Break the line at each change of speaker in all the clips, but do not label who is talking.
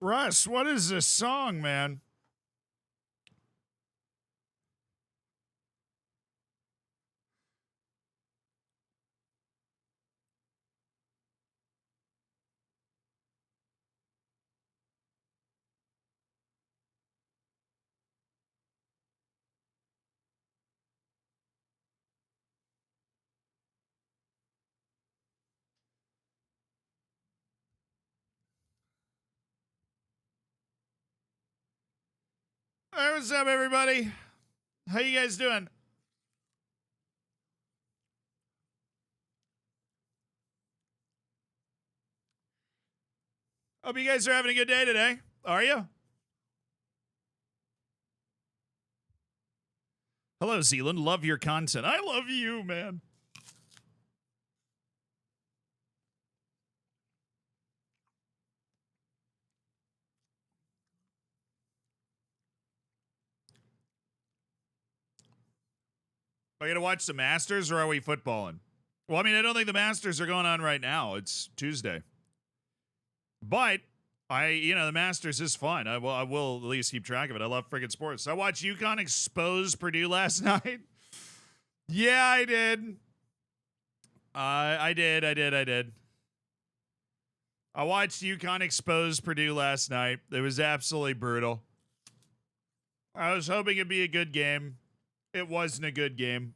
Russ, what is this song, man? Hey, what's up, everybody? How you guys doing? Hope you guys are having a good day today. Are you? Hello, Zealand. Love your content. I love you, man. Are you going to watch the Masters or are we footballing? Well, I mean, I don't think the Masters are going on right now. It's Tuesday. But the Masters is fun. I will at least keep track of it. I love friggin' sports. I watched UConn expose Purdue last night. Yeah, I did. I did. I watched UConn expose Purdue last night. It was absolutely brutal. I was hoping it'd be a good game. It wasn't a good game.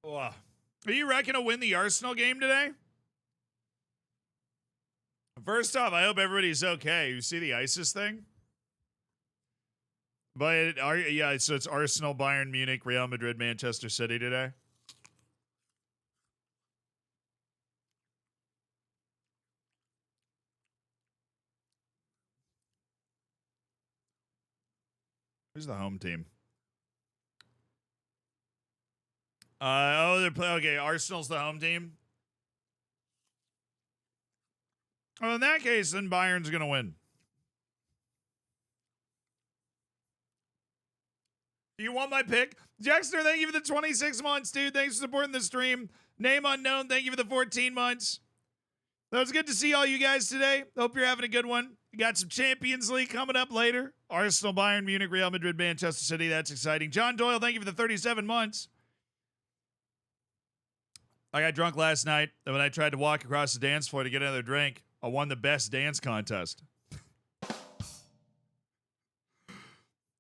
Ugh. Are you reckon to win the Arsenal game today? First off, I hope everybody's okay. You see the ISIS thing? But so it's Arsenal, Bayern Munich, Real Madrid, Manchester City today. Who's the home team? They're playing. Okay, Arsenal's the home team. Well, in that case, then Bayern's gonna win. You want my pick? Jackster, thank you for the 26 months, dude. Thanks for supporting the stream. Name unknown, thank you for the 14 months. That was good to see all you guys today. Hope you're having a good one. We got some Champions League coming up later. Arsenal, Bayern Munich, Real Madrid, Manchester City. That's exciting. John Doyle, thank you for the 37 months. I got drunk last night, and when I tried to walk across the dance floor to get another drink, I won the best dance contest.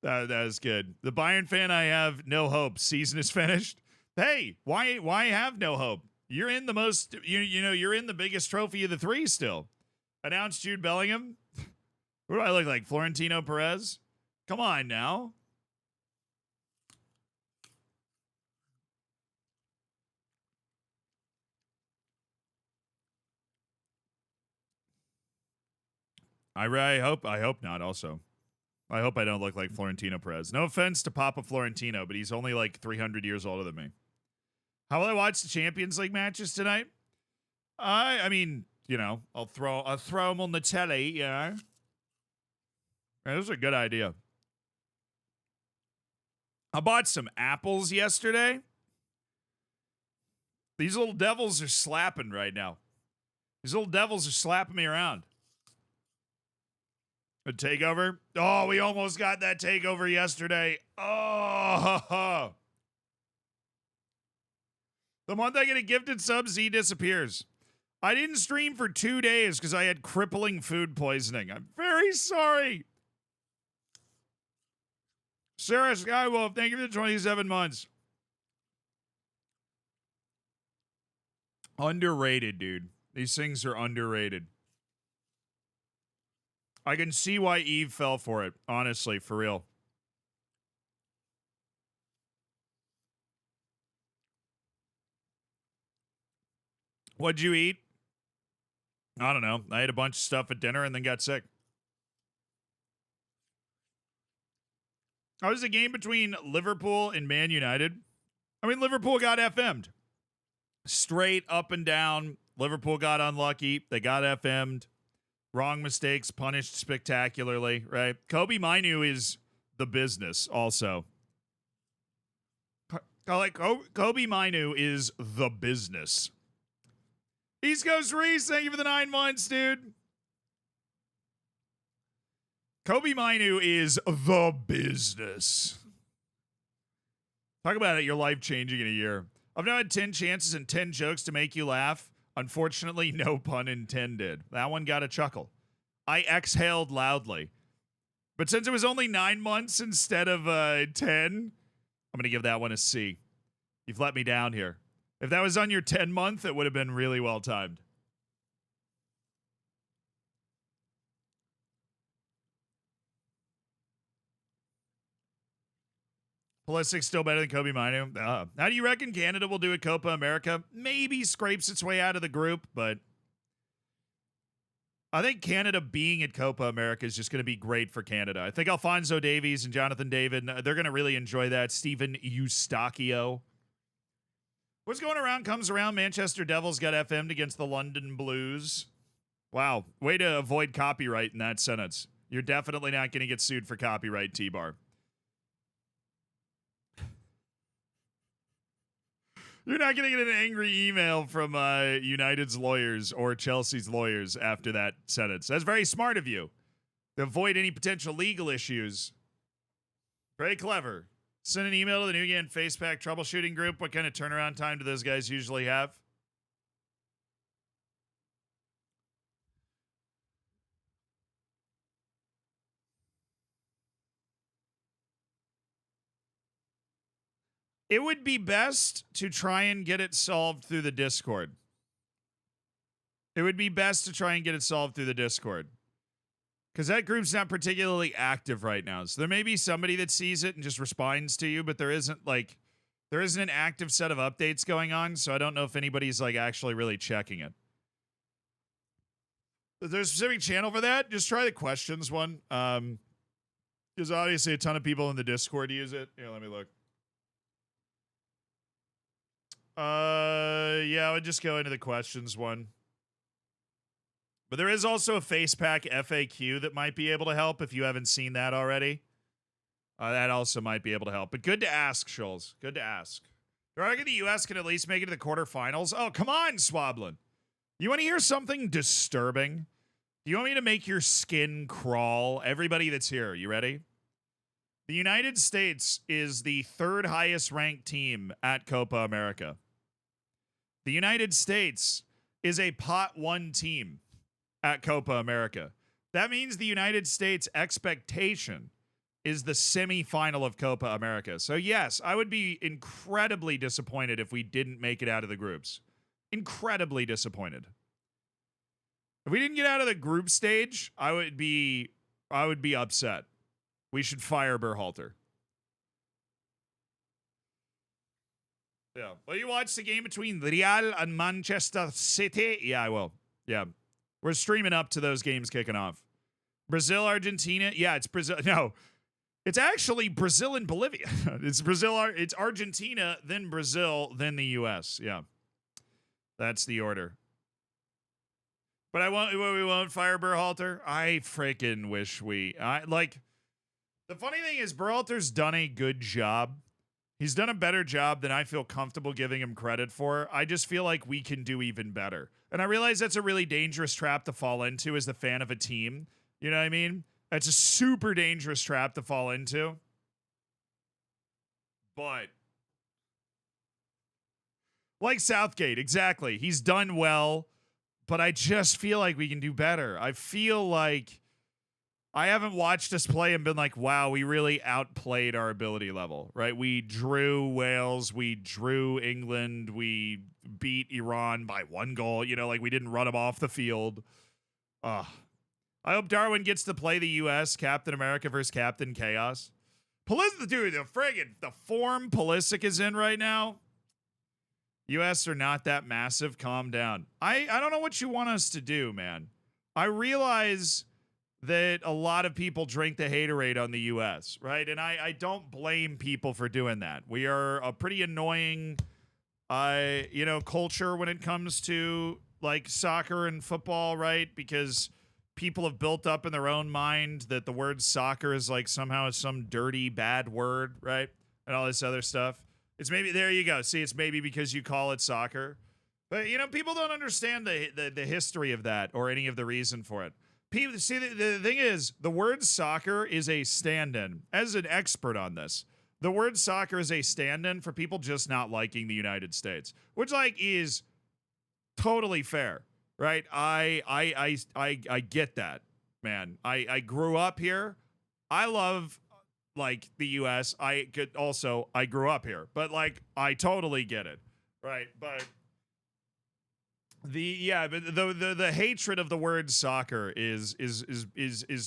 That is good. The Bayern fan I have, no hope. Season is finished. Hey, why have no hope? You're in the most, you're in the biggest trophy of the three still. Announced Jude Bellingham. What do I look like? Florentino Perez? Come on now. I hope not also. I hope I don't look like Florentino Perez. No offense to Papa Florentino, but he's only like 300 years older than me. How will I watch the Champions League matches tonight? I mean, I'll throw them on the telly, yeah. That was a good idea. I bought some apples yesterday. These little devils are slapping right now. These little devils are slapping me around. A takeover? Oh, we almost got that takeover yesterday. Oh. The month I get a gifted sub, Z disappears. I didn't stream for 2 days because I had crippling food poisoning. I'm very sorry. Sarah Skywolf, thank you for the 27 months. Underrated, dude. These things are underrated. I can see why Eve fell for it, honestly, for real. What'd you eat? I don't know. I ate a bunch of stuff at dinner and then got sick. How was the game between Liverpool and Man United? I mean, Liverpool got FM'd. Straight up and down. Liverpool got unlucky. They got FM'd. Wrong mistakes, punished spectacularly, right? Kobe Mainu is the business also. Kobe Mainu is the business. East Coast Reese, thank you for the 9 months, dude. Kobe Mainu is the business. Talk about it, your life changing in a year. I've now had 10 chances and 10 jokes to make you laugh. Unfortunately, no pun intended. That one got a chuckle. I exhaled loudly. But since it was only 9 months instead of 10, I'm going to give that one a C. You've let me down here. If that was on your 10 month, it would have been really well timed. Pulisic's still better than Kobe Mainu. How do you reckon Canada will do at Copa America? Maybe scrapes its way out of the group, but I think Canada being at Copa America is just going to be great for Canada. I think Alphonso Davies and Jonathan David, they're going to really enjoy that. Stephen Eustachio. What's going around comes around. Manchester Devils got FM'd against the London Blues. Wow. Way to avoid copyright in that sentence. You're definitely not going to get sued for copyright, T-Bar. You're not going to get an angry email from United's lawyers or Chelsea's lawyers after that sentence. That's very smart of you to avoid any potential legal issues. Very clever. Send an email to the New Game Facepack troubleshooting group. What kind of turnaround time do those guys usually have? It would be best to try and get it solved through the Discord. It would be best to try and get it solved through the Discord. Because that group's not particularly active right now. So there may be somebody that sees it and just responds to you, but there isn't an active set of updates going on. So I don't know if anybody's like actually really checking it. If there's a specific channel for that, just try the questions one. There's obviously a ton of people in the Discord use it. Here, let me look. Yeah, I would just go into the questions one. But there is also a Facepack FAQ that might be able to help if you haven't seen that already. That also might be able to help. But good to ask, Schultz. Good to ask. Do I reckon the U.S. can at least make it to the quarterfinals? Oh, come on, Swablin. You want to hear something disturbing? Do you want me to make your skin crawl? Everybody that's here, you ready? The United States is the 3rd highest ranked team at Copa America. The United States is a pot 1 team at Copa America. That means the United States expectation is the semifinal of Copa America. So yes, I would be incredibly disappointed if we didn't make it out of the groups. Incredibly disappointed. If we didn't get out of the group stage, I would be upset. We should fire Berhalter. Yeah. Will you watch the game between Real and Manchester City? Yeah, I will. Yeah. We're streaming up to those games kicking off. Brazil, Argentina. Yeah, it's Brazil. No, it's actually Brazil and Bolivia. It's Argentina, then Brazil, then the U.S. Yeah. That's the order. But we won't fire Berhalter. I freaking wish the funny thing is Berhalter's done a good job. He's done a better job than I feel comfortable giving him credit for. I just feel like we can do even better. And I realize that's a really dangerous trap to fall into as the fan of a team. You know what I mean? That's a super dangerous trap to fall into. But like Southgate, exactly. He's done well, but I just feel like we can do better. I feel like I haven't watched us play and been like, wow, we really outplayed our ability level, right? We drew Wales, we drew England, we beat Iran by 1 goal, we didn't run them off the field. I hope Darwin gets to play the U.S. Captain America versus Captain Chaos. Dude, the form Pulisic is in right now. U.S. are not that massive. Calm down. I don't know what you want us to do, man. I realize that a lot of people drink the haterade on the U.S., right? And I don't blame people for doing that. We are a pretty annoying, culture when it comes to like soccer and football, right? Because people have built up in their own mind that the word soccer is like somehow some dirty, bad word, right? And all this other stuff. It's maybe, there you go. See, it's maybe because you call it soccer. But, you know, people don't understand the history of that or any of the reason for it. People, see, the thing is, the word soccer is a stand-in. As an expert on this, the word soccer is a stand-in for people just not liking the United States, which, like, is totally fair, right? I get that, man. I grew up here. I love, like, the U.S. I grew up here, but, like, I totally get it, right? But the hatred of the word soccer is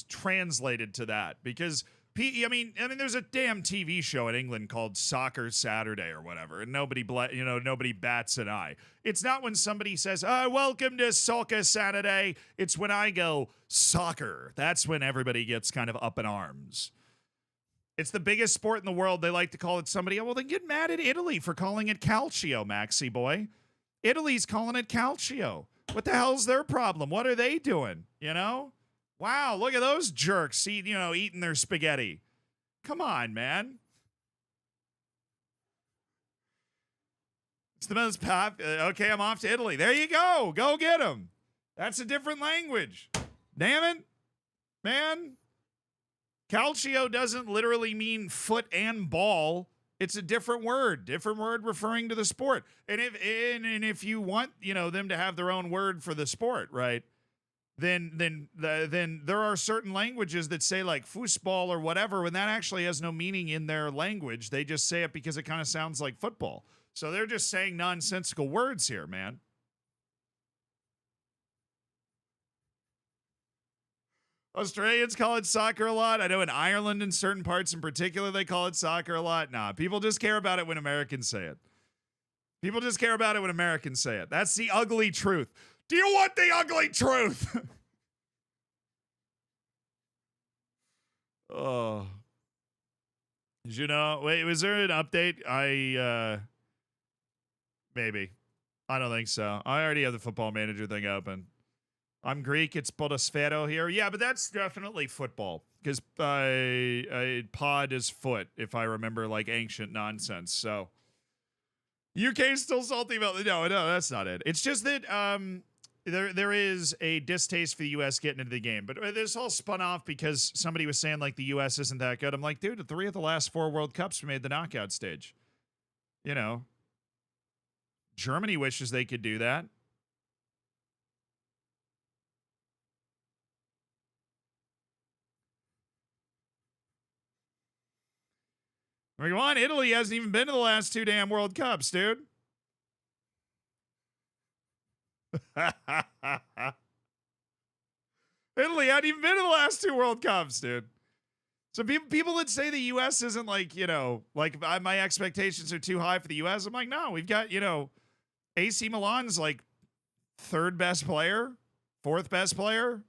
translated to that because I mean there's a damn TV show in England called Soccer Saturday or whatever, and nobody bats an eye. It's not when somebody says, welcome to Soccer Saturday. It's when I go soccer. That's when everybody gets kind of up in arms. It's the biggest sport in the world. They like to call it somebody. Well, then get mad at Italy for calling it calcio, Maxi boy. Italy's calling it calcio. What the hell's their problem? What are they doing? You know? Wow, look at those jerks eating their spaghetti. Come on, man. It's the most pop. Okay, I'm off to Italy. There you go. Go get them. That's a different language. Damn it, man. Calcio doesn't literally mean foot and ball. It's a different word referring to the sport. And if you want, them to have their own word for the sport, right? Then there are certain languages that say like foosball or whatever, when that actually has no meaning in their language. They just say it because it kind of sounds like football. So they're just saying nonsensical words here, man. Australians call it soccer a lot. I know in Ireland, in certain parts in particular, they call it soccer a lot. Nah, people just care about it when Americans say it. People just care about it when Americans say it. That's the ugly truth. Do you want the ugly truth? Oh. Did wait, was there an update? Maybe. I don't think so. I already have the Football Manager thing open. I'm Greek. It's Podosfero here. Yeah, but that's definitely football because pod is foot, if I remember like ancient nonsense. So UK still salty about no, that's not it. It's just that there is a distaste for the US getting into the game, but this all spun off because somebody was saying like the US isn't that good. I'm like, dude, 3 of the last 4 World Cups made the knockout stage. Germany wishes they could do that. I mean, come on, Italy hasn't even been to the last 2 damn World Cups, dude. Italy hadn't even been to the last 2 World Cups, dude. So people that say the U.S. isn't like, like my expectations are too high for the U.S. I'm like, no, we've got, AC Milan's like 3rd best player, 4th best player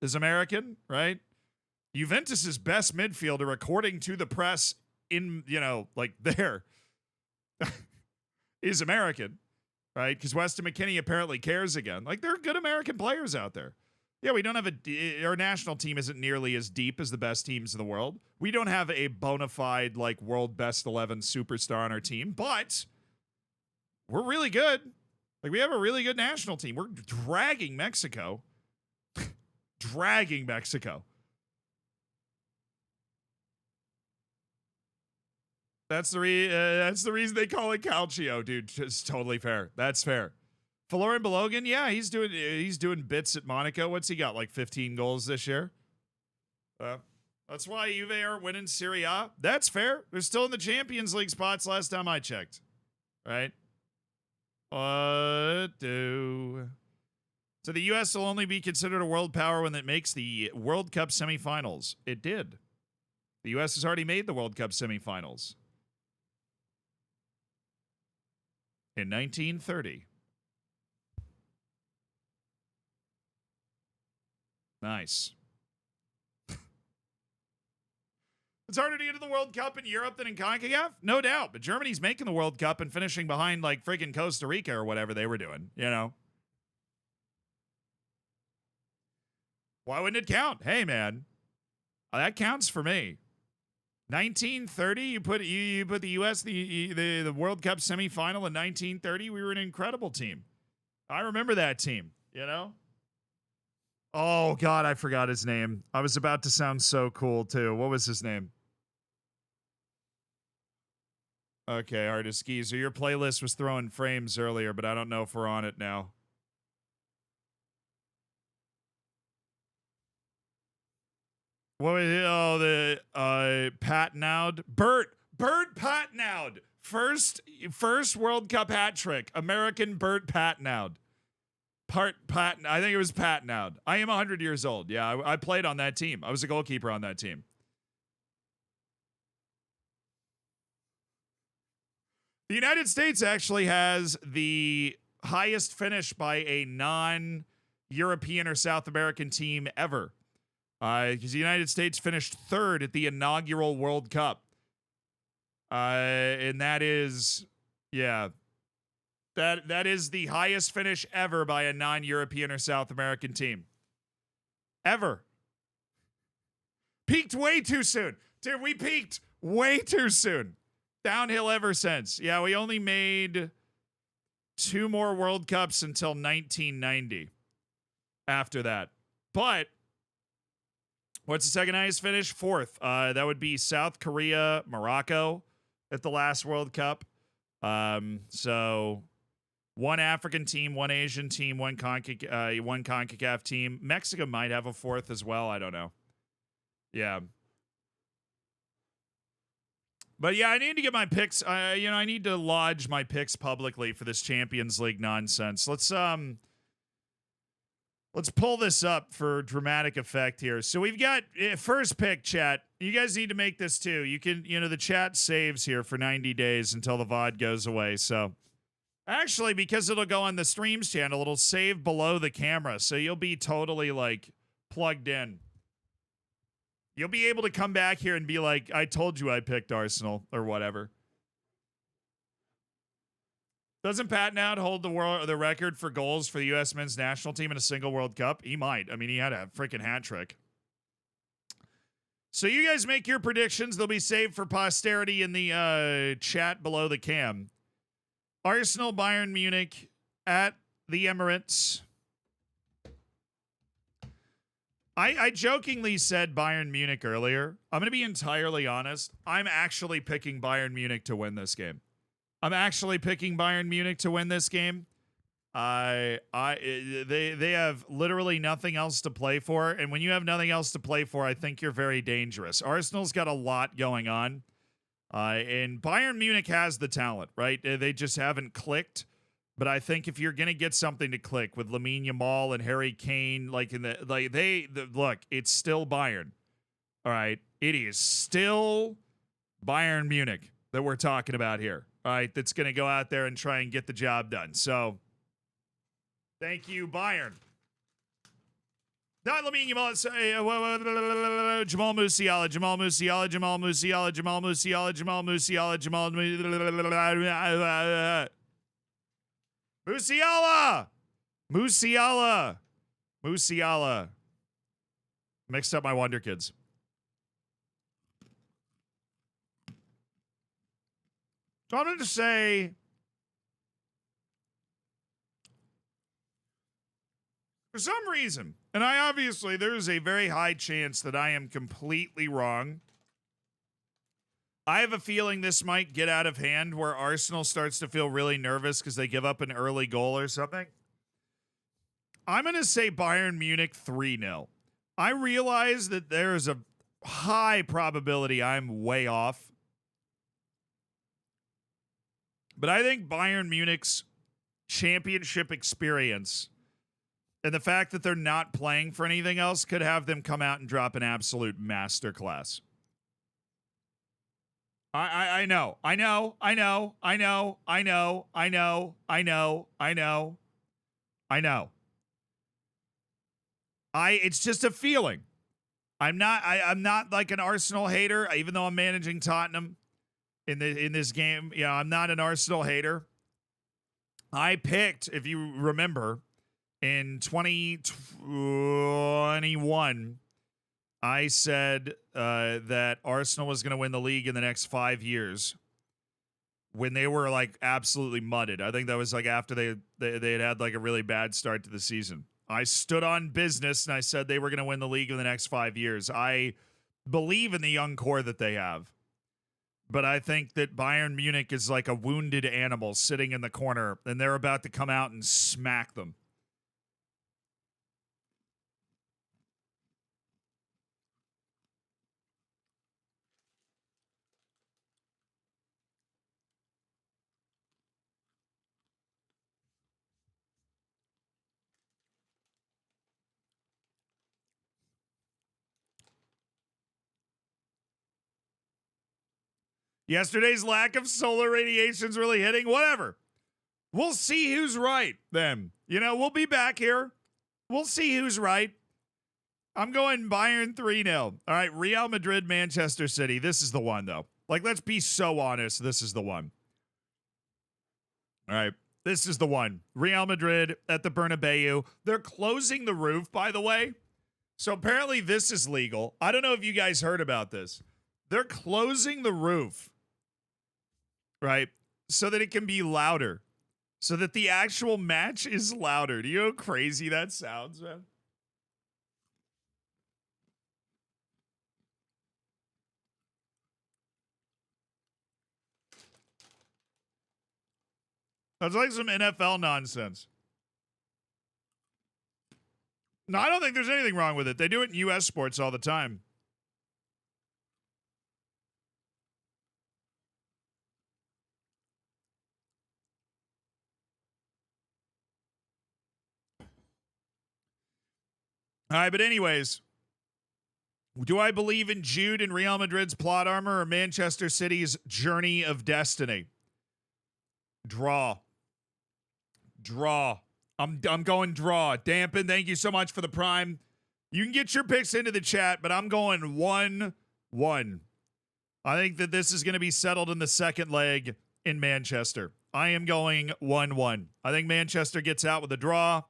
is American, right? Juventus's best midfielder, according to the press, in like there is American, right? Because Weston McKennie apparently cares again. Like there are good American players out there. Yeah, we don't have our national team isn't nearly as deep as the best teams in the world. We don't have a bona fide like world best 11 superstar on our team, but we're really good. Like we have a really good national team. We're dragging Mexico. Dragging Mexico. That's the reason they call it calcio, dude. Just totally fair. That's fair. Folarin Balogun, yeah, he's doing bits at Monaco. What's he got? Like 15 goals this year. That's why Juve aren't winning Serie A. That's fair. They're still in the Champions League spots last time I checked. Right? So the U.S. will only be considered a world power when it makes the World Cup semifinals. It did. The U.S. has already made the World Cup semifinals. In 1930. Nice. It's harder to get to the World Cup in Europe than in CONCACAF? No doubt. But Germany's making the World Cup and finishing behind like freaking Costa Rica or whatever they were doing, Why wouldn't it count? Hey, man. That counts for me. 1930. You put the U.S. the World Cup semifinal in 1930. We were an incredible team. I remember that team. You know. Oh God, I forgot his name. I was about to sound so cool too. What was his name? Okay, Artist Geezer. Your playlist was throwing frames earlier, but I don't know if we're on it now. What was it? Oh, the Patnaud. Bert Patnaud. First World Cup hat trick. American Bert Patnaud. I think it was Patnaud. I am 100 years old. Yeah, I played on that team. I was a goalkeeper on that team. The United States actually has the highest finish by a non-European or South American team ever. Because the United States finished third at the inaugural World Cup. And that is, yeah, that is the highest finish ever by a non-European or South American team. Ever. Peaked way too soon. Dude, we peaked way too soon. Downhill ever since. Yeah, we only made 2 more World Cups until 1990 after that. But what's the second highest finish? 4th. That would be South Korea, Morocco at the last World Cup. So 1 African team, 1 Asian team, 1 CONCACAF team. Mexico might have a 4th as well. I don't know. Yeah. But yeah, I need to get my picks. I need to lodge my picks publicly for this Champions League nonsense. Let's pull this up for dramatic effect here. So we've got first pick, chat. You guys need to make this too. You can, the chat saves here for 90 days until the VOD goes away. So actually, because it'll go on the streams channel, it'll save below the camera. So you'll be totally like plugged in. You'll be able to come back here and be like, I told you I picked Arsenal or whatever. Doesn't Patnaud hold the record for goals for the U.S. men's national team in a single World Cup? He might. I mean, he had a freaking hat trick. So you guys make your predictions. They'll be saved for posterity in the chat below the cam. Arsenal, Bayern Munich at the Emirates. I jokingly said Bayern Munich earlier. I'm going to be entirely honest. I'm actually picking Bayern Munich to win this game. They have literally nothing else to play for, and when you have nothing else to play for, I think you're very dangerous. Arsenal's got a lot going on, and Bayern Munich has the talent, right? They just haven't clicked. But I think if you're gonna get something to click with Lamine Yamal and Harry Kane, look, it's still Bayern. All right, it is still Bayern Munich that we're talking about here. All right, that's gonna go out there and try and get the job done. So, thank you, Bayern. Not Lamine Yamal. Jamal Musiala. Musiala. Mixed up my Wonder Kids. So I'm going to say for some reason, and there's a very high chance that I am completely wrong. I have a feeling this might get out of hand where Arsenal starts to feel really nervous because they give up an early goal or something. I'm going to say Bayern Munich 3-0. I realize that there is a high probability I'm way off. But I think Bayern Munich's championship experience and the fact that they're not playing for anything else could have them come out and drop an absolute masterclass. I know. It's just a feeling. I'm not like an Arsenal hater, even though I'm managing Tottenham in this game. I'm not an Arsenal hater. I picked, if you remember, in 2021, I said that Arsenal was going to win the league in the next 5 years when they were like absolutely mudded. I think that was like after they had like a really bad start to the season. I stood on business and I said they were going to win the league in the next 5 years. I believe in the young core that they have. But I think that Bayern Munich is like a wounded animal sitting in the corner, and they're about to come out and smack them. Yesterday's lack of solar radiation's really hitting. Whatever. We'll see who's right then. You know, we'll be back here. We'll see who's right. I'm going Bayern 3-0. All right, Real Madrid, Manchester City. This is the one, though. Like, let's be so honest. This is the one. All right, this is the one. Real Madrid at the Bernabeu. They're closing the roof, by the way. So apparently this is legal. I don't know if you guys heard about this. They're closing the roof, right, so that it can be louder, so that the actual match is louder. Do you know how crazy that sounds, man? That's like some NFL nonsense. No, I don't think there's anything wrong with it. They do it in U.S. sports all the time. All right, but anyways, do I believe in Jude and Real Madrid's plot armor or Manchester City's journey of destiny? Draw. I'm going draw. Dampen, thank you so much for the prime. You can get your picks into the chat, but I'm going 1-1. I think that this is going to be settled in the second leg in Manchester. I am going 1-1. I think Manchester gets out with a draw.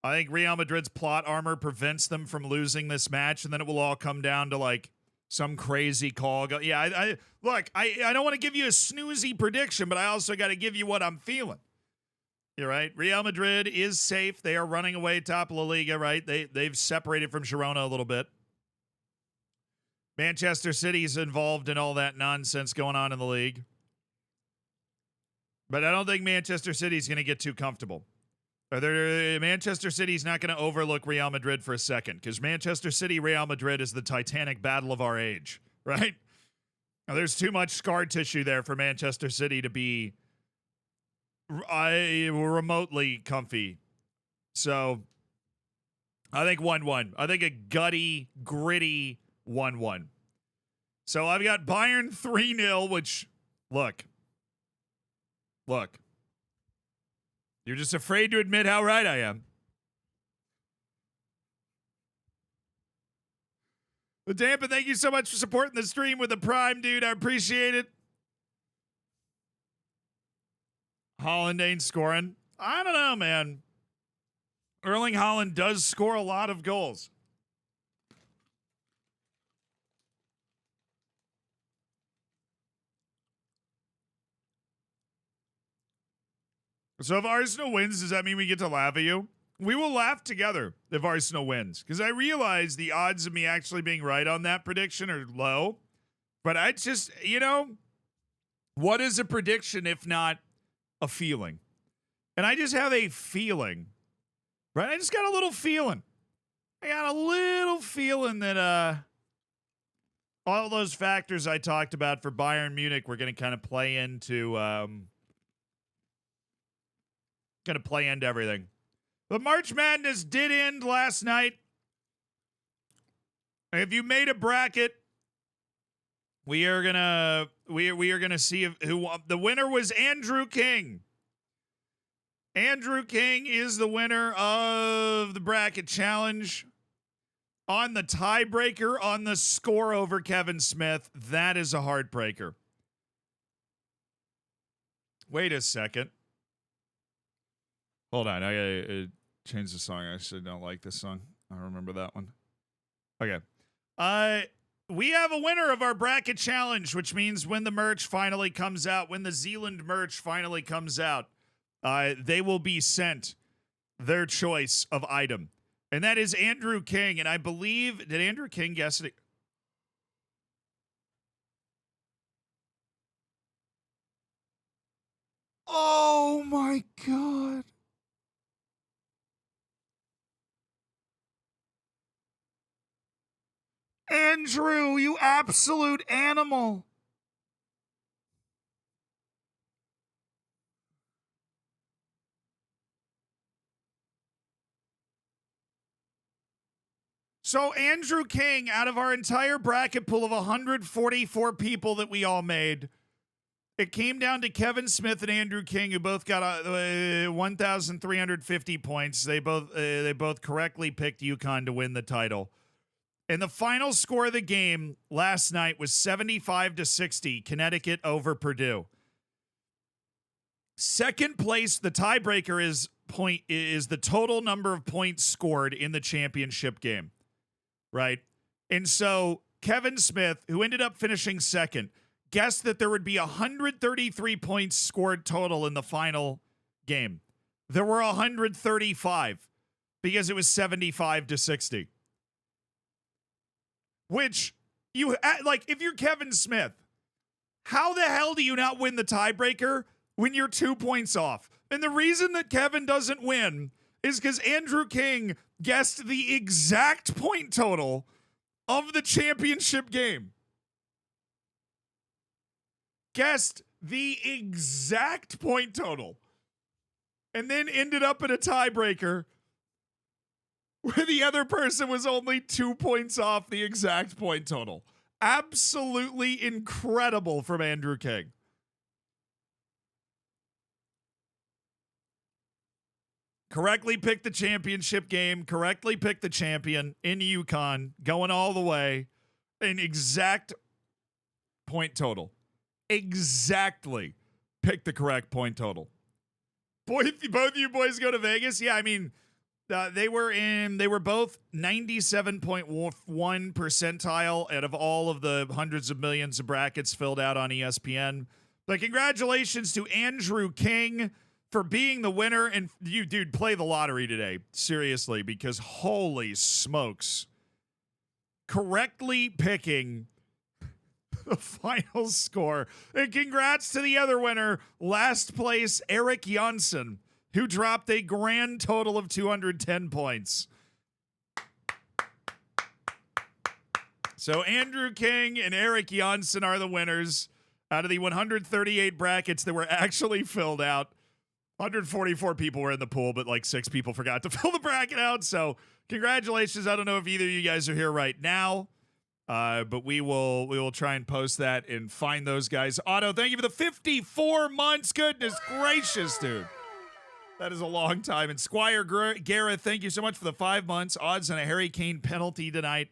I think Real Madrid's plot armor prevents them from losing this match, and then it will all come down to like some crazy call. I don't want to give you a snoozy prediction, but I also got to give you what I'm feeling. You're right. Real Madrid is safe. They are running away top of La Liga, right? They've separated from Girona a little bit. Manchester City's involved in all that nonsense going on in the league. But I don't think Manchester City's going to get too comfortable. Manchester City's not going to overlook Real Madrid for a second, because Manchester City, Real Madrid is the Titanic battle of our age, right? Now, there's too much scar tissue there for Manchester City to be remotely comfy. So I think 1-1. I think a gutty, gritty 1-1. So I've got Bayern 3-0, which, look. You're just afraid to admit how right I am. But Dampa, thank you so much for supporting the stream with the prime, dude. I appreciate it. Haaland ain't scoring. I don't know, man. Erling Haaland does score a lot of goals. So if Arsenal wins, does that mean we get to laugh at you? We will laugh together if Arsenal wins, because I realize the odds of me actually being right on that prediction are low. But I just, what is a prediction if not a feeling? And I just have a feeling, right? I just got a little feeling. I got a little feeling that all those factors I talked about for Bayern Munich were going to kind of play into everything. But March Madness did end last night. If you made a bracket, we are gonna see who the winner was. Andrew King. Andrew King is the winner of the bracket challenge on the tiebreaker on the score over Kevin Smith. That is a heartbreaker. Wait a second. Hold on, I gotta change the song. I actually don't like this song. I remember that one. Okay. We have a winner of our bracket challenge, which means when the merch finally comes out, when the Zealand merch finally comes out, they will be sent their choice of item. And that is Andrew King. And I believe, did Andrew King guess it? Oh my God. Andrew, you absolute animal. So Andrew King, out of our entire bracket pool of 144 people that we all made, it came down to Kevin Smith and Andrew King, who both got 1,350 points. They both correctly picked UConn to win the title. And the final score of the game last night was 75-60, Connecticut over Purdue. Second place, the tiebreaker is the total number of points scored in the championship game, right? And so Kevin Smith, who ended up finishing second, guessed that there would be 133 points scored total in the final game. There were 135 because it was 75-60. Which, if you're Kevin Smith, how the hell do you not win the tiebreaker when you're 2 points off? And the reason that Kevin doesn't win is because Andrew King guessed the exact point total of the championship game. Guessed the exact point total. And then ended up in a tiebreaker where the other person was only 2 points off the exact point total. Absolutely incredible from Andrew King. Correctly picked the championship game, correctly picked the champion in UConn, going all the way, an exact point total. Exactly picked the correct point total. Both you boys go to Vegas? Yeah, I mean, they were both 97.1 percentile out of all of the hundreds of millions of brackets filled out on ESPN. But congratulations to Andrew King for being the winner. And you, dude, play the lottery today. Seriously, because holy smokes. Correctly picking the final score. And congrats to the other winner, last place, Eric Janssen, who dropped a grand total of 210 points. So Andrew King and Eric Janssen are the winners out of the 138 brackets that were actually filled out. 144 people were in the pool, but like 6 people forgot to fill the bracket out. So congratulations. I don't know if either of you guys are here right now, but we will try and post that and find those guys. Otto, thank you for the 54 months. Goodness gracious, dude. That is a long time. And Squire Gareth, thank you so much for the 5 months. Odds on a Harry Kane penalty tonight,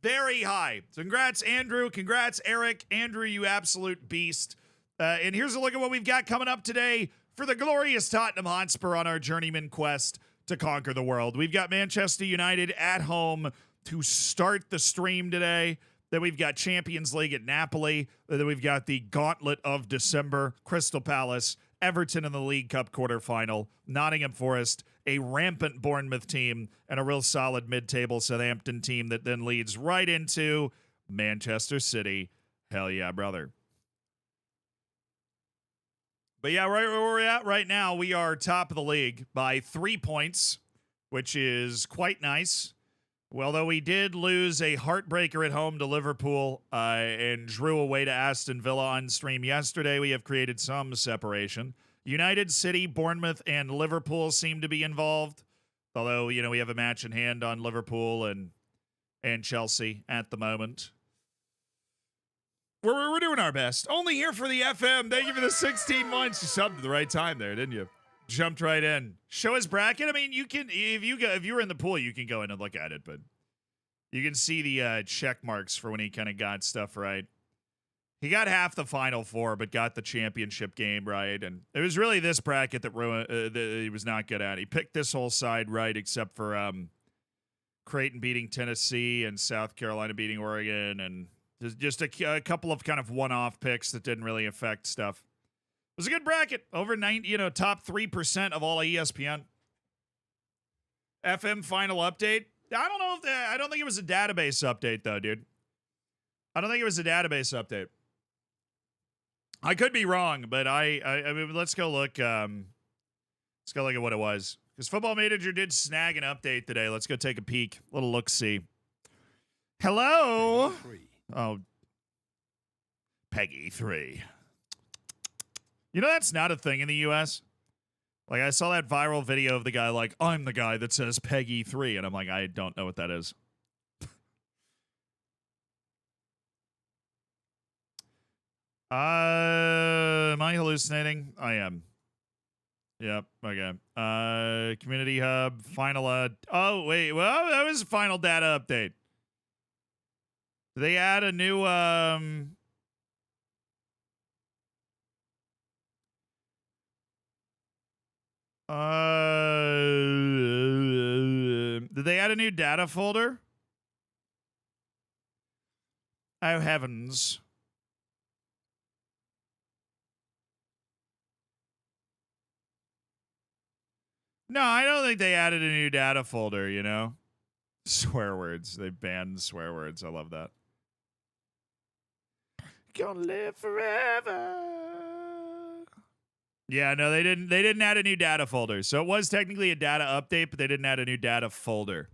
very high. So congrats, Andrew. Congrats, Eric. Andrew, you absolute beast. And here's a look at what we've got coming up today for the glorious Tottenham Hotspur on our journeyman quest to conquer the world. We've got Manchester United at home to start the stream today. Then we've got Champions League at Napoli. Then we've got the Gauntlet of December, Crystal Palace, Everton in the League Cup quarterfinal, Nottingham Forest, a rampant Bournemouth team, and a real solid mid-table Southampton team that then leads right into Manchester City. Hell yeah, brother. But yeah, right where we're at right now, we are top of the league by 3 points, which is quite nice. Well, though we did lose a heartbreaker at home to Liverpool and drew away to Aston Villa on stream yesterday, we have created some separation. United, City, Bournemouth, and Liverpool seem to be involved. Although, you know, we have a match in hand on Liverpool and Chelsea at the moment. We're doing our best. Only here for the FM. Thank you for the 16 months. You subbed at the right time there, didn't you? Jumped right in. Show his bracket. I mean, you can if you were in the pool, you can go in and look at it, but you can see the check marks for when he kind of got stuff right. He got half the Final Four, but got the championship game right, and it was really this bracket that he was not good at. He picked this whole side right, except for Creighton beating Tennessee and South Carolina beating Oregon, and just a couple of kind of one-off picks that didn't really affect stuff. It was a good bracket. Over 90, top 3% of all ESPN. FM final update. I don't think it was a database update though, dude. I don't think it was a database update. I could be wrong, but I mean, let's go look. Let's go look at what it was. Because Football Manager did snag an update today. Let's go take a peek. A little look-see. Hello. Oh, Peggy 3. That's not a thing in the U.S. Like, I saw that viral video of the guy like, I'm the guy that says Peggy 3. And I'm like, I don't know what that is. Am I hallucinating? I am. Yep. Okay. Community Hub, final. Oh, wait. Well, that was final data update. They add a new. Did they add a new data folder? Oh, heavens. No, I don't think they added a new data folder, Swear words. They banned swear words. I love that. Gonna live forever. Yeah, no, they didn't add a new data folder. So it was technically a data update, but they didn't add a new data folder.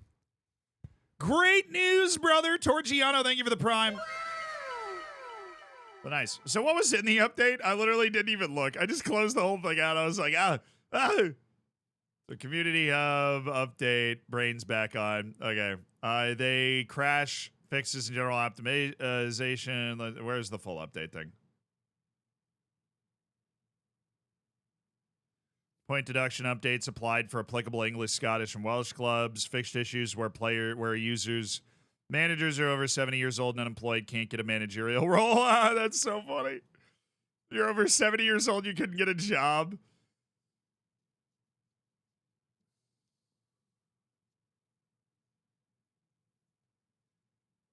Great news, brother. Torgiano, thank you for the prime. But nice. So what was in the update? I literally didn't even look. I just closed the whole thing out. I was like, The Community Hub update, brains back on. Okay. They crash fixes and general optimization. Where's the full update thing? Point deduction updates applied for applicable English, Scottish, and Welsh clubs. Fixed issues where users, managers are over 70 years old and unemployed can't get a managerial role. That's so funny. You're over 70 years old, you couldn't get a job.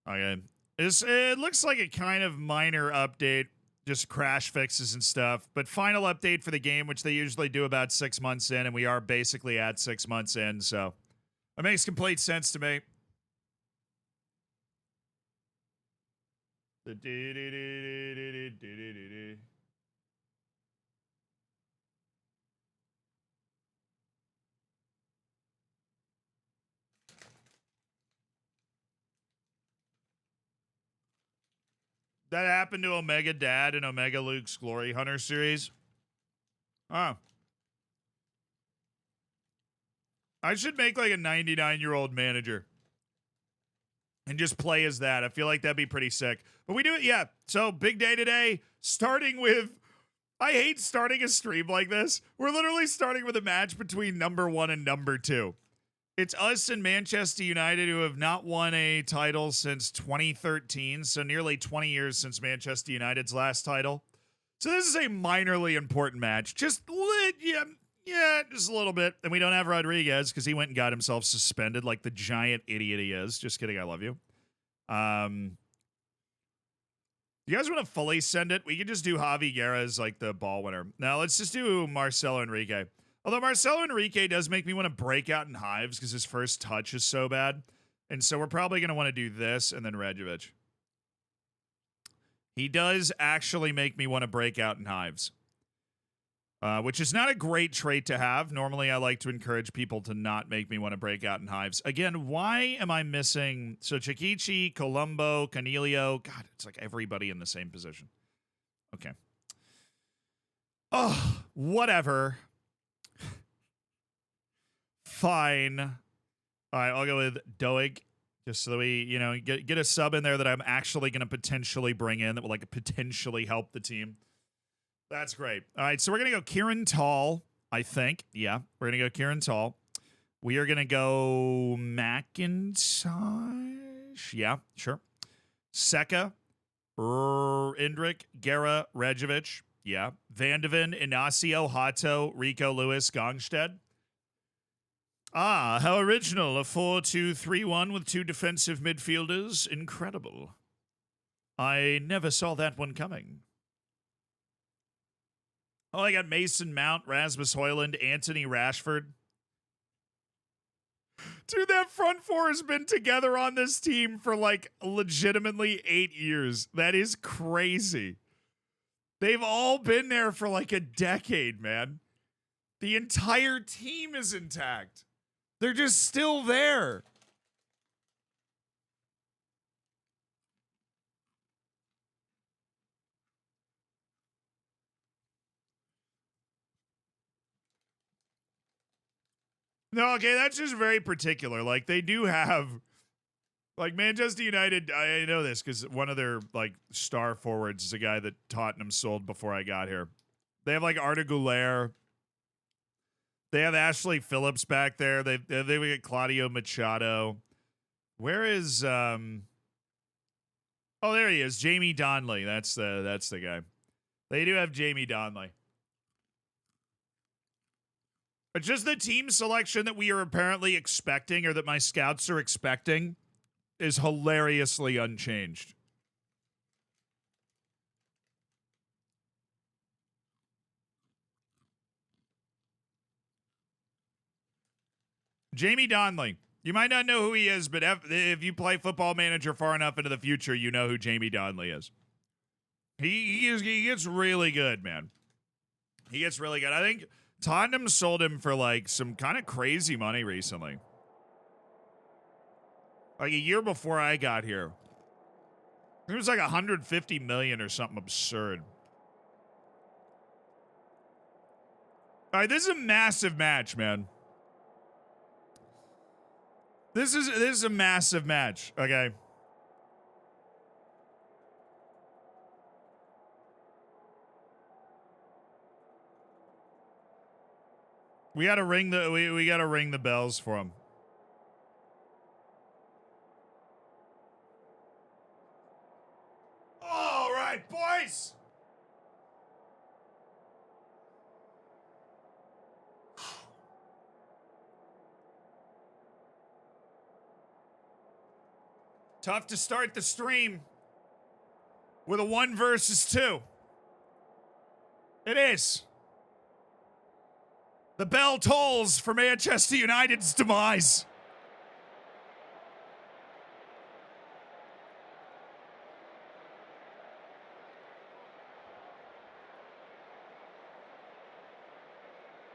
Okay. It looks like a kind of minor update, just crash fixes and stuff. But final update for the game, which they usually do about 6 months in, and we are basically at 6 months in, so it makes complete sense to me. That happened to Omega Dad in Omega Luke's Glory Hunter series. Oh. I should make like a 99-year-old manager and just play as that. I feel like that'd be pretty sick. But we do it, yeah. So big day today, starting with, I hate starting a stream like this. We're literally starting with a match between number 1 and number 2. It's us and Manchester United, who have not won a title since 2013, so nearly 20 years since Manchester United's last title. So this is a minorly important match. Just just a little bit. And we don't have Rodriguez because he went and got himself suspended like the giant idiot he is. Just kidding, I love you. You guys want to fully send it? We could just do Javi Guerra as like the ball winner. Now let's just do Marcelo Enrique. Although Marcelo Enrique does make me want to break out in hives because his first touch is so bad. And so we're probably going to want to do this and then Rejovic. He does actually make me want to break out in hives. Which is not a great trait to have. Normally, I like to encourage people to not make me want to break out in hives. Again, why am I missing... So Chiquichi, Colombo, Canelio. God, it's like everybody in the same position. Okay. Oh, whatever. Fine. All right, I'll go with Doig, just so that we, get a sub in there that I'm actually going to potentially bring in that will like potentially help the team. That's great. All right, so we're going to go Kieran Tall, I think. Yeah, we're going to go Kieran Tall. We are going to go McIntosh. Yeah, sure. Seka, Indrik, Guerra, Rejovic. Yeah. Vandeven, Inacio, Hato, Rico, Lewis, Gongstead. Ah, how original. A 4-2-3-1 with two defensive midfielders. Incredible. I never saw that one coming. Oh, I got Mason Mount, Rasmus Højlund, Anthony Rashford. Dude, that front four has been together on this team for like legitimately 8 years. That is crazy. They've all been there for like a decade, man. The entire team is intact. They're just still there. No, okay, that's just very particular. Like, they do have, like, Manchester United, I know this because one of their, like, star forwards is a guy that Tottenham sold before I got here. They have, like, Arda Güler. They have Ashley Phillips back there. They get Claudio Machado. Where is, oh, there he is, Jamie Donnelly. That's the guy. They do have Jamie Donnelly. But just the team selection that we are apparently expecting, or that my scouts are expecting, is hilariously unchanged. Jamie Donnelly. You might not know who he is, but if you play Football Manager far enough into the future, you know who Jamie Donnelly is. He gets really good, man. He gets really good. I think Tottenham sold him for like some kind of crazy money recently. Like a year before I got here. It was like 150 million or something absurd. All right, this is a massive match, man. This is a massive match, okay? We got to ring the we got to ring the bells for him. All right, boys. Tough to start the stream with a 1 versus 2. It is. The bell tolls for Manchester United's demise.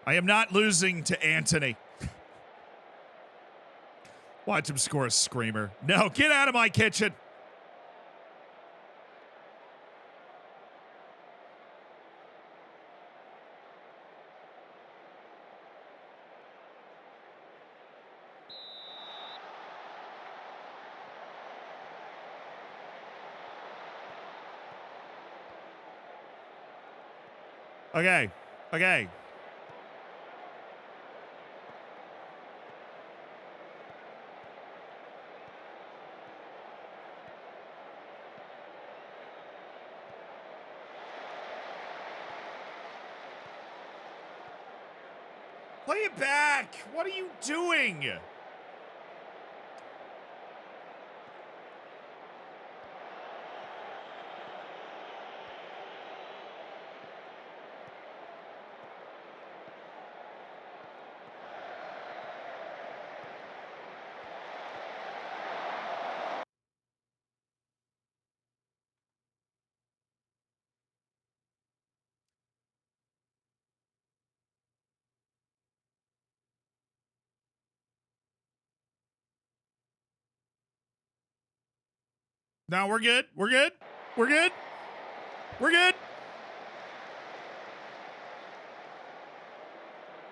I am not losing to Anthony. Watch him score a screamer. No, get out of my kitchen. Okay. Okay. Play it back. What are you doing? No, we're good. We're good. We're good. We're good.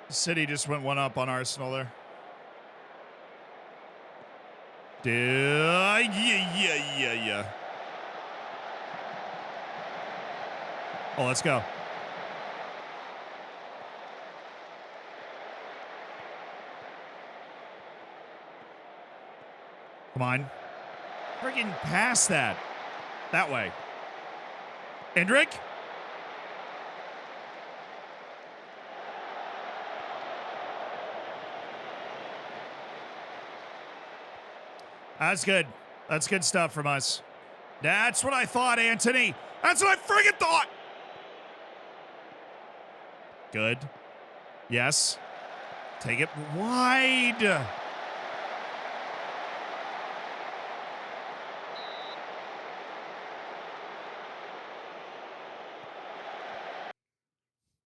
City just went one up on Arsenal there. Yeah. Oh, let's go. Come on. Freaking pass that. That way. Endrick? That's good. That's good stuff from us. That's what I thought, Anthony. That's what I friggin' thought. Good. Yes. Take it wide. That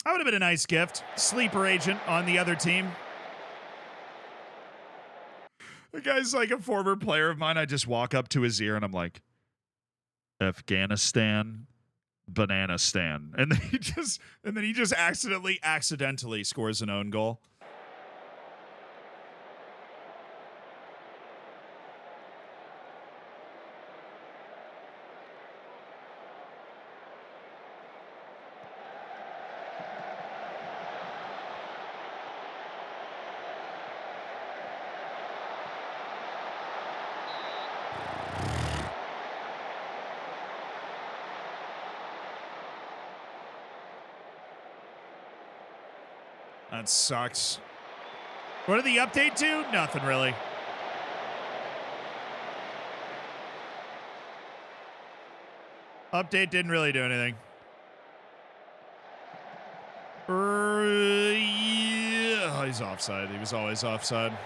would have been a nice gift. Sleeper agent on the other team. The guy's like a former player of mine. I just walk up to his ear and I'm like, Afghanistan, banana stand. And then he just accidentally scores an own goal. That sucks. What did the update do? Nothing really. Update didn't really do anything. Yeah. Oh, he's offside. He was always offside.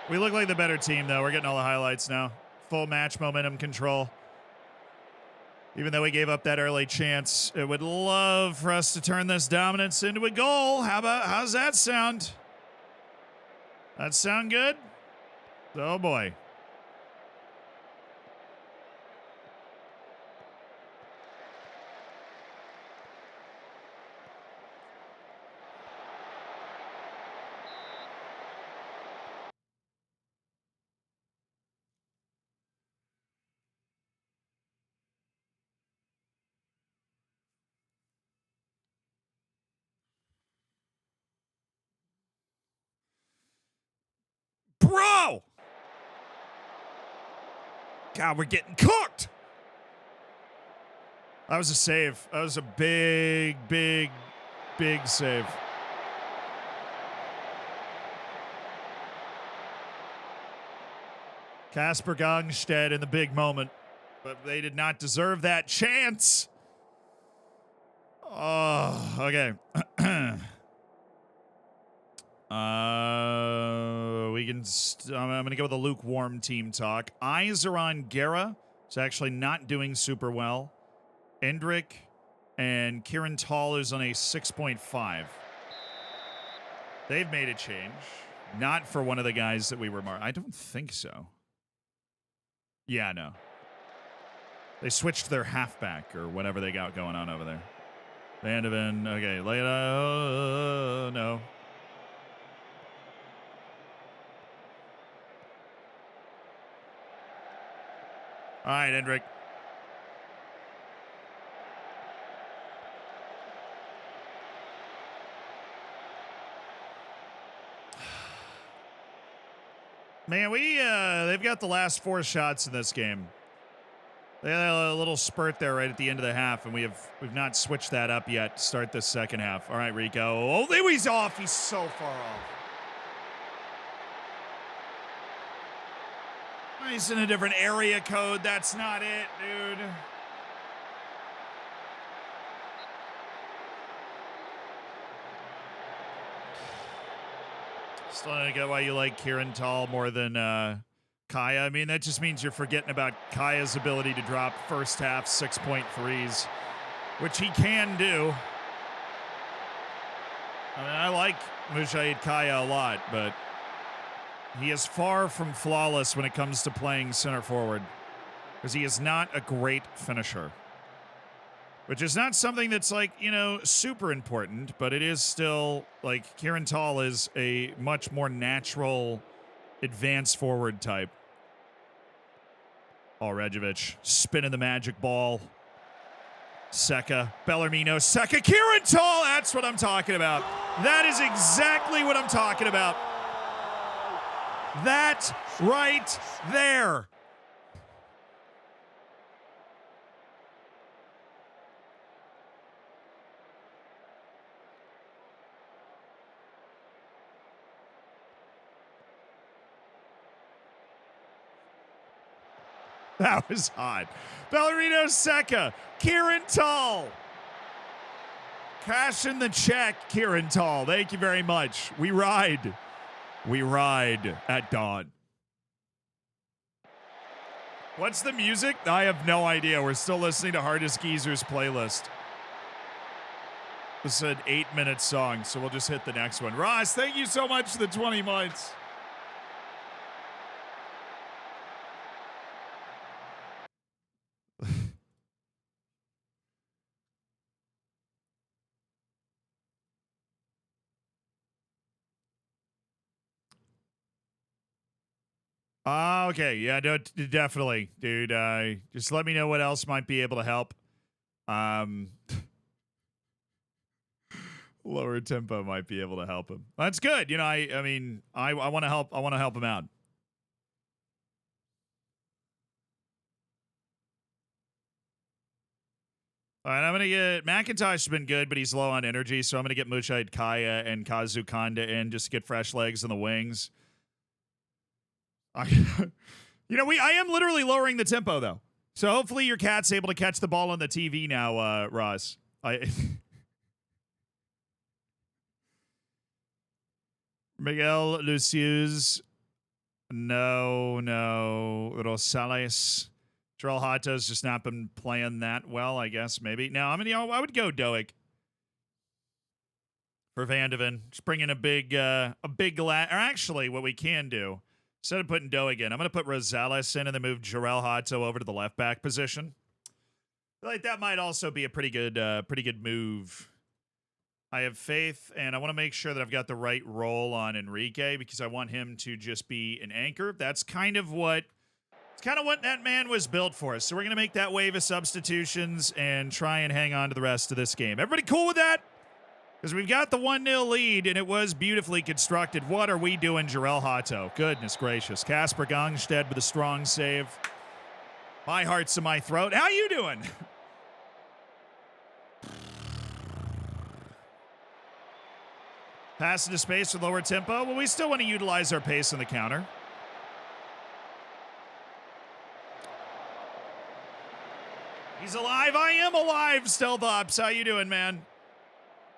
We look like the better team, though. We're getting all the highlights now. Full match momentum control. Even though we gave up that early chance, it would love for us to turn this dominance into a goal. How's that sound? That sound good? Oh, boy. Bro! God, we're getting cooked! That was a save. That was a big save. Kasper Gangstedt in the big moment. But they did not deserve that chance. Oh, okay. We can. I'm going to go with a lukewarm team talk. Eyes are on Guerra. It's actually not doing super well. Endrick and Kieran Tall is on a 6.5. They've made a change. Not for one of the guys that we were I don't think so. Yeah, no. They switched their halfback or whatever they got going on over there. Vandeven. Okay, lay it out. No. All right, Endrick. Man, they've got the last 4 shots in this game. They had a little spurt there right at the end of the half, and we've not switched that up yet to start this second half. All right, Rico. Oh, there he's off. He's so far off. He's in a different area code. That's not it, dude. Still don't get why you like Kieran Tall more than Kaya. I mean, that just means you're forgetting about Kaya's ability to drop first half 6.3s, which he can do. I mean, I like Mujahid Kaya a lot, but he is far from flawless when it comes to playing center forward because he is not a great finisher, which is not something that's like, super important, but it is still like Kieran Tall is a much more natural advanced forward type. Rejovic spinning the magic ball. Seka, Bellarmino, Seka, Kieran Tall. That's what I'm talking about. That is exactly what I'm talking about. That right there. That was hot. Ballerino Seca. Kieran Tull. Cash in the check, Kieran Tull. Thank you very much. We ride. We ride at dawn. What's the music? I have no idea. We're still listening to Hardest Geezer's playlist. This is an 8-minute song, so we'll just hit the next one. Ross, thank you so much for the 20 months. Okay. Yeah, no, definitely, dude. Just let me know what else might be able to help. Lower tempo might be able to help him. That's good. You know, I mean, I want to help. I want to help him out. All right, I'm going to get McIntosh's been good, but he's low on energy, so I'm going to get Mushite Kaya and Kazu Kanda in just to get fresh legs in the wings. You know, I am literally lowering the tempo though, so hopefully your cat's able to catch the ball on the TV now, Ross. Miguel Lucius, no, Rosales. Jarrell Hato's just not been playing that well, I guess, maybe. No, I mean, I would go Doig for Vandeven. Just bring in a big or actually, what we can do, instead of putting Doig in, I'm going to put Rosales in and then move Jarrell Hato over to the left back position. I feel like that might also be a pretty good move. I have faith, and I want to make sure that I've got the right role on Enrique because I want him to just be an anchor. That's kind of what that man was built for. So we're going to make that wave of substitutions and try and hang on to the rest of this game. Everybody cool with that? Because we've got the 1-0 lead, and it was beautifully constructed. What are we doing, Jarrell Hato? Goodness gracious. Kasper Gongstead with a strong save. My heart's in my throat. How you doing? Pass into space with lower tempo. Well, we still want to utilize our pace in the counter. He's alive. I am alive, Stealth Ops. How you doing, man?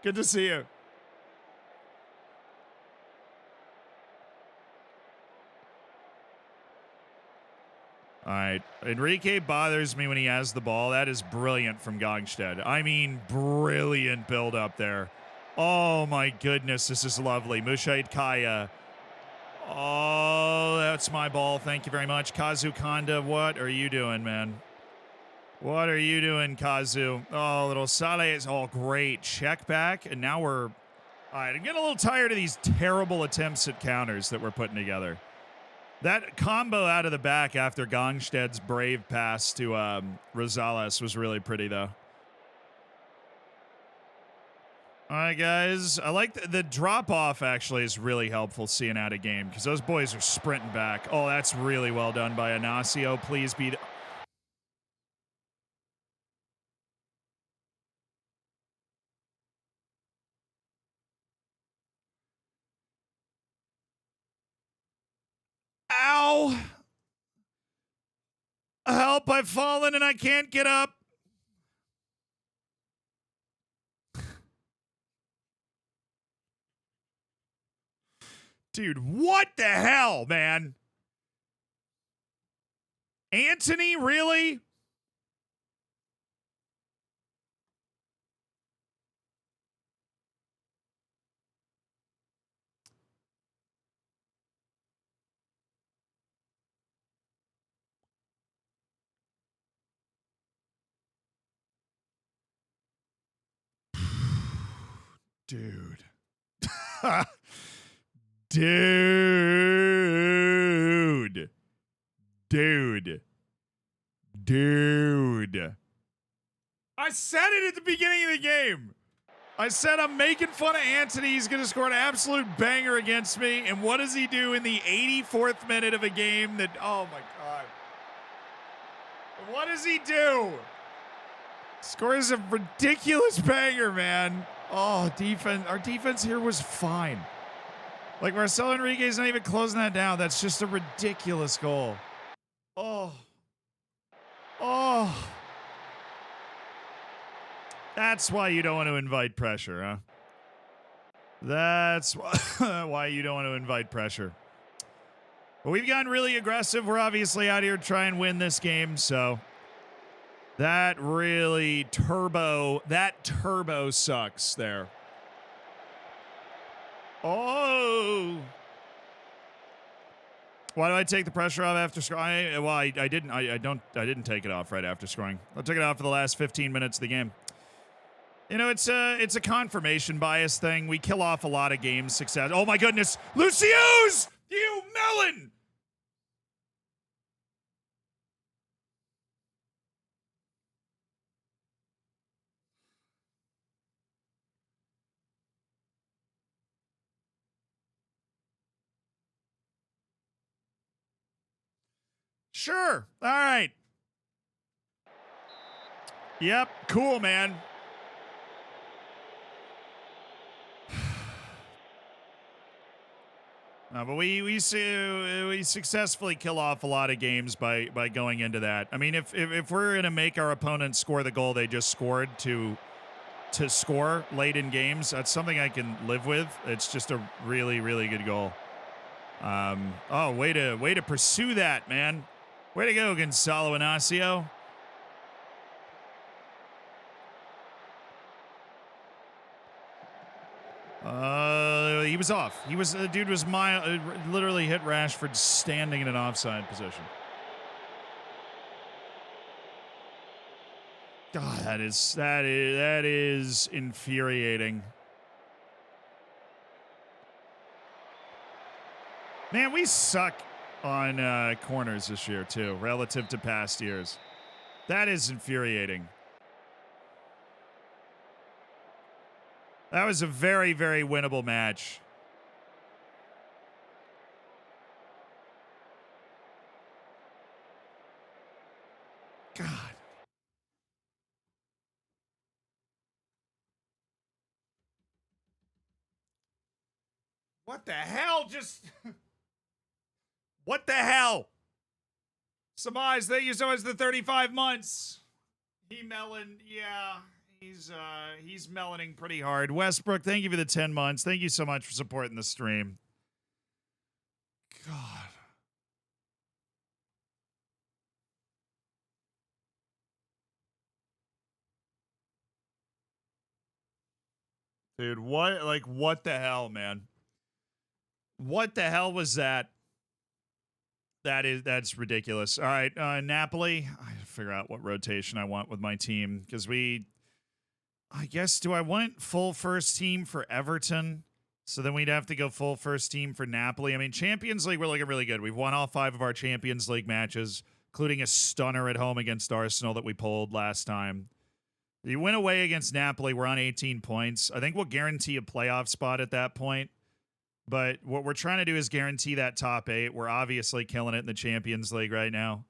Good to see you. All right. Enrique bothers me when he has the ball. That is brilliant from Gongstead. I mean, brilliant build up there. Oh, my goodness. This is lovely. Mushait Kaya. Oh, that's my ball. Thank you very much. Kazu Kanda, what are you doing, man? What are you doing, Kazu? Oh, little Sale is all great. Check back, and now we're... All right, I'm getting a little tired of these terrible attempts at counters that we're putting together. That combo out of the back after Gongsted's brave pass to Rosales was really pretty, though. All right, guys. I like the drop-off, actually, is really helpful seeing out of game because those boys are sprinting back. Oh, that's really well done by Inacio. Please be... Ow! Help, I've fallen and I can't get up. Dude, what the hell, man? Anthony, really? Dude. Dude. I said it at the beginning of the game. I said I'm making fun of Anthony. He's going to score an absolute banger against me. And what does he do in the 84th minute of a game that, oh my God. What does he do? Scores a ridiculous banger, man. Oh, defense. Our defense here was fine. Like, Marcelo Enrique's not even closing that down. That's just a ridiculous goal. Oh. That's why you don't want to invite pressure, huh? That's why you don't want to invite pressure. But we've gotten really aggressive. We're obviously out here to try and win this game, so that really turbo sucks there. Oh. Why do I take the pressure off after scoring? I didn't take it off right after scoring. I took it off for the last 15 minutes of the game. You know, it's a confirmation bias thing. We kill off a lot of games success. Oh my goodness, Lucius, you melon! Sure. All right. Yep. Cool, man. But we successfully kill off a lot of games by going into that. I mean, if we're gonna make our opponent score the goal they just scored to score late in games, that's something I can live with. It's just a really, really good goal. Oh, way to pursue that, man. Way to go, Gonzalo Inacio. He was off. The dude was literally hit Rashford standing in an offside position. God, that is infuriating. Man, we suck on corners this year too, relative to past years. That is infuriating. That was a very, very winnable match. God. What the hell? What the hell? Samaj, thank you so much for the 35 months. He melon, yeah. He's meloning pretty hard. Westbrook, thank you for the 10 months. Thank you so much for supporting the stream. God. Dude, what the hell, man? What the hell was that? That's ridiculous. All right, Napoli. I gotta figure out what rotation I want with my team because I guess, do I want full first team for Everton? So then we'd have to go full first team for Napoli. I mean, Champions League, we're looking really good. We've won all 5 of our Champions League matches, including a stunner at home against Arsenal that we pulled last time. You win away against Napoli, we're on 18 points. I think we'll guarantee a playoff spot at that point. But what we're trying to do is guarantee that top 8. We're obviously killing it in the Champions League right now.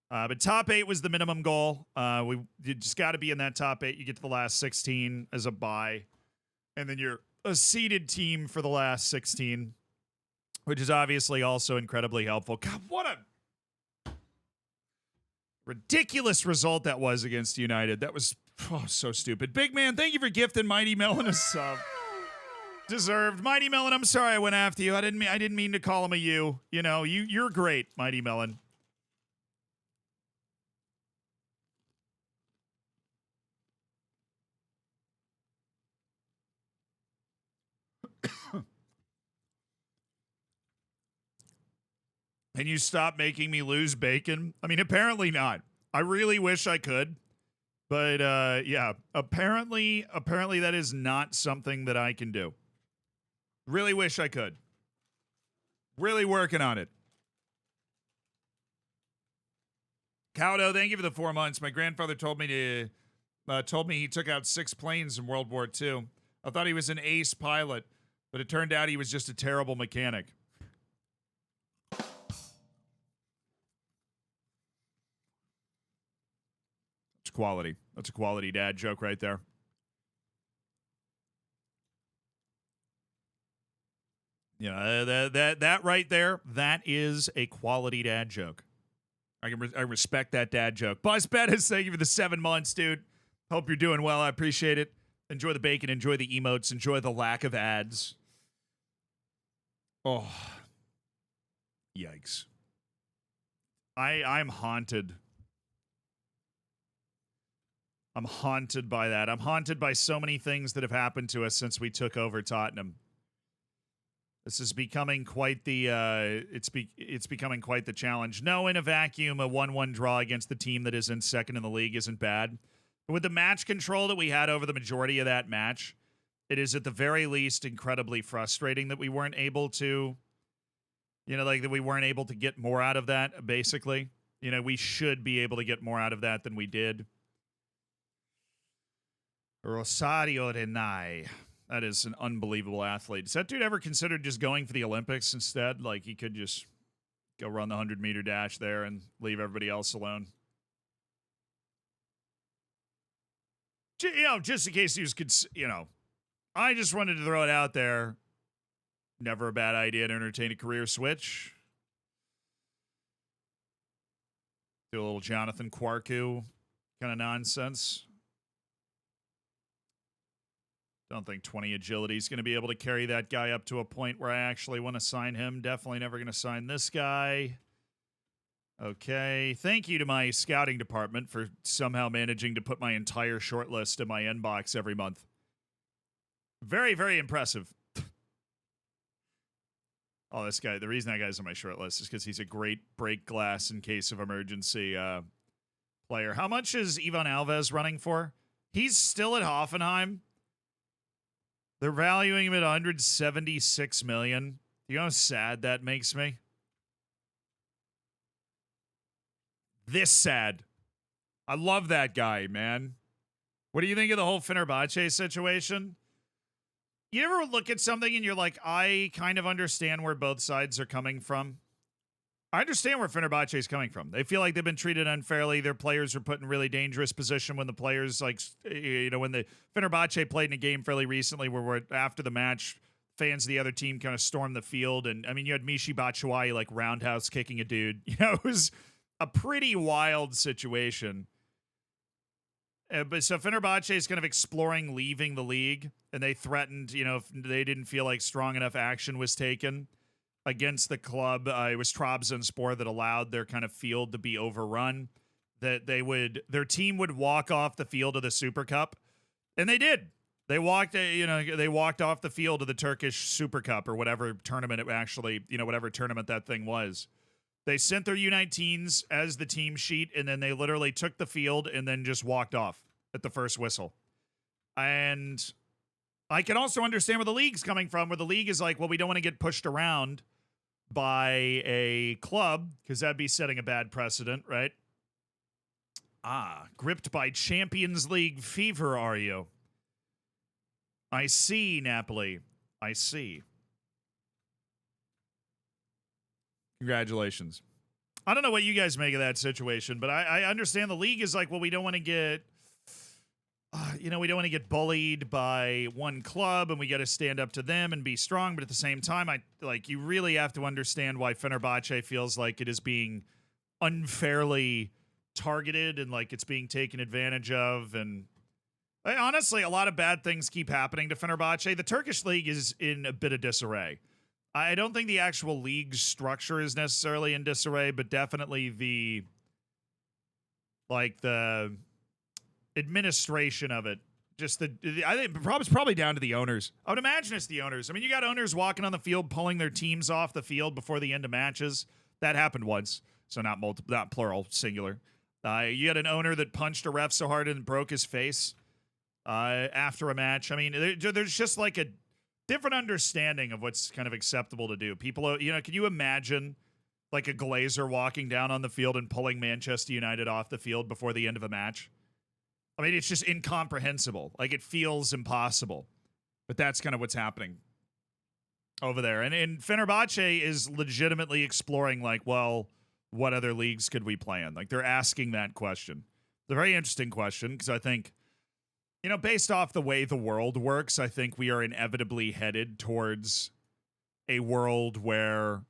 But top 8 was the minimum goal. You just got to be in that top 8. You get to the last 16 as a bye. And then you're a seeded team for the last 16, which is obviously also incredibly helpful. God, what a ridiculous result that was against United. That was so stupid. Big man, thank you for gifting Mighty Melon a sub. Deserved. Mighty Melon, I'm sorry I went after you. I didn't mean to call him a you. You know, you're great, Mighty Melon. Can you stop making me lose bacon? I mean, apparently not. I really wish I could. But yeah, apparently that is not something that I can do. Really wish I could. Really working on it. Cowdo, thank you for the 4 months. My grandfather told me he took out 6 planes in World War II. I thought he was an ace pilot, but it turned out he was just a terrible mechanic. It's quality. That's a quality dad joke right there. You know, that right there, that is a quality dad joke. I respect that dad joke. Buzz Bettis, thank you for the 7 months, dude. Hope you're doing well. I appreciate it. Enjoy the bacon. Enjoy the emotes. Enjoy the lack of ads. Oh, yikes. I'm haunted. I'm haunted by that. I'm haunted by so many things that have happened to us since we took over Tottenham. This is becoming quite the it's becoming quite the challenge. No, in a vacuum, a 1-1 draw against the team that is in second in the league isn't bad. But with the match control that we had over the majority of that match, it is at the very least incredibly frustrating that we weren't able to, that we weren't able to get more out of that, basically. We should be able to get more out of that than we did. Rosario Renai. That is an unbelievable athlete. Has that dude ever considered just going for the Olympics instead? Like, he could just go run the 100-meter dash there and leave everybody else alone. Just in case he was, I just wanted to throw it out there. Never a bad idea to entertain a career switch. Do a little Jonathan Kwarku kind of nonsense. Don't think 20 agility is going to be able to carry that guy up to a point where I actually want to sign him. Definitely never going to sign this guy. Okay. Thank you to my scouting department for somehow managing to put my entire short list in my inbox every month. Very, very impressive. Oh, this guy. The reason that guy's on my short list is because he's a great break glass in case of emergency player. How much is Ivan Alves running for? He's still at Hoffenheim. They're valuing him at $176 million. You know how sad that makes me? This sad. I love that guy, man. What do you think of the whole Fenerbahce situation? You ever look at something and you're like, I kind of understand where both sides are coming from? I understand where Fenerbahce is coming from. They feel like they've been treated unfairly. Their players were put in really dangerous position when the players, when the Fenerbahce played in a game fairly recently where after the match, fans of the other team kind of stormed the field. And, you had Michy Batshuayi, roundhouse kicking a dude. It was a pretty wild situation. But so Fenerbahce is kind of exploring leaving the league. And they threatened, if they didn't feel like strong enough action was taken against the club. It was Trabzonspor that allowed their kind of field to be overrun, that their team would walk off the field of the Super Cup. And they did. They walked off the field of the Turkish Super Cup or whatever tournament it actually, whatever tournament that thing was. They sent their U19s as the team sheet, and then they literally took the field and then just walked off at the first whistle. And I can also understand where the league's coming from, where the league is like, well, we don't want to get pushed around by a club because that'd be setting a bad precedent, right? Gripped by Champions League fever, are you? I see, Napoli. I see. Congratulations. I don't know what you guys make of that situation, but I understand the league is like, well, we don't want to get, we don't want to get bullied by one club, and we got to stand up to them and be strong. But at the same time, you really have to understand why Fenerbahce feels like it is being unfairly targeted and like it's being taken advantage of. And honestly, a lot of bad things keep happening to Fenerbahce. The Turkish league is in a bit of disarray. I don't think the actual league structure is necessarily in disarray, but definitely the administration of it. I think it's probably down to the owners. I would imagine it's the owners. I mean, you got owners walking on the field, pulling their teams off the field before the end of matches. That happened once, so not plural, singular. You had an owner that punched a ref so hard and broke his face after a match. I mean, there's just like a different understanding of what's kind of acceptable to do. People, can you imagine like a Glazer walking down on the field and pulling Manchester United off the field before the end of a match? I mean, it's just incomprehensible. Like, it feels impossible. But that's kind of what's happening over there. And Fenerbahce is legitimately exploring, well, what other leagues could we play in? Like, they're asking that question. It's a very interesting question because I think, based off the way the world works, I think we are inevitably headed towards a world where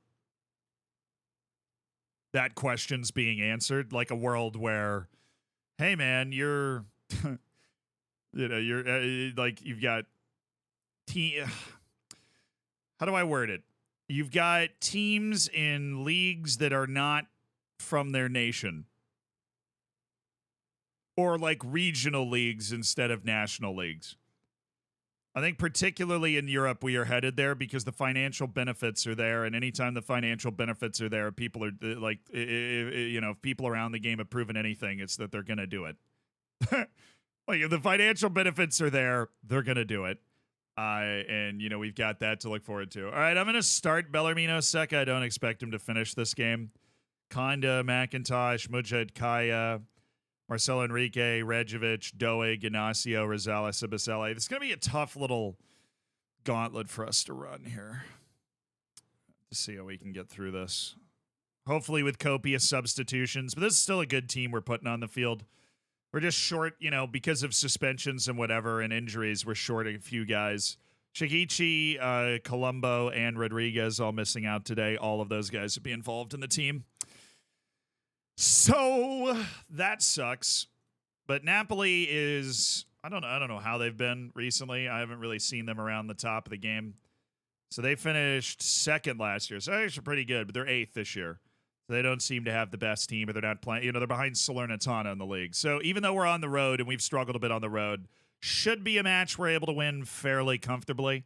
that question's being answered. Like a world where, hey, man, you're You know, you're like you've got team. How do I word it? You've got teams in leagues that are not from their nation, or like regional leagues instead of national leagues. I think particularly in Europe, we are headed there because the financial benefits are there. And anytime the financial benefits are there, people are like, you know, if people around the game have proven anything, it's that they're going to do it. Like if the financial benefits are there, they're going to do it. And, you know, we've got that to look forward to. All right, I'm going to start Bellarmino Seka. I don't expect him to finish this game. Konda, McIntosh, Mujahid Kaya, Marcelo Enrique, Rejovic, Doeg, Ignacio, Rosales, Abasele. This is going to be a tough little gauntlet for us to run here. To see how we can get through this. Hopefully with copious substitutions. But this is still a good team we're putting on the field. We're just short, you know, because of suspensions and whatever and injuries, we're short a few guys. Shigechi, Colombo, and Rodriguez all missing out today. All of those guys would be involved in the team. So that sucks. But Napoli is, I don't know how they've been recently. I haven't really seen them around the top of the game. So they finished second last year. So they're actually pretty good, but they're eighth this year. So they don't seem to have the best team, or they're not playing. You know, they're behind Salernitana in the league. So even though we're on the road and we've struggled a bit on the road, should be a match we're able to win fairly comfortably,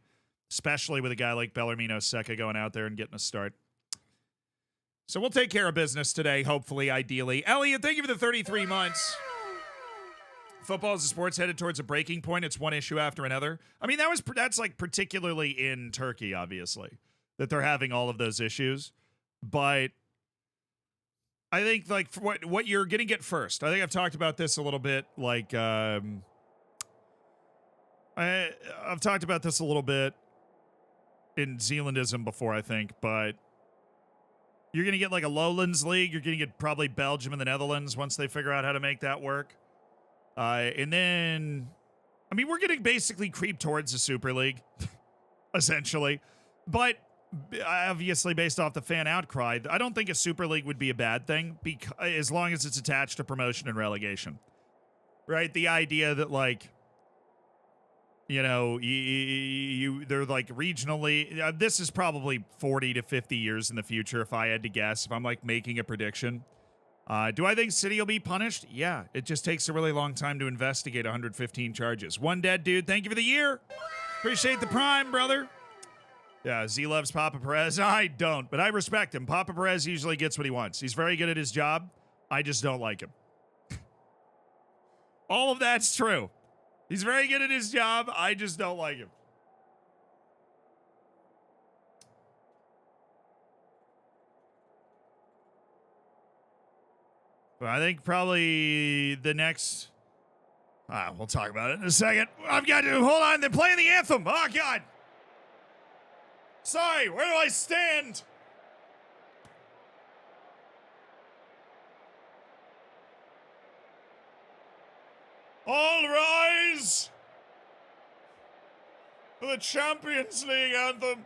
especially with a guy like Bellarmino Seka going out there and getting a start. So we'll take care of business today, hopefully, ideally. Elliot, thank you for the 33 months. Football is a sports headed towards a breaking point. It's one issue after another. I mean, that's like particularly in Turkey, obviously, that they're having all of those issues. But I think like for what you're going to get first. I think I've talked about this a little bit. Like I've talked about this a little bit in Zealandism before, I think, but you're going to get like a Lowlands League. You're going to get probably Belgium and the Netherlands once they figure out how to make that work. And then, I mean, we're going to basically creep towards the Super League, essentially. But obviously, based off the fan outcry, I don't think a Super League would be a bad thing as long as it's attached to promotion and relegation. Right? The idea that, like, you know, they're like regionally. This is probably 40 to 50 years in the future, if I had to guess, if I'm like making a prediction. Do I think City will be punished? Yeah. It just takes a really long time to investigate 115 charges. One dead dude. Thank you for the year. Appreciate the prime, brother. Yeah, Z loves Papa Perez. I don't, but I respect him. Papa Perez usually gets what he wants. He's very good at his job. I just don't like him. All of that's true. He's very good at his job. I just don't like him. But I think probably the next... we'll talk about it in a second. I've got to... Hold on. They're playing the anthem. Oh, God. Sorry. Where do I stand? All rise for the Champions League anthem.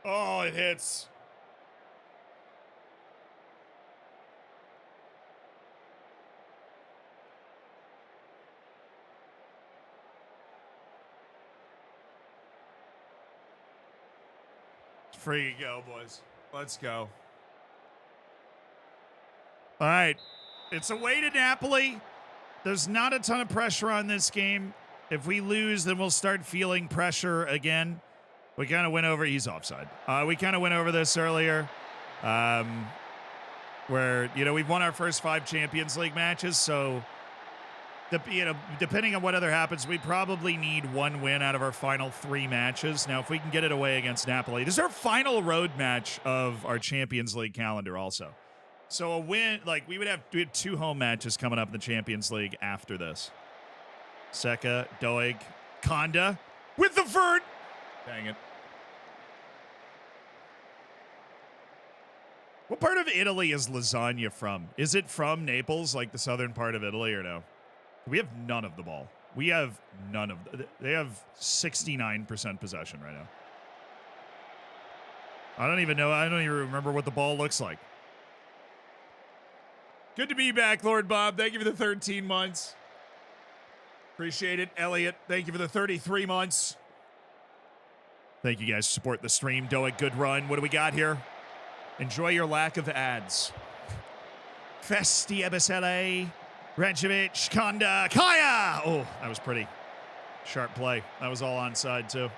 Oh, it hits. Free you go, boys. Let's go. All right. It's away to Napoli. There's not a ton of pressure on this game. If we lose, then we'll start feeling pressure again. We kind of went over... He's offside. We kind of went over this earlier. Where, you know, we've won our first 5 Champions League matches, so... depending on what other happens, we probably need 1 win out of our final 3 matches. Now, if we can get it away against Napoli... This is our final road match of our Champions League calendar also. So a win, like we have 2 home matches coming up in the Champions League after this. Seka, Doeg, Konda with the vert. Dang it. What part of Italy is lasagna from? Is it from Naples, like the southern part of Italy, or no? We have none of the ball. We have none of... They have 69% possession right now. I don't even know. I don't even remember what the ball looks like. Good to be back, Lord Bob. Thank you for the 13 months. Appreciate it, Elliot. Thank you for the 33 months. Thank you guys for supporting the stream. Doic, good run. What do we got here? Enjoy your lack of ads. Festi Ebisele, Rancevic, Konda, Kaya! Oh, that was pretty. Sharp play. That was all onside, too.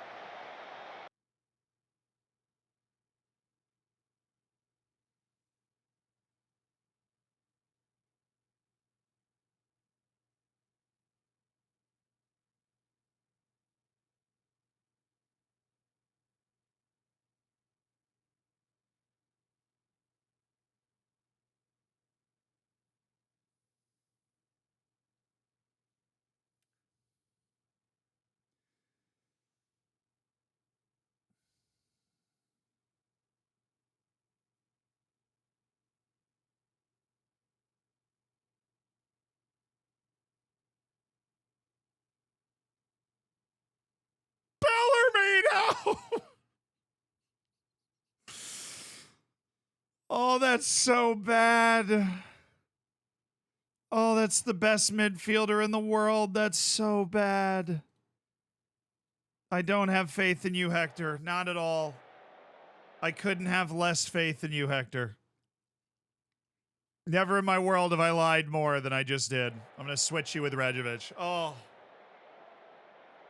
Bellarmino! Oh, that's so bad. Oh, that's the best midfielder in the world. That's so bad. I don't have faith in you, Hector. Not at all. I couldn't have less faith in you, Hector. Never in my world have I lied more than I just did. I'm going to switch you with Rejovic. Oh.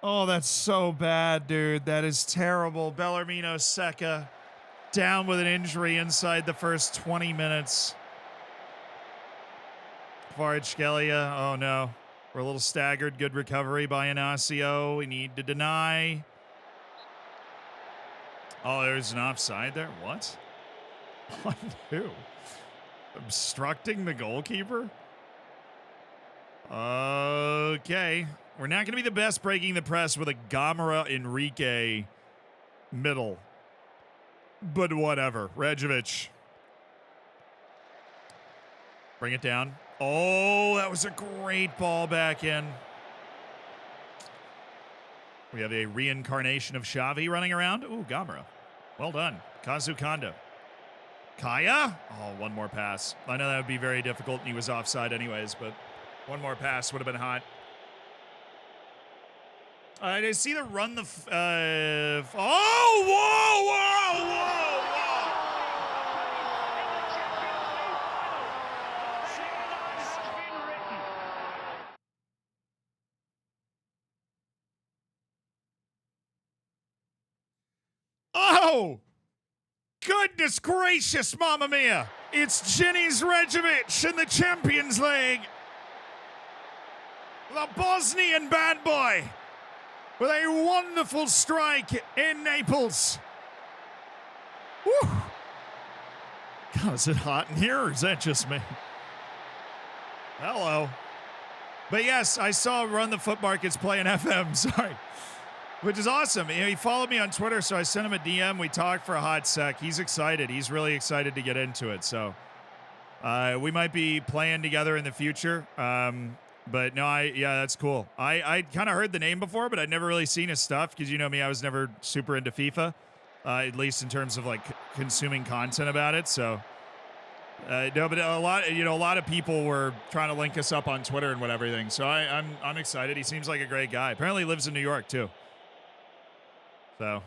Oh, that's so bad, dude. That is terrible. Bellarmino Seca down with an injury inside the first 20 minutes. Kvaratskhelia, oh no. We're a little staggered. Good recovery by Inacio. We need to deny. Oh, there's an offside there? What? On who? Obstructing the goalkeeper? Okay. We're not going to be the best breaking the press with a Gamera Enrique middle. But whatever. Rejovic. Bring it down. Oh, that was a great ball back in. We have a reincarnation of Xavi running around. Ooh, Gamera. Well done. Kazu Kondo. Kaya? Oh, one more pass. I know that would be very difficult, and he was offside anyways, but one more pass would have been hot. I see the run the... oh, whoa, whoa, whoa, whoa! Oh! Goodness gracious, Mamma Mia! It's Jenny's Rejovic in the Champions League! The Bosnian bad boy! With a wonderful strike in Naples. Woo! God, is it hot in here, or is that just me? Hello. But yes, I saw Run the Foot Markets play in FM, sorry. Which is awesome. He followed me on Twitter, so I sent him a DM. We talked for a hot sec. He's excited. He's really excited to get into it. So we might be playing together in the future. But no, yeah, that's cool. I kind of heard the name before, but I'd never really seen his stuff because you know me, I was never super into FIFA, at least in terms of like consuming content about it. So no, but a lot of people were trying to link us up on Twitter and everything. So I'm excited. He seems like a great guy. Apparently he lives in New York too. So,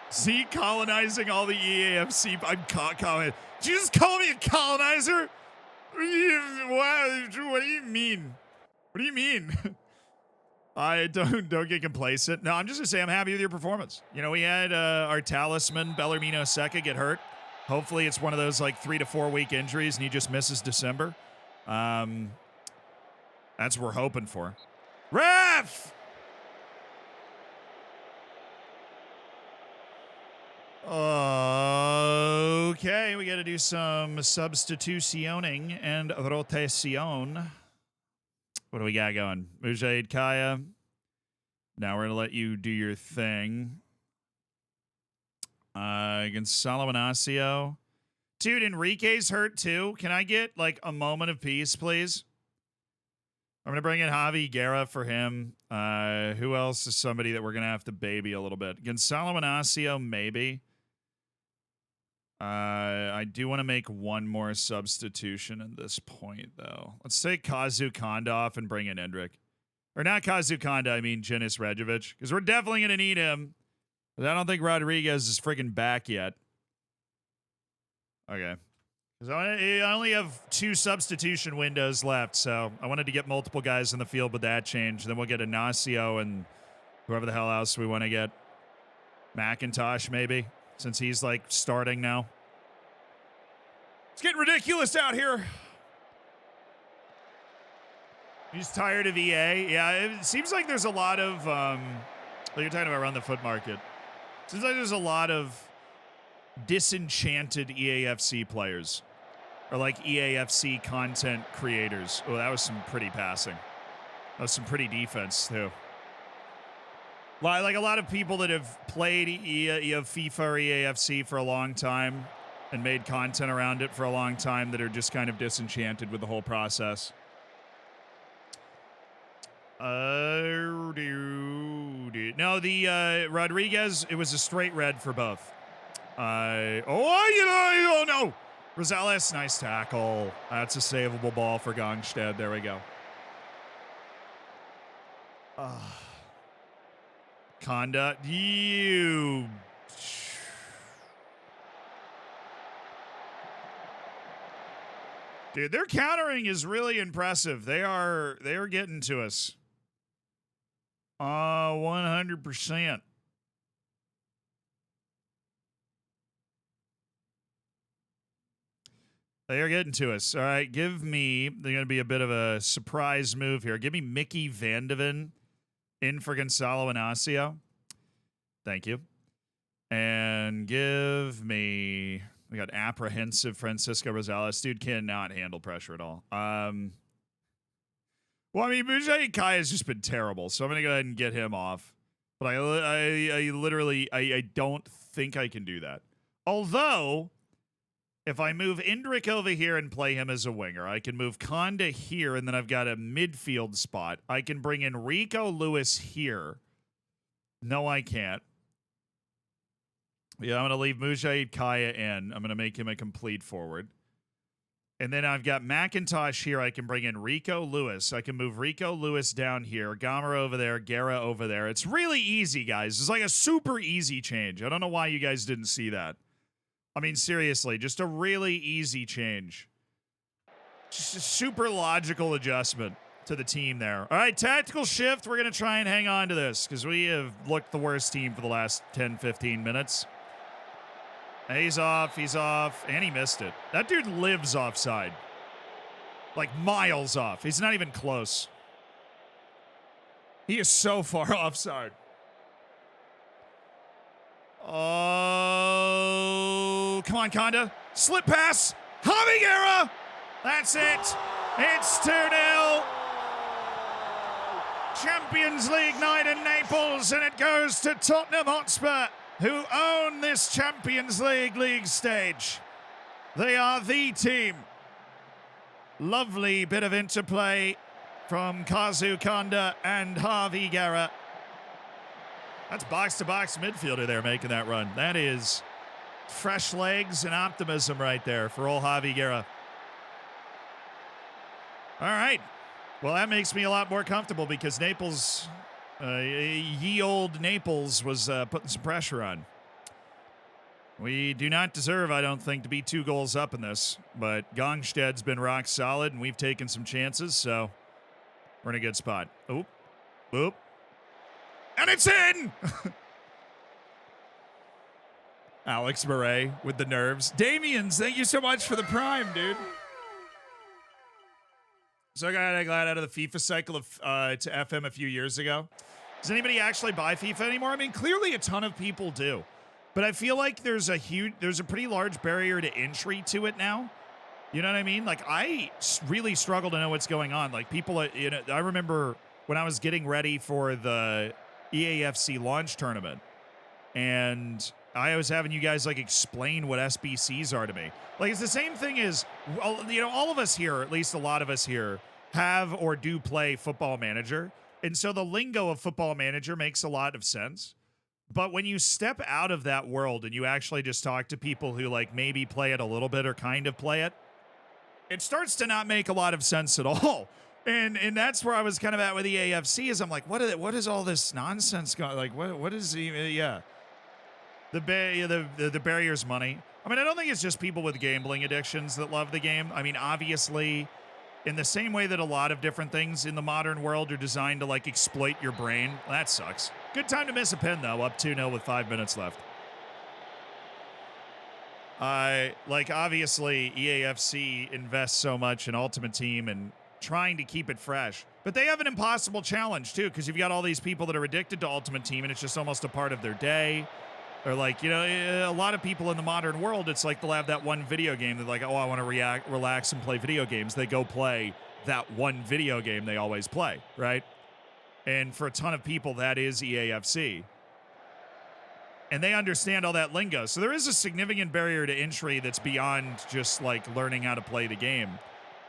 see, colonizing all the EAFC. I'm comment. Did you just call me a colonizer? What do you mean? What do you mean? I don't get complacent. No, I'm just gonna say I'm happy with your performance. You know, we had our talisman Bellarmino Seca get hurt. Hopefully, it's one of those like 3 to 4 week injuries, and he just misses December. That's what we're hoping for. Ref. Okay, we got to do some substitutioning and rotación. What do we got going? Mujahid Kaya. Now we're going to let you do your thing. Gonzalo Inacio. Dude, Enrique's hurt too. Can I get like a moment of peace, please? I'm going to bring in Javi Guerra for him. Who else is somebody that we're going to have to baby a little bit? Gonzalo Inacio, maybe. I do want to make one more substitution at this point, though. Let's take Kazu Konda off and bring in Endrick. Or not Kazu Konda, I mean Janis Redovic. Because we're definitely going to need him. But I don't think Rodriguez is friggin' back yet. Okay. Because I only have 2 substitution windows left, so I wanted to get multiple guys in the field with that change. Then we'll get Ignacio and whoever the hell else we want to get. McIntosh, maybe, since he's, like, starting now. It's getting ridiculous out here. He's tired of EA. Yeah, it seems like there's a lot of, you're talking about around the foot market. Seems like there's a lot of disenchanted EAFC players. Or like EAFC content creators. Oh, that was some pretty passing. That was some pretty defense, too. Like a lot of people that have played FIFA or EAFC for a long time and made content around it for a long time that are just kind of disenchanted with the whole process. No, the Rodriguez, it was a straight red for both. Oh no! Rosales, nice tackle. That's a savable ball for Gongstead. There we go. Konda, you. Dude, their countering is really impressive. They are getting to us. 100%. They are getting to us. All right, give me, they're going to be a bit of a surprise move here. Give me Mickey Vandeven in for Gonzalo Inacio. Thank you. And give me, we got apprehensive Francisco Rosales. Dude cannot handle pressure at all. Well, I mean, Mujay Kai has just been terrible, so I'm going to go ahead and get him off. But I literally don't think I can do that. Although, if I move Endrick over here and play him as a winger, I can move Konda here, and then I've got a midfield spot. I can bring in Rico Lewis here. No, I can't. Yeah, I'm going to leave Mujahid Kaya in. I'm going to make him a complete forward. And then I've got McIntosh here. I can bring in Rico Lewis. I can move Rico Lewis down here. Gamer over there. Guerra over there. It's really easy, guys. It's like a super easy change. I don't know why you guys didn't see that. I mean, seriously, just a really easy change. Just a super logical adjustment to the team there. All right, tactical shift. We're going to try and hang on to this because we have looked the worst team for the last 10, 15 minutes. He's off, and he missed it. That dude lives offside. Like miles off. He's not even close. He is so far offside. Oh, come on, Konda. Slip pass. Javi Guerra. That's it. It's 2-0. Champions League night in Naples, and it goes to Tottenham Hotspur, who own this Champions League stage. They are the team. Lovely bit of interplay from Kazu Konda and Javi Guerra. That's box-to-box midfielder there making that run. That is fresh legs and optimism right there for old Javi Guerra. All right. Well, that makes me a lot more comfortable because Naples, ye old Naples, was putting some pressure on. We do not deserve, I don't think, to be 2 goals up in this, but Gongsted's been rock solid, and we've taken some chances, so we're in a good spot. Oop. Oop. And it's in! Alex Murray with the nerves. Damians, thank you so much for the prime, dude. So I got out of the FIFA cycle of to FM a few years ago. Does anybody actually buy FIFA anymore? I mean, clearly a ton of people do. But I feel like there's a pretty large barrier to entry to it now. You know what I mean? Like, I really struggle to know what's going on. Like, people, I remember when I was getting ready for the EAFC launch tournament, and I was having you guys, like, explain what SBCs are to me. Like, it's the same thing as, all of us here, at least a lot of us here, have or do play Football Manager. And so the lingo of Football Manager makes a lot of sense. But when you step out of that world and you actually just talk to people who like maybe play it a little bit or kind of play it, it starts to not make a lot of sense at all. And that's where I was kind of at with the AFC is I'm like, what is all this nonsense going? Like, what is even? Yeah, the barrier's money. I mean, I don't think it's just people with gambling addictions that love the game. I mean, obviously, in the same way that a lot of different things in the modern world are designed to like exploit your brain, that sucks. Good time to miss a pin though, up 2-0 with 5 minutes left. Like obviously EAFC invests so much in Ultimate Team and trying to keep it fresh. But they have an impossible challenge too, because you've got all these people that are addicted to Ultimate Team and it's just almost a part of their day. Or like, you know, a lot of people in the modern world, it's like they'll have that one video game that like, oh, I want to relax and play video games. They go play that one video game they always play, right? And for a ton of people, that is EAFC. And they understand all that lingo. So there is a significant barrier to entry that's beyond just like learning how to play the game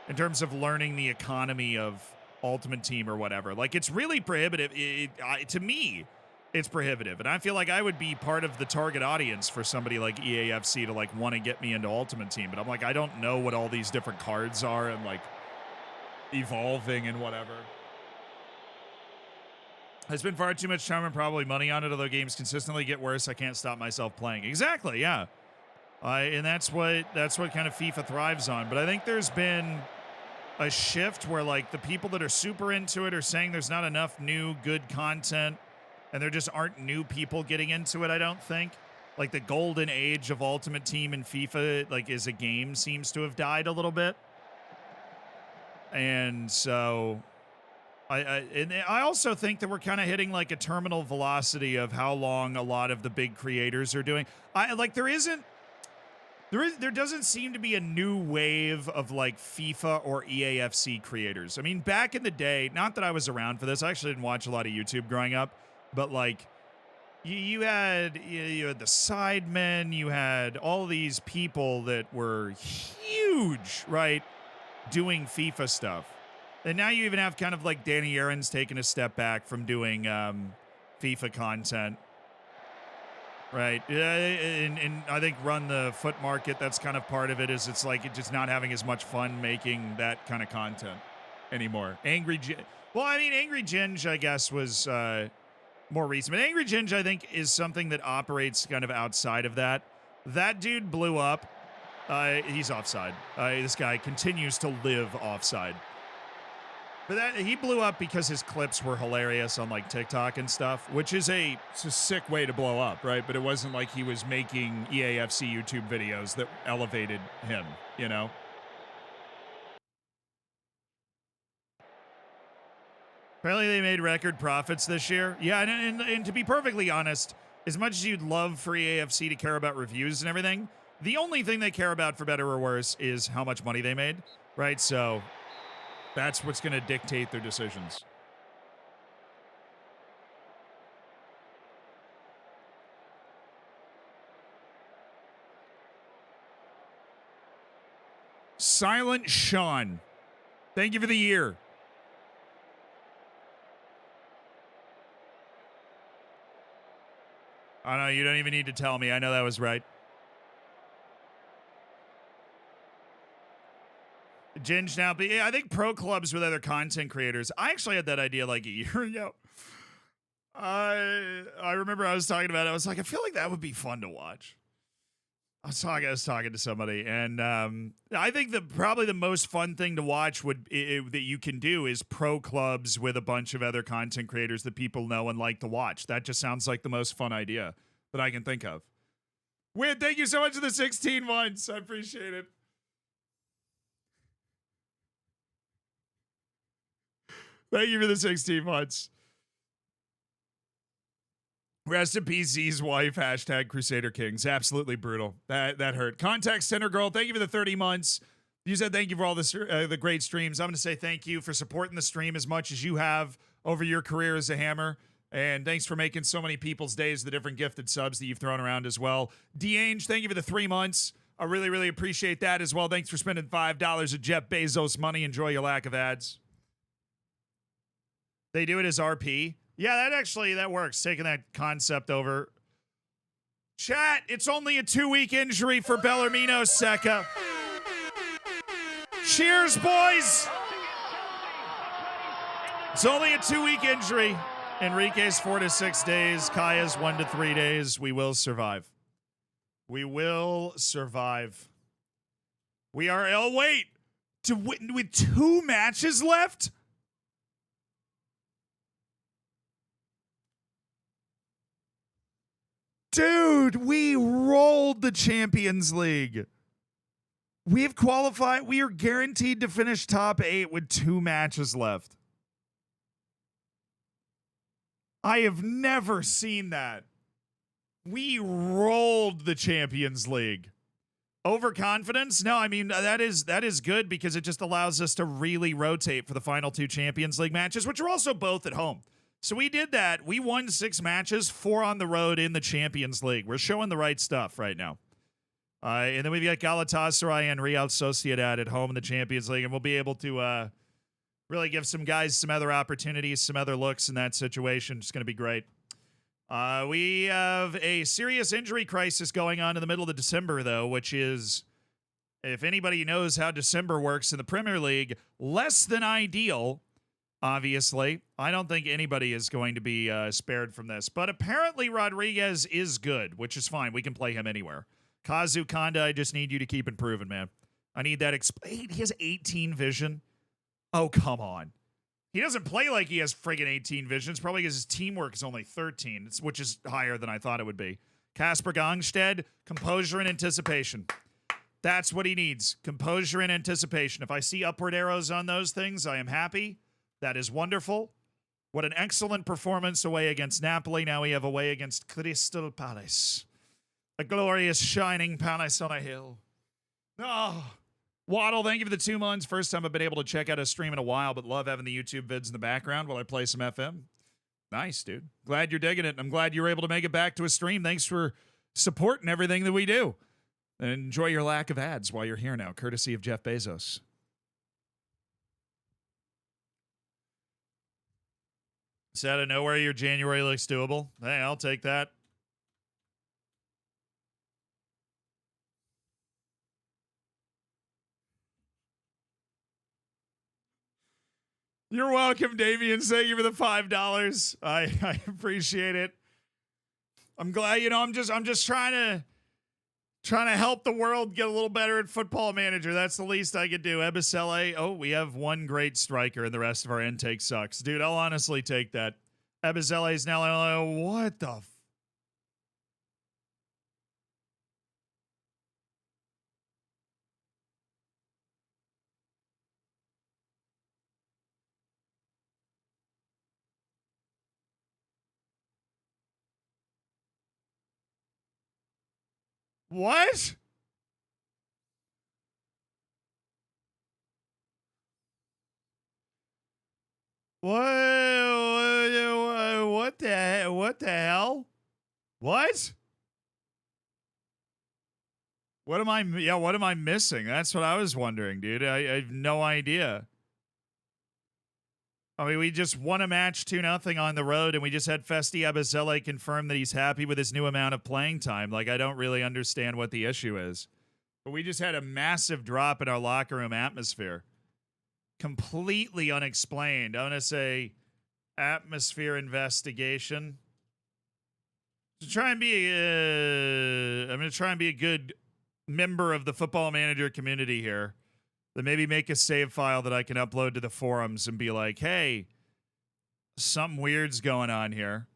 in terms of learning the economy of Ultimate Team or whatever. Like it's really prohibitive. To me, it's prohibitive. And I feel like I would be part of the target audience for somebody like EAFC to like want to get me into Ultimate Team. But I'm like, I don't know what all these different cards are and like evolving and whatever. I spend far too much time and probably money on it, although games consistently get worse. I can't stop myself playing. Exactly, yeah. And that's what kind of FIFA thrives on. But I think there's been a shift where like the people that are super into it are saying there's not enough new good content. And there just aren't new people getting into it, I don't think. Like the golden age of Ultimate Team and FIFA, like as a game, seems to have died a little bit. And so I also think that we're kind of hitting like a terminal velocity of how long a lot of the big creators are doing. There doesn't seem to be a new wave of like FIFA or EAFC creators. I mean, back in the day, not that I was around for this, I actually didn't watch a lot of YouTube growing up. But like, you had the Sidemen, you had all these people that were huge, right, doing FIFA stuff. And now you even have kind of like Danny Aaron's taking a step back from doing FIFA content, right? And I think Run the Foot Market, that's kind of part of it, is it's like it's just not having as much fun making that kind of content anymore. Angry Ginge, I guess, was... more recent. But Angry Ginge, I think, is something that operates kind of outside of that. That dude blew up. He's offside. This guy continues to live offside. But he blew up because his clips were hilarious on like TikTok and stuff, which is it's a sick way to blow up, right? But it wasn't like he was making EAFC YouTube videos that elevated him, you know? Apparently they made record profits this year. Yeah, and to be perfectly honest, as much as you'd love for EAFC to care about reviews and everything, the only thing they care about, for better or worse, is how much money they made, right? So that's what's going to dictate their decisions. Silent Sean, thank you for the year. Oh, no, you don't even need to tell me. I know that was right. Ginge now, but yeah, I think pro clubs with other content creators. I actually had that idea like a year ago. I remember I was talking about it. I was like, I feel like that would be fun to watch. I was talking to somebody, and I think probably the most fun thing to watch that you can do is pro clubs with a bunch of other content creators that people know and like to watch. That just sounds like the most fun idea that I can think of. Win, thank you so much for the 16 months. I appreciate it. Thank you for the 16 months. Rest in peace, Z's wife, hashtag Crusader Kings. Absolutely brutal. That hurt. Contact Center Girl, thank you for the 30 months. You said thank you for all the great streams. I'm going to say thank you for supporting the stream as much as you have over your career as a hammer. And thanks for making so many people's days, the different gifted subs that you've thrown around as well. D'Ange, thank you for the 3 months. I really, really appreciate that as well. Thanks for spending $5 of Jeff Bezos money. Enjoy your lack of ads. They do it as RP. Yeah, that works. Taking that concept over. Chat, it's only a 2-week injury for Bellarmino Secca. Cheers, boys! It's only a 2-week injury. Enrique's 4 to 6 days. Kaya's 1 to 3 days. We will survive. We will survive. We are. Oh, wait. With 2 matches left? Dude, we rolled the Champions League. We've qualified. We are guaranteed to finish top 8 with 2 matches left. I have never seen that. We rolled the Champions League. Overconfidence? No, I mean, that is good because it just allows us to really rotate for the final 2 Champions League matches, which are also both at home. So we did that. We won 6 matches, 4 on the road in the Champions League. We're showing the right stuff right now. And then we've got Galatasaray and Real Sociedad at home in the Champions League, and we'll be able to really give some guys some other opportunities, some other looks in that situation. It's going to be great. We have a serious injury crisis going on in the middle of December, though, which is, if anybody knows how December works in the Premier League, less than ideal. Obviously, I don't think anybody is going to be spared from this. But apparently Rodriguez is good, which is fine. We can play him anywhere. Kazu Kanda, I just need you to keep improving, man. I need that. He has 18 vision. Oh, come on. He doesn't play like he has friggin' 18 vision. It's probably because his teamwork is only 13, which is higher than I thought it would be. Kasper Gongstead, composure and anticipation. That's what he needs. Composure and anticipation. If I see upward arrows on those things, I am happy. That is wonderful. What an excellent performance away against Napoli. Now we have away against Crystal Palace. A glorious shining palace on a hill. Oh, Waddle, thank you for the 2 months. First time I've been able to check out a stream in a while, but love having the YouTube vids in the background while I play some FM. Nice, dude. Glad you're digging it. I'm glad you were able to make it back to a stream. Thanks for supporting everything that we do. And enjoy your lack of ads while you're here now, courtesy of Jeff Bezos. It's out of nowhere, your January looks doable. Hey, I'll take that. You're welcome, Damien. Thank you for the $5. I appreciate it. I'm glad, I'm just trying to help the world get a little better at Football Manager. That's the least I could do. Ebisele. Oh, we have one great striker and the rest of our intake sucks. Dude, I'll honestly take that. Ebisele's now, what the what? What the hell? What? What am I missing? That's what I was wondering, dude. I have no idea. I mean, we just won a match 2-0 on the road, and we just had Festi Ebisele confirm that he's happy with his new amount of playing time. Like, I don't really understand what the issue is. But we just had a massive drop in our locker room atmosphere. Completely unexplained. I'm going to say atmosphere investigation. I'm going to try and be a good member of the Football Manager community here. Then maybe make a save file that I can upload to the forums and be like, hey, something weird's going on here.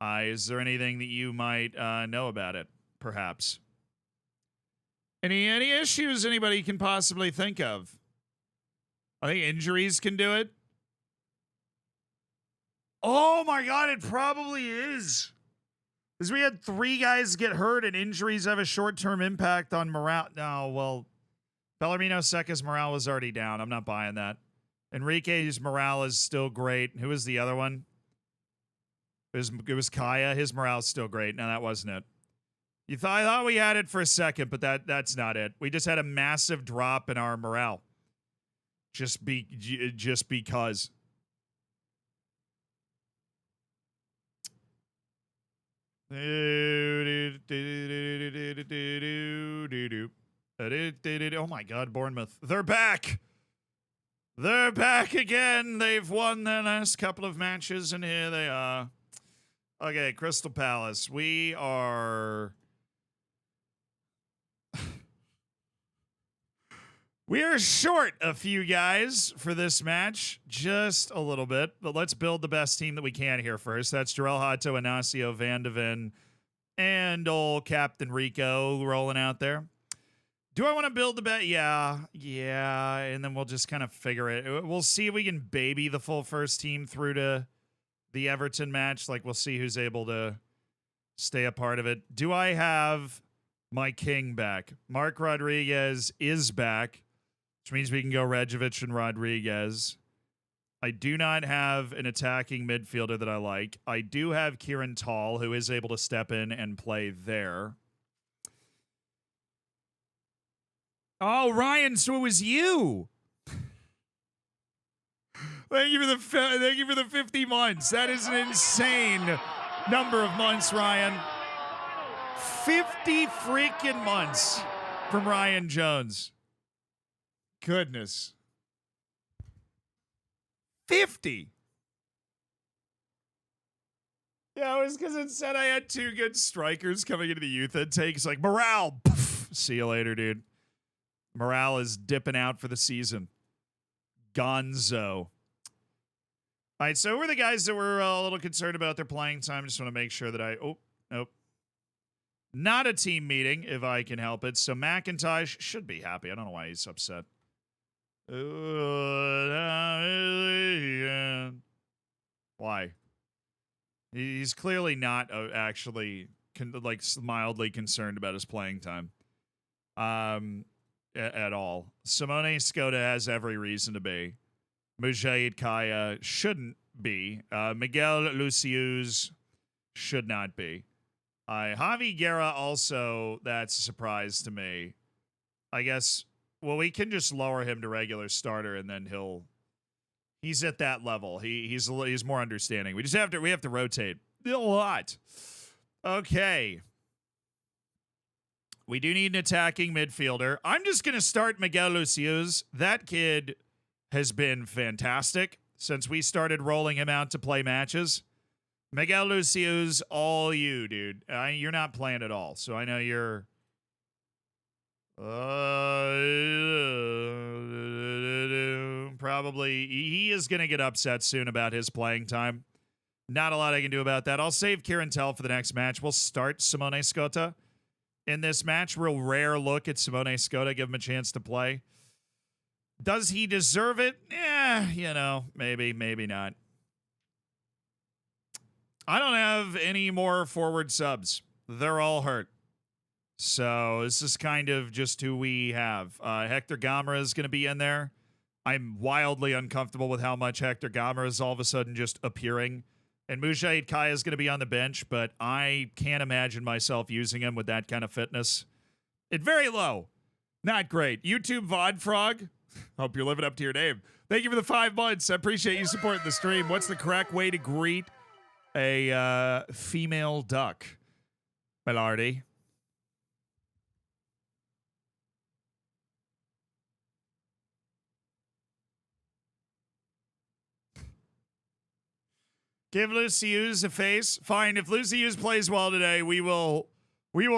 Is there anything that you might know about it, perhaps? Any issues anybody can possibly think of? I think injuries can do it. Oh my God, it probably is. Because we had 3 guys get hurt and injuries have a short-term impact on morale. No, well, Bellarmino Secca's morale was already down. I'm not buying that. Enrique's morale is still great. Who was the other one? It was Kaya. His morale's still great. No, that wasn't it. I thought we had it for a second, but that's not it. We just had a massive drop in our morale. Just because. Oh my God, Bournemouth. They're back. They're back again. They've won their last couple of matches, and here they are. Okay, Crystal Palace. We are short a few guys for this match, just a little bit, but let's build the best team that we can here first. That's Jarell Hato, Inacio, Van de Ven, and old Captain Rico rolling out there. Do I want to build the bet? Yeah, and then we'll just kind of figure it. We'll see if we can baby the full first team through to the Everton match. Like, we'll see who's able to stay a part of it. Do I have my king back? Mark Rodriguez is back, which means we can go Rejovic and Rodriguez. I do not have an attacking midfielder that I like. I do have Kieran Tall, who is able to step in and play there. Oh, Ryan, so it was you. Thank you for the 50 months. That is an insane number of months, Ryan. 50 freaking months from Ryan Jones. Goodness. 50. Yeah, it was because it said I had two good strikers coming into the youth intakes. Like, morale. Poof. See you later, dude. Morale is dipping out for the season. Gonzo. All right, so who are the guys that were a little concerned about their playing time? Just want to make sure that oh, nope. Not a team meeting, if I can help it. So McIntosh should be happy. I don't know why he's upset. Why? He's clearly not actually mildly concerned about his playing time. At all. Simone Skota has every reason to be. Mujahid Kaya shouldn't be. Miguel Lucius should not be. Javi Guerra also, that's a surprise to me. I guess, well, we can just lower him to regular starter and then he's at that level. He's more understanding. We have to rotate a lot. Okay. We do need an attacking midfielder. I'm just going to start Miguel Lucius. That kid has been fantastic since we started rolling him out to play matches. Miguel Lucius, all you, dude. You're not playing at all, so I know you're... probably... He is going to get upset soon about his playing time. Not a lot I can do about that. I'll save Kieran Tell for the next match. We'll start Simone Skota in this match. Real rare look at Simone Skota. Give him a chance to play. Does he deserve it? Maybe, maybe not. I don't have any more forward subs. They're all hurt. So this is kind of just who we have. Hector Gamera is going to be in there. I'm wildly uncomfortable with how much Hector Gamera is all of a sudden just appearing. And Mujahid Kaya is going to be on the bench, but I can't imagine myself using him with that kind of fitness. It's very low. Not great. YouTube VOD Frog. Hope you're living up to your name. Thank you for the 5 months. I appreciate you supporting the stream. What's the correct way to greet a female duck, Millardy? Give Lucius a face. Fine. If Lucius plays well today, we will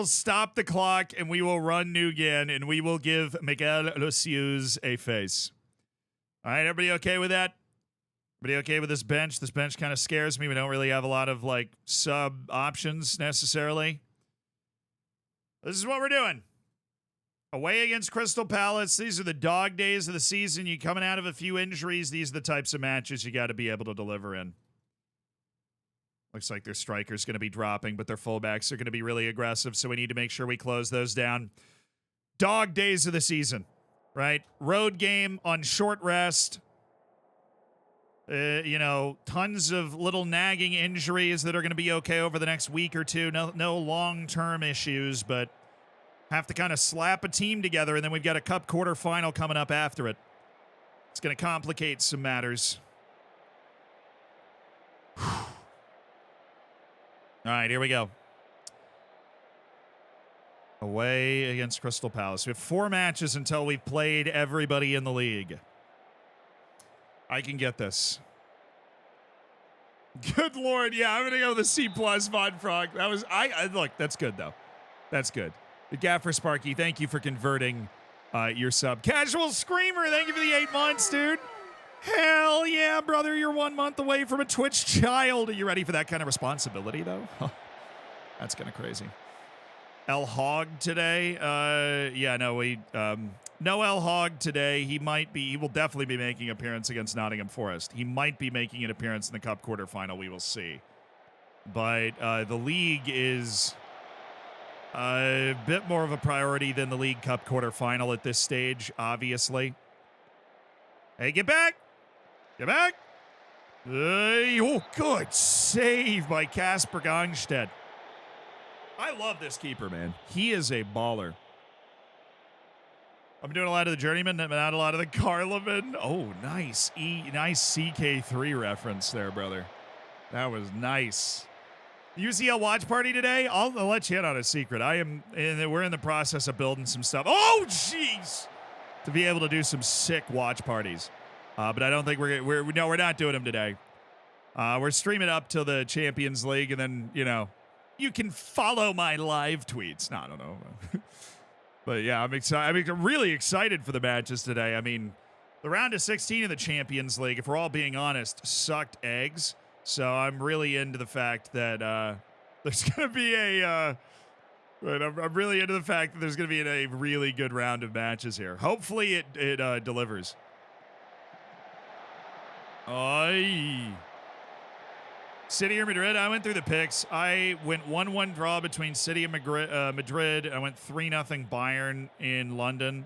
stop the clock and we will run Nugan and we will give Miguel Lucius a face. All right, everybody okay with that? Everybody okay with this bench? This bench kind of scares me. We don't really have a lot of sub options necessarily. This is what we're doing. Away against Crystal Palace. These are the dog days of the season. You coming out of a few injuries. These are the types of matches you got to be able to deliver in. Looks like their striker's going to be dropping, but their fullbacks are going to be really aggressive, so we need to make sure we close those down. Dog days of the season, right? Road game on short rest. Tons of little nagging injuries that are going to be okay over the next week or two. No long-term issues, but have to kind of slap a team together, and then we've got a cup quarterfinal coming up after it. It's going to complicate some matters. All right, here we go. Away against Crystal Palace. We have 4 matches until we've played everybody in the league. I can get this. Good Lord. Yeah, I'm going to go with a C+ Von Frog. That was, look, that's good though. That's good. The Gaffer Sparky, thank you for converting your sub. Casual Screamer, thank you for the 8 months, dude. Hell yeah, brother. You're 1 month away from a Twitch child. Are you ready for that kind of responsibility though? That's kind of crazy. El Hog today. Yeah, no, no El Hog today. He will definitely be making an appearance against Nottingham Forest. He might be making an appearance in the Cup quarterfinal. We will see. But the league is a bit more of a priority than the League Cup quarterfinal at this stage, obviously. Hey, get back. Get back. Oh, good save by Casper Gangstedt. I love this keeper, man. He is a baller. I'm doing a lot of the Journeyman, but not a lot of the Carlaman. Oh, nice. Nice CK3 reference there, brother. That was nice. UCL watch party today? I'll let you in on a secret. We're in the process of building some stuff. Oh, jeez. To be able to do some sick watch parties. But I don't think we're not doing them today. We're streaming up till the Champions League, and then, you can follow my live tweets. No, I don't know. But yeah, I'm excited. I'm really excited for the matches today. I mean, the round of 16 of the Champions League, if we're all being honest, sucked eggs. So I'm really into the fact that there's going to be I'm really into the fact that there's going to be a really good round of matches here. Hopefully it delivers. Aye. City or Madrid? I went through the picks. I went 1-1 draw between City and Madrid. I went 3-0 Bayern in London.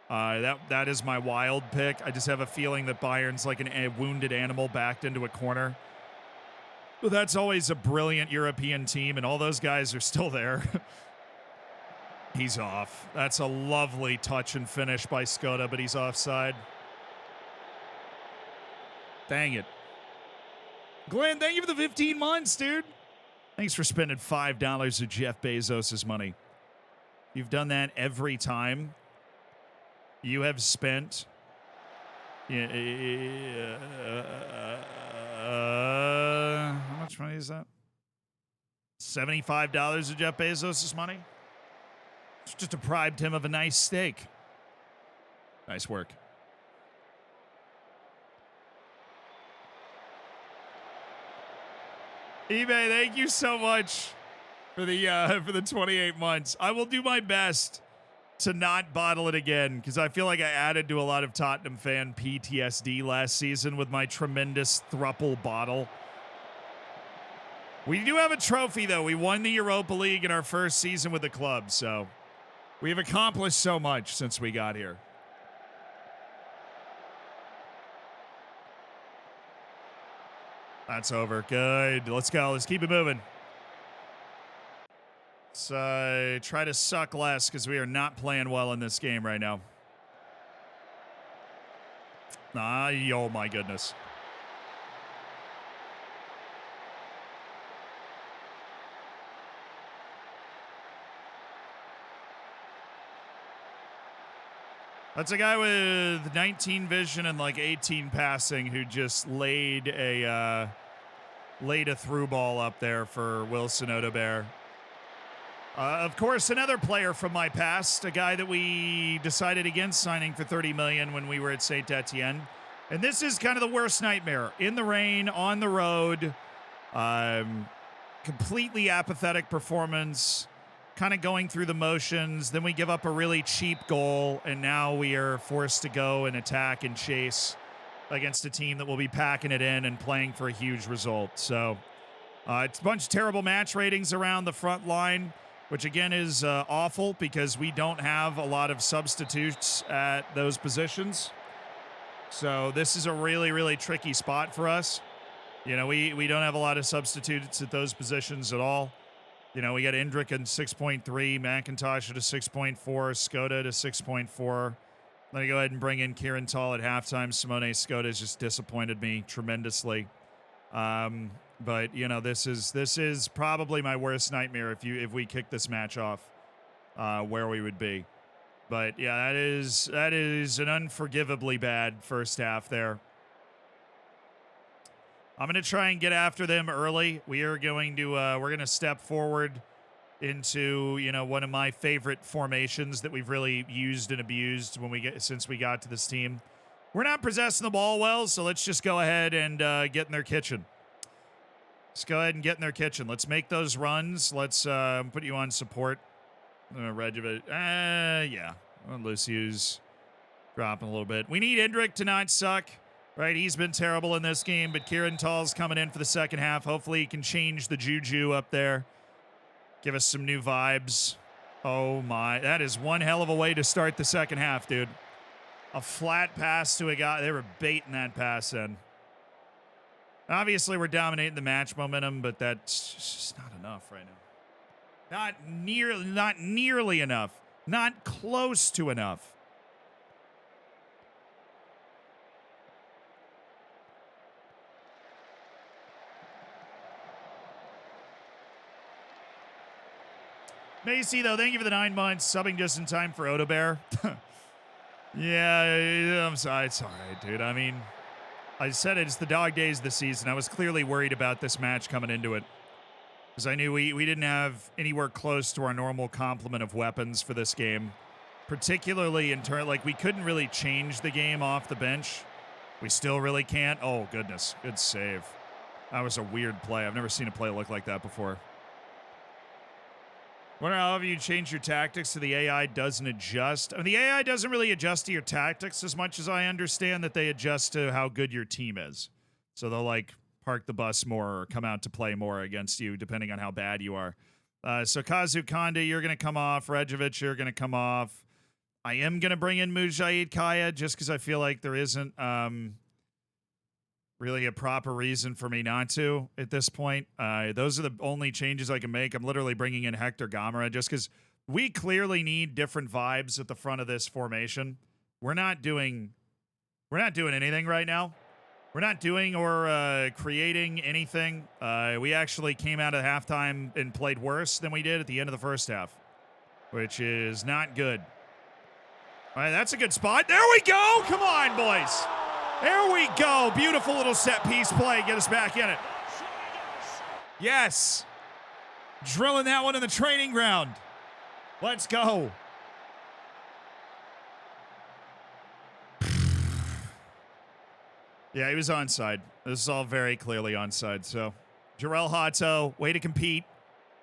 That is my wild pick. I just have a feeling that Bayern's like a wounded animal backed into a corner. But that's always a brilliant European team, and all those guys are still there. He's off. That's a lovely touch and finish by Skoda, but he's offside. Dang it. Glenn, thank you for the 15 months, dude. Thanks for spending $5 of Jeff Bezos' money. You've done that every time. You have spent... how much money is that? $75 of Jeff Bezos' money? Just deprived him of a nice steak. Nice work. eBay, thank you so much for the 28 months. I will do my best to not bottle it again, because I feel like I added to a lot of Tottenham fan PTSD last season with my tremendous thruple bottle. We do have a trophy, though. We won the Europa League in our first season with the club, so we've accomplished so much since we got here. That's over. Good. Let's go. Let's keep it moving. Let's try to suck less, because we are not playing well in this game right now. Oh my goodness. That's a guy with 19 vision and like 18 passing who just laid a through ball up there for Wilson Odobert. Of course, another player from my past, a guy that we decided against signing for $30 million when we were at Saint Etienne. And this is kind of the worst nightmare. In the rain, on the road, completely apathetic performance. Kind of going through the motions, then we give up a really cheap goal, and now we are forced to go and attack and chase against a team that will be packing it in and playing for a huge result. So it's a bunch of terrible match ratings around the front line, which again is awful because we don't have a lot of substitutes at those positions. So this is a really, really tricky spot for us. We don't have a lot of substitutes at those positions at all. We got Indrik at 6.3, McIntosh at a 6.4, Skoda at a 6.4. Let me go ahead and bring in Kieran Tall at halftime. Simone Skoda has just disappointed me tremendously. But this is probably my worst nightmare if we kick this match off. where we would be. But yeah, that is an unforgivably bad first half there. I'm going to try and get after them early. We are going to we're going to step forward into, you know, one of my favorite formations that we've really used and abused since we got to this team. We're not possessing the ball well, so let's just go ahead and get in their kitchen. Let's go ahead and get in their kitchen. Let's make those runs. Let's put you on support. Regiment. Yeah. Well, Luciu's dropping a little bit. We need Indrik to not suck. Right, he's been terrible in this game, but Kieran Tall's coming in for the second half. Hopefully he can change the juju up there. Give us some new vibes. Oh my, that is one hell of a way to start the second half, dude. A flat pass to a guy. They were baiting that pass in. Obviously, we're dominating the match momentum, but that's just not enough right now. Not nearly enough. Not close to enough. Macy, though, thank you for the 9 months. Subbing just in time for Odobear. Yeah, I'm sorry. It's all right, dude. I mean, I said it's the dog days of the season. I was clearly worried about this match coming into it. Because I knew we didn't have anywhere close to our normal complement of weapons for this game. Particularly in turn, like, we couldn't really change the game off the bench. We still really can't. Oh, goodness. Good save. That was a weird play. I've never seen a play look like that before. Wonder how you change your tactics so the AI doesn't adjust. I mean, the AI doesn't really adjust to your tactics as much as I understand that they adjust to how good your team is. So they'll, like, park the bus more or come out to play more against you, depending on how bad you are. So Kazu Konde, you're going to come off. Rejovic, you're going to come off. I am going to bring in Mujahid Kaya just because I feel like there isn't really a proper reason for me not to at this point. Those are the only changes I can make. I'm literally bringing in Hector Gamera just because we clearly need different vibes at the front of this formation. We're not doing anything right now. We're not doing or creating anything. We actually came out of halftime and played worse than we did at the end of the first half, which is not good. All right, that's a good spot. There we go. Come on, boys. There we go. Beautiful little set piece play. Get us back in it. Yes. Drilling that one in the training ground. Let's go. Yeah, he was onside. This is all very clearly onside. So, Jarrell Hato, way to compete.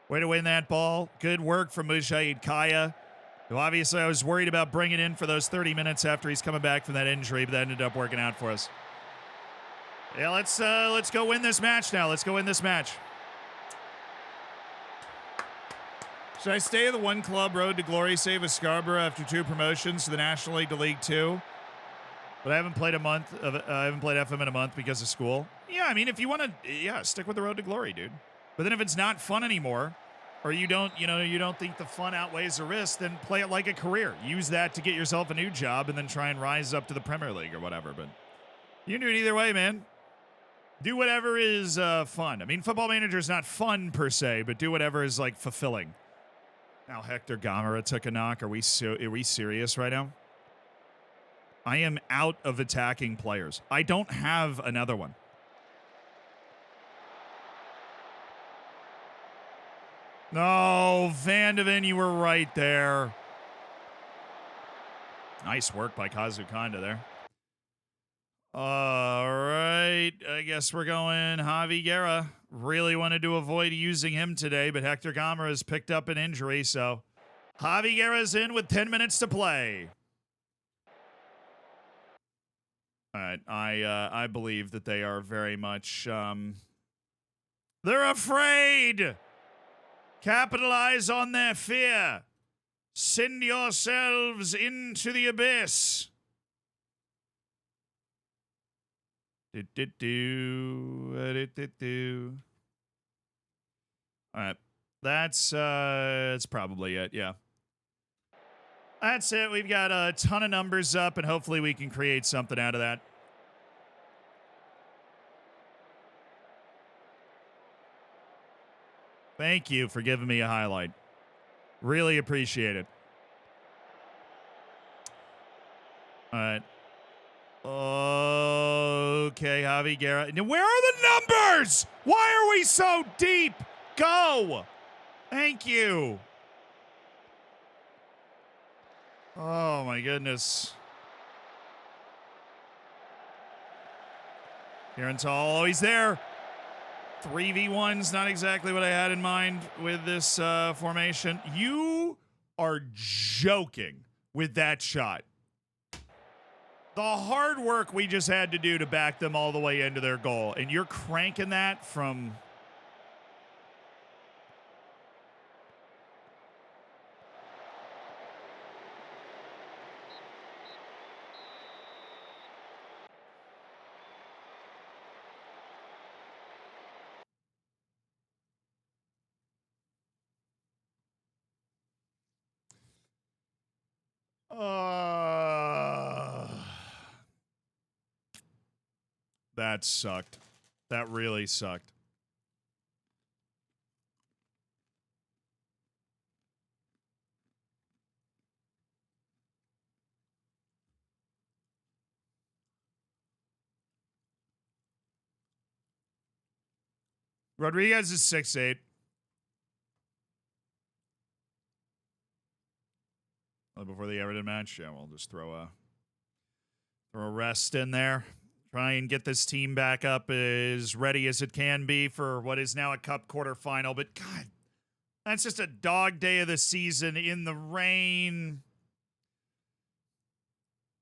Way to win that ball. Good work from Mujahid Kaya, who obviously I was worried about bringing in for those 30 minutes after he's coming back from that injury, but that ended up working out for us. Yeah, let's go win this match now. Let's go win this match. Should I stay in the one club road to glory, save with Scarborough after 2 promotions to the National League to League 2? But I haven't played I haven't played FM in a month because of school. Yeah, I mean, if you want to, stick with the road to glory, dude. But then if it's not fun anymore, or you don't think the fun outweighs the risk, then play it like a career. Use that to get yourself a new job and then try and rise up to the Premier League or whatever. But you can do it either way, man. Do whatever is fun. I mean, Football Manager is not fun per se, but do whatever is, like, fulfilling. Now Hector Gamera took a knock. Are we serious right now? I am out of attacking players. I don't have another one. No, Van de Ven, you were right there. Nice work by Kazu Konde there. All right, I guess we're going Javi Guerra. Really wanted to avoid using him today, but Hector Gamera has picked up an injury, so Javi Guerra's in with 10 minutes to play. All right, I believe that they are very much, they're afraid. Capitalize on their fear. Send yourselves into the abyss. All right, that's probably it. Yeah, that's it. We've got a ton of numbers up, and hopefully we can create something out of that. Thank you for giving me a highlight. Really appreciate it. All right. Okay, Javi Guerra. Now, where are the numbers? Why are we so deep? Go. Thank you. Oh, my goodness. Kieran Tall, he's there. 3v1's not exactly what I had in mind with this formation. You are joking with that shot. The hard work we just had to do to back them all the way into their goal, and you're cranking that from... That sucked. That really sucked. Rodriguez is 6'8". Before the Everton match, yeah, we'll just throw a rest in there. Try and get this team back up as ready as it can be for what is now a cup quarterfinal. But God, that's just a dog day of the season in the rain.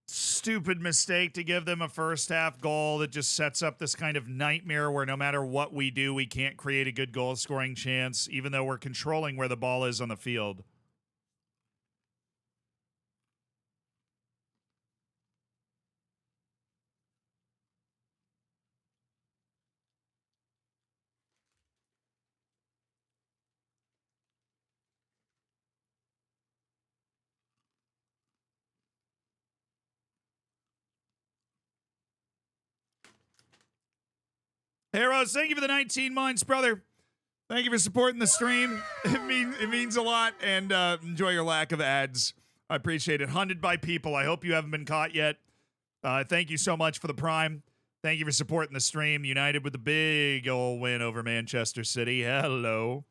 Stupid mistake to give them a first half goal that just sets up this kind of nightmare where no matter what we do, we can't create a good goal scoring chance, even though we're controlling where the ball is on the field. Hey, Rose, thank you for the 19 months, brother. Thank you for supporting the stream. It means a lot, and enjoy your lack of ads. I appreciate it. Hunted by people. I hope you haven't been caught yet. Thank you so much for the Prime. Thank you for supporting the stream. United with the big old win over Manchester City. Hello.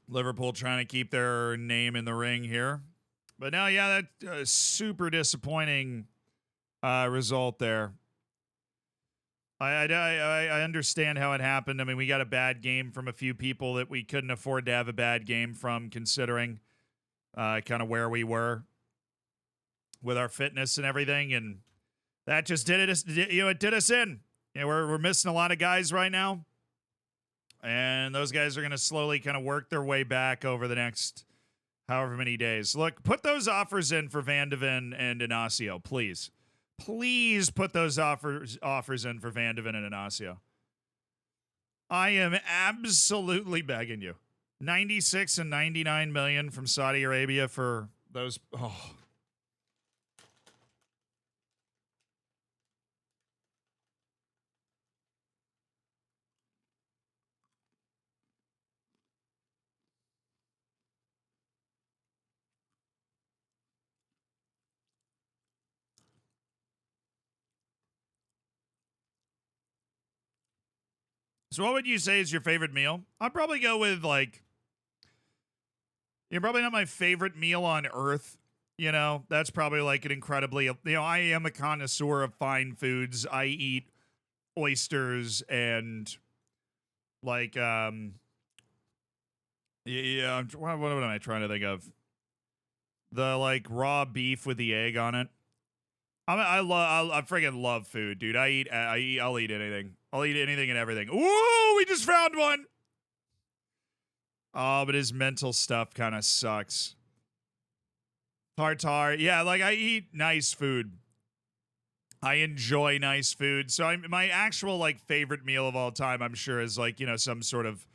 Liverpool trying to keep their name in the ring here. But now, yeah, that super disappointing result there. I understand how it happened. I mean, we got a bad game from a few people that we couldn't afford to have a bad game from, considering kind of where we were with our fitness and everything, and that just did it. It did us in. We're missing a lot of guys right now, and those guys are going to slowly kind of work their way back over the next however many days. Look, put those offers in for Van de Ven and Inacio, please. Please put those offers in for Van de Ven and Inacio. I am absolutely begging you. 96 and 99 million from Saudi Arabia for those. Oh. So what would you say is your favorite meal? I'd probably go with, like, you're probably not my favorite meal on earth. That's probably like an incredibly, I am a connoisseur of fine foods. I eat oysters and like, yeah, what am I trying to think of? The like raw beef with the egg on it. I freaking love food, dude. I'll eat anything. I'll eat anything and everything. Ooh, we just found one. Oh, but his mental stuff kind of sucks. Tartar. Yeah, like I eat nice food. I enjoy nice food. So my actual like favorite meal of all time, I'm sure, is like, some sort of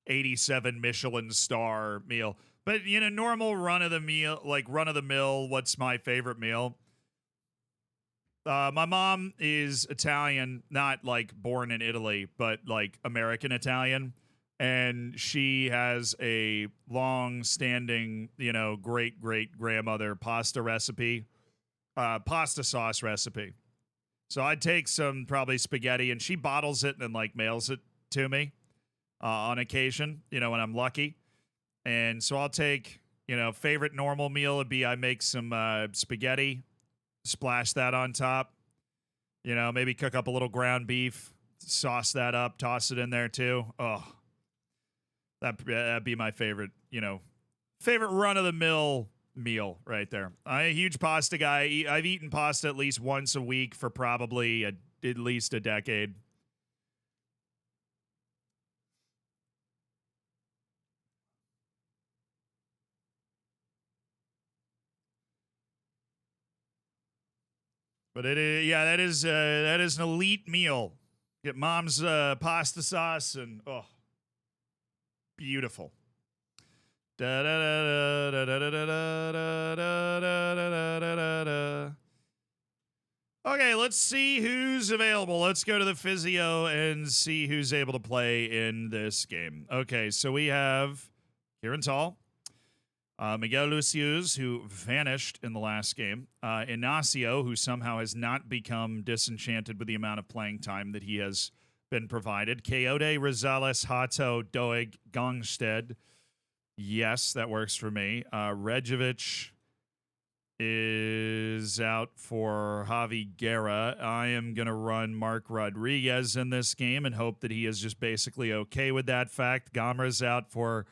87 Michelin star meal. But, normal run of the mill, what's my favorite meal? My mom is Italian, not like born in Italy, but like American Italian. And she has a long-standing, great-great-grandmother pasta recipe, pasta sauce recipe. So I'd take some probably spaghetti, and she bottles it and then, like, mails it to me on occasion, when I'm lucky. And so I'll take, favorite normal meal would be I make some spaghetti, splash that on top, maybe cook up a little ground beef, sauce that up, toss it in there too. Oh, that'd be my favorite, favorite run-of-the-mill meal right there. I'm a huge pasta guy. I've eaten pasta at least once a week for probably at least a decade. But it is, yeah, that is an elite meal. Get mom's pasta sauce and beautiful. Okay, let's see who's available. Let's go to the physio and see who's able to play in this game. Okay, so we have Kieran Tall, Miguel Lucius, who vanished in the last game, Inacio, who somehow has not become disenchanted with the amount of playing time that he has been provided, Coyote, Rosales, Hato, Doeg, Gongsted. Yes, that works for me. Rejovic is out for Javi Guerra. I am going to run Mark Rodriguez in this game and hope that he is just basically okay with that fact. Gamra's out for...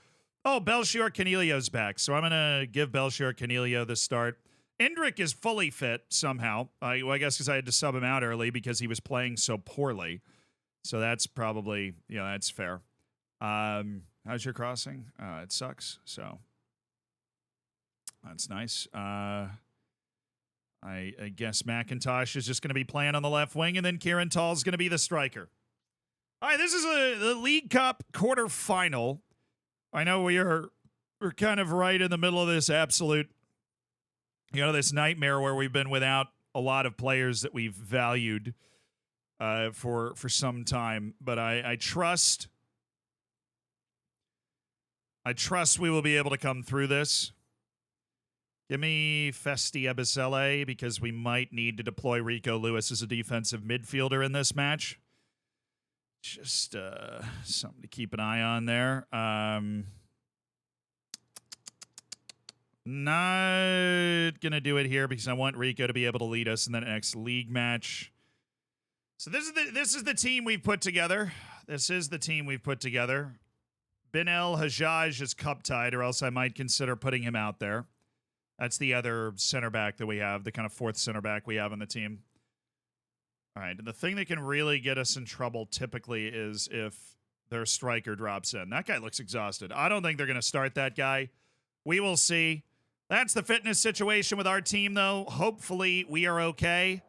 Oh, Belchior Canelio's back, so I'm going to give Belchior Canelio the start. Indrik is fully fit somehow. I guess because I had to sub him out early because he was playing so poorly. So that's probably, that's fair. How's your crossing? It sucks, so that's nice. I guess McIntosh is just going to be playing on the left wing, and then Kieran Tall is going to be the striker. All right, this is the League Cup quarterfinal. I know we're kind of right in the middle of this absolute, this nightmare where we've been without a lot of players that we've valued for some time. But I trust we will be able to come through this. Give me Festi Ebisele because we might need to deploy Rico Lewis as a defensive midfielder in this match. Just something to keep an eye on there. Not going to do it here because I want Rico to be able to lead us in the next league match. So this is the team we've put together. This is the team we've put together. Binel Hajjaj is cup tied, or else I might consider putting him out there. That's the other center back that we have, the kind of fourth center back we have on the team. All right, and the thing that can really get us in trouble typically is if their striker drops in. That guy looks exhausted. I don't think they're going to start that guy. We will see. That's the fitness situation with our team, though. Hopefully, we are okay.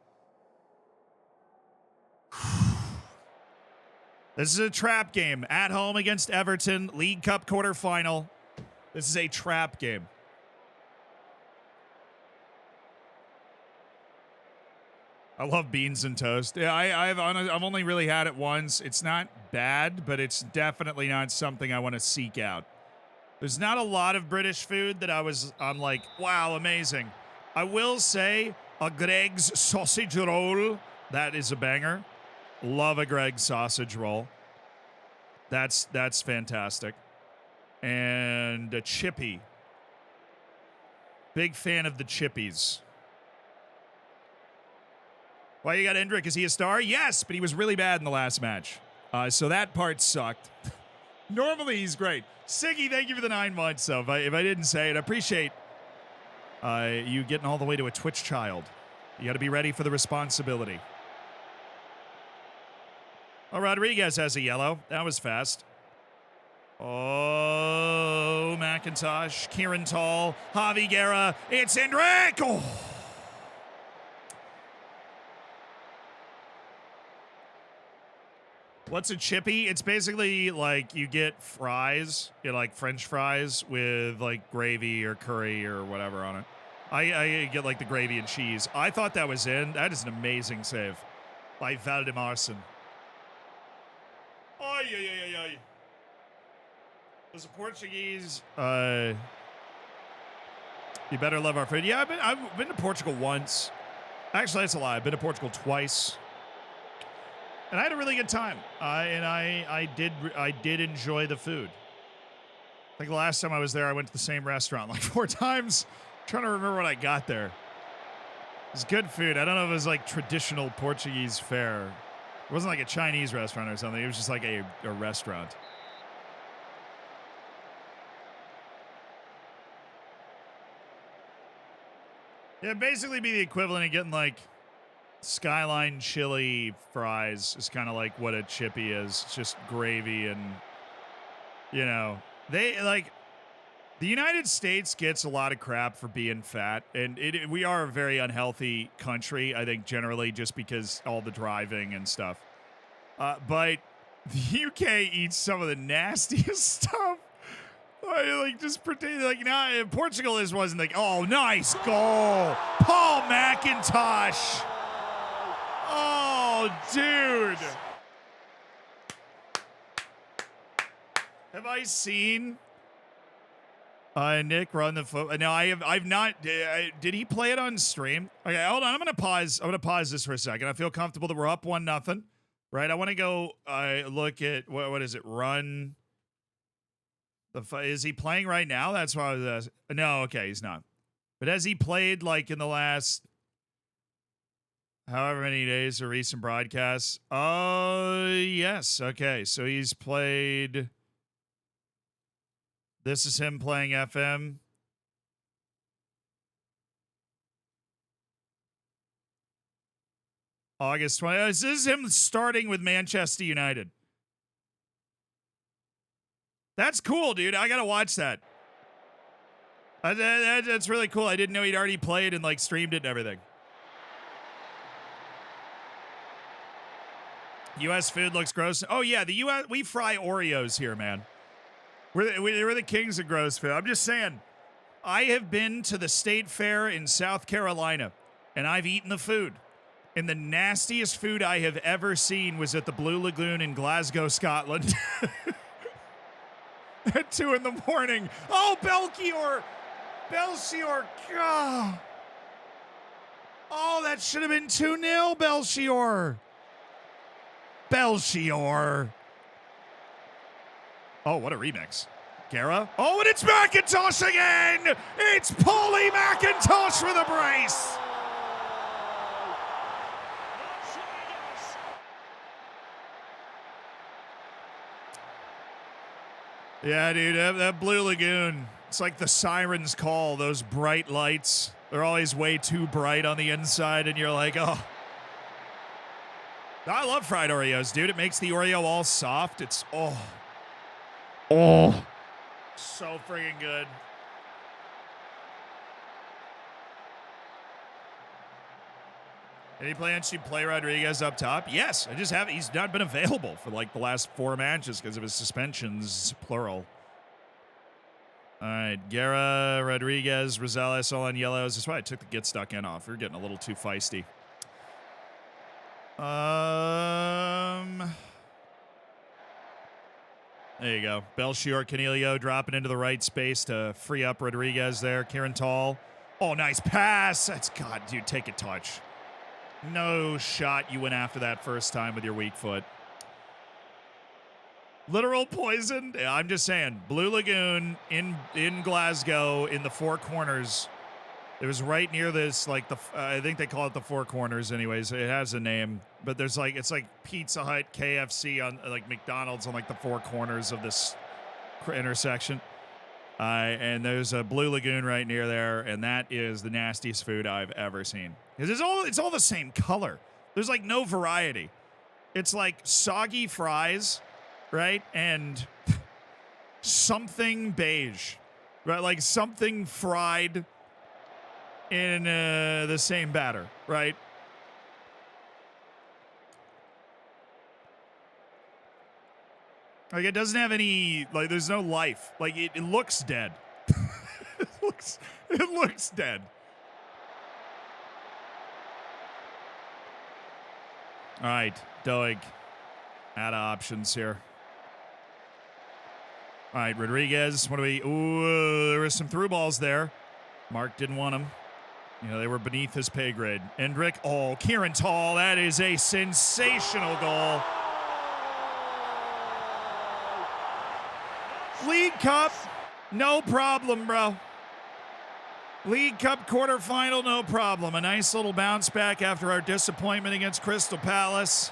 This is a trap game. At home against Everton, League Cup quarterfinal. This is a trap game. I love beans and toast. Yeah, I've only really had it once. It's not bad, but it's definitely not something I want to seek out. There's not a lot of British food that I'm like, wow, amazing. I will say a Greg's sausage roll. That is a banger. Love a Greg's sausage roll. That's fantastic. And a chippy. Big fan of the chippies. Why you got Indrik? Is he a star? Yes, but he was really bad in the last match. So that part sucked. Normally, he's great. Siggy, thank you for the 9 months. So if I didn't say it, I appreciate you getting all the way to a Twitch child. You got to be ready for the responsibility. Oh, Rodriguez has a yellow. That was fast. Oh, McIntosh, Kieran Tall, Javi Guerra. It's Indrik! Oh. What's a chippy? It's basically like you get fries, like French fries with like gravy or curry or whatever on it. I get like the gravy and cheese. I thought that was in. That is an amazing save by Valdemarson. Oy, oy, oy, oy. As a Portuguese, you better love our food. Yeah, I've been to Portugal once. Actually, that's a lie. I've been to Portugal twice, and I had a really good time. I did enjoy the food. Like the last time I was there, I went to the same restaurant like 4 times. I'm trying to remember what I got there. It was good food. I don't know if it was like traditional Portuguese fare. It wasn't like a Chinese restaurant or something. It was just like a restaurant. Yeah, basically be the equivalent of getting like Skyline chili fries is kind of like what a chippy is. It's just gravy and, you know, they like the United States gets a lot of crap for being fat, and we are a very unhealthy country, I think, generally, just because all the driving and stuff. But the UK eats some of the nastiest stuff. Like just pretend like now Portugal wasn't like, oh, nice goal, Paul McIntosh. Oh, dude. Have I seen Nick run the foot? No, I've not. Did he play it on stream? Okay, hold on. I'm gonna pause this for a second. I feel comfortable that we're up 1-0. Right. I want to go look at what is it? Run. Is he playing right now? That's why I was asking. No, okay, he's not. But has he played like in the last however many days of recent broadcasts? Oh, yes. Okay, so he's played. This is him playing FM. August 20. This is him starting with Manchester United. That's cool, dude. I got to watch that. That's really cool. I didn't know he'd already played and like streamed it and everything. U.S. food looks gross. Oh, yeah. The U.S. We fry Oreos here, man. We're the kings of gross food. I'm just saying. I have been to the State Fair in South Carolina, and I've eaten the food. And the nastiest food I have ever seen was at the Blue Lagoon in Glasgow, Scotland. At 2 a.m. Oh, Belchior. God. Oh, that should have been 2-0, Belchior. Oh, what a remix. Guerra. Oh, and it's McIntosh again. It's Paulie McIntosh with a brace. Yeah, dude, that Blue Lagoon, it's like the siren's call, those bright lights. They're always way too bright on the inside, and you're like, oh. I love fried Oreos, dude. It makes the Oreo all soft. It's, oh. So friggin' good. Any plans to play Rodriguez up top? Yes, I just haven't. He's not been available for like the last 4 matches because of his suspensions, plural. All right, Guerra, Rodriguez, Rosales all on yellows. That's why I took the get stuck in off. We were getting a little too feisty. There you go. Belchior, Canelio dropping into the right space to free up Rodriguez there. Kieran Tall. Oh, nice pass. That's, God, dude, take a touch. No shot you went after that first time with your weak foot. Literal poison. Yeah, I'm just saying. Blue Lagoon in Glasgow in the Four Corners. It was right near this, like I think they call it the Four Corners anyways. It has a name. But there's like, it's like Pizza Hut, KFC, on like McDonald's on like the Four Corners of this intersection. And there's a Blue Lagoon right near there, and that is the nastiest food I've ever seen. Because it's all the same color. There's like no variety. It's like soggy fries, right? And something beige, right? Like something fried in the same batter, right? Like it doesn't have any, like there's no life. Like it looks dead. it looks dead. All right, Doig. Out of options here. All right, Rodriguez. What do we? Ooh, there was some through balls there. Mark didn't want them. You know, they were beneath his pay grade. Endrick. Oh, Kieran Tall. That is a sensational goal. League Cup, no problem, bro. League Cup quarterfinal, no problem. A nice little bounce back after our disappointment against Crystal Palace.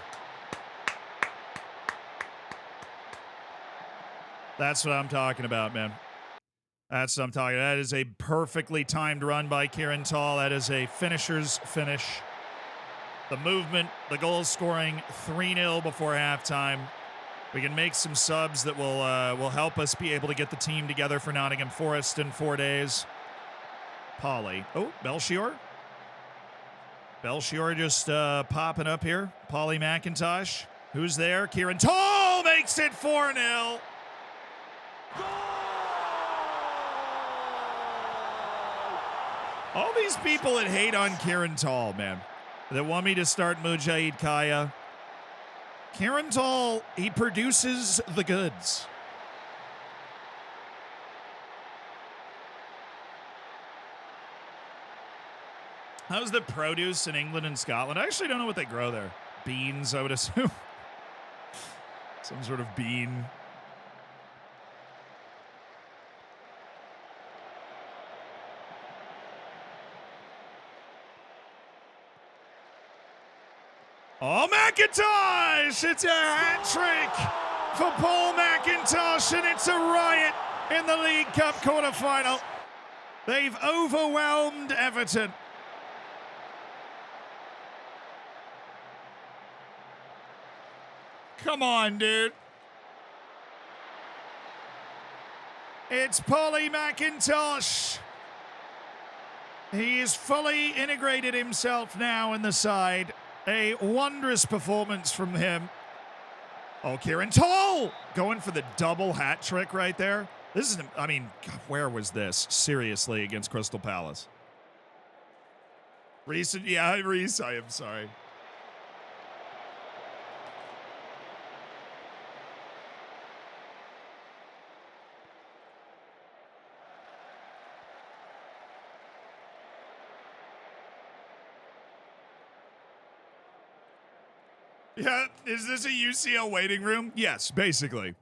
That's what I'm talking about, man. That's what I'm talking about. That is a perfectly timed run by Kieran Tall. That is a finisher's finish. The movement, the goal scoring, 3-0 before halftime. We can make some subs that will help us be able to get the team together for Nottingham Forest in 4 days. Polly. Oh, Belchior. Belchior just popping up here. Polly McIntosh. Who's there? Kieran Tall makes it 4-0. All these people that hate on Kieran Tall, man, that want me to start Mujahid Kaya. Kieran Tall, he produces the goods. How's the produce in England and Scotland? I actually don't know what they grow there. Beans, I would assume. Some sort of bean. Oh, McIntosh! It's a hat trick for Paul McIntosh, and it's a riot in the League Cup quarterfinal. They've overwhelmed Everton. Come on, dude. It's Polly McIntosh. He has fully integrated himself now in the side. A wondrous performance from him. Oh, Kieran Tall going for the double hat trick right there. This is, I mean, God, where was this? Seriously, against Crystal Palace. Reese, yeah, Reese, I am sorry. Yeah, is this a UCL waiting room? Yes, basically.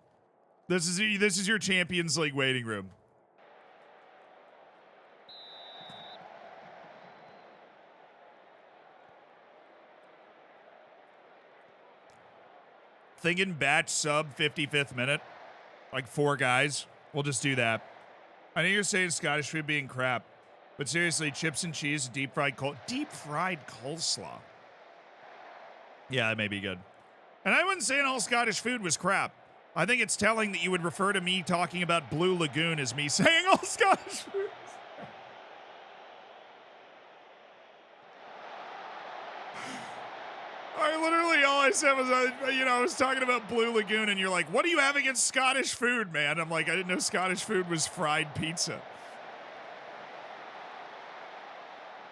This is your Champions League waiting room. Thinking batch sub 55th minute, like 4 guys. We'll just do that. I know you're saying Scottish food being crap, but seriously, chips and cheese, deep fried coleslaw. Yeah, that may be good. And I wasn't saying all Scottish food was crap. I think it's telling that you would refer to me talking about Blue Lagoon as me saying all Scottish food. All I said was, I was talking about Blue Lagoon, and you're like, what do you have against Scottish food, man? I'm like, I didn't know Scottish food was fried pizza.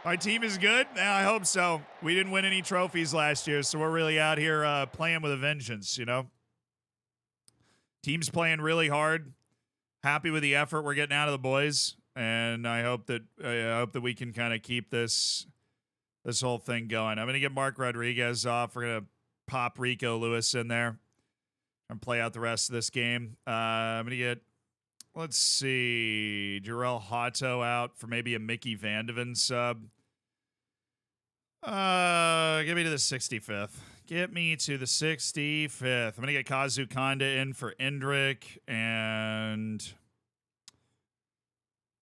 My team is good? Yeah, I hope so. We didn't win any trophies last year, so we're really out here playing with a vengeance, you know? Team's playing really hard. Happy with the effort we're getting out of the boys, and I hope that we can kind of keep this whole thing going. I'm going to get Mark Rodriguez off. We're going to pop Rico Lewis in there and play out the rest of this game. I'm going to get, let's see, Jarrell Hotto out for maybe a Mickey Vandeven sub. Get me to the 65th. Get me to the 65th. I'm going to get Kazu Kanda in for Endrick, and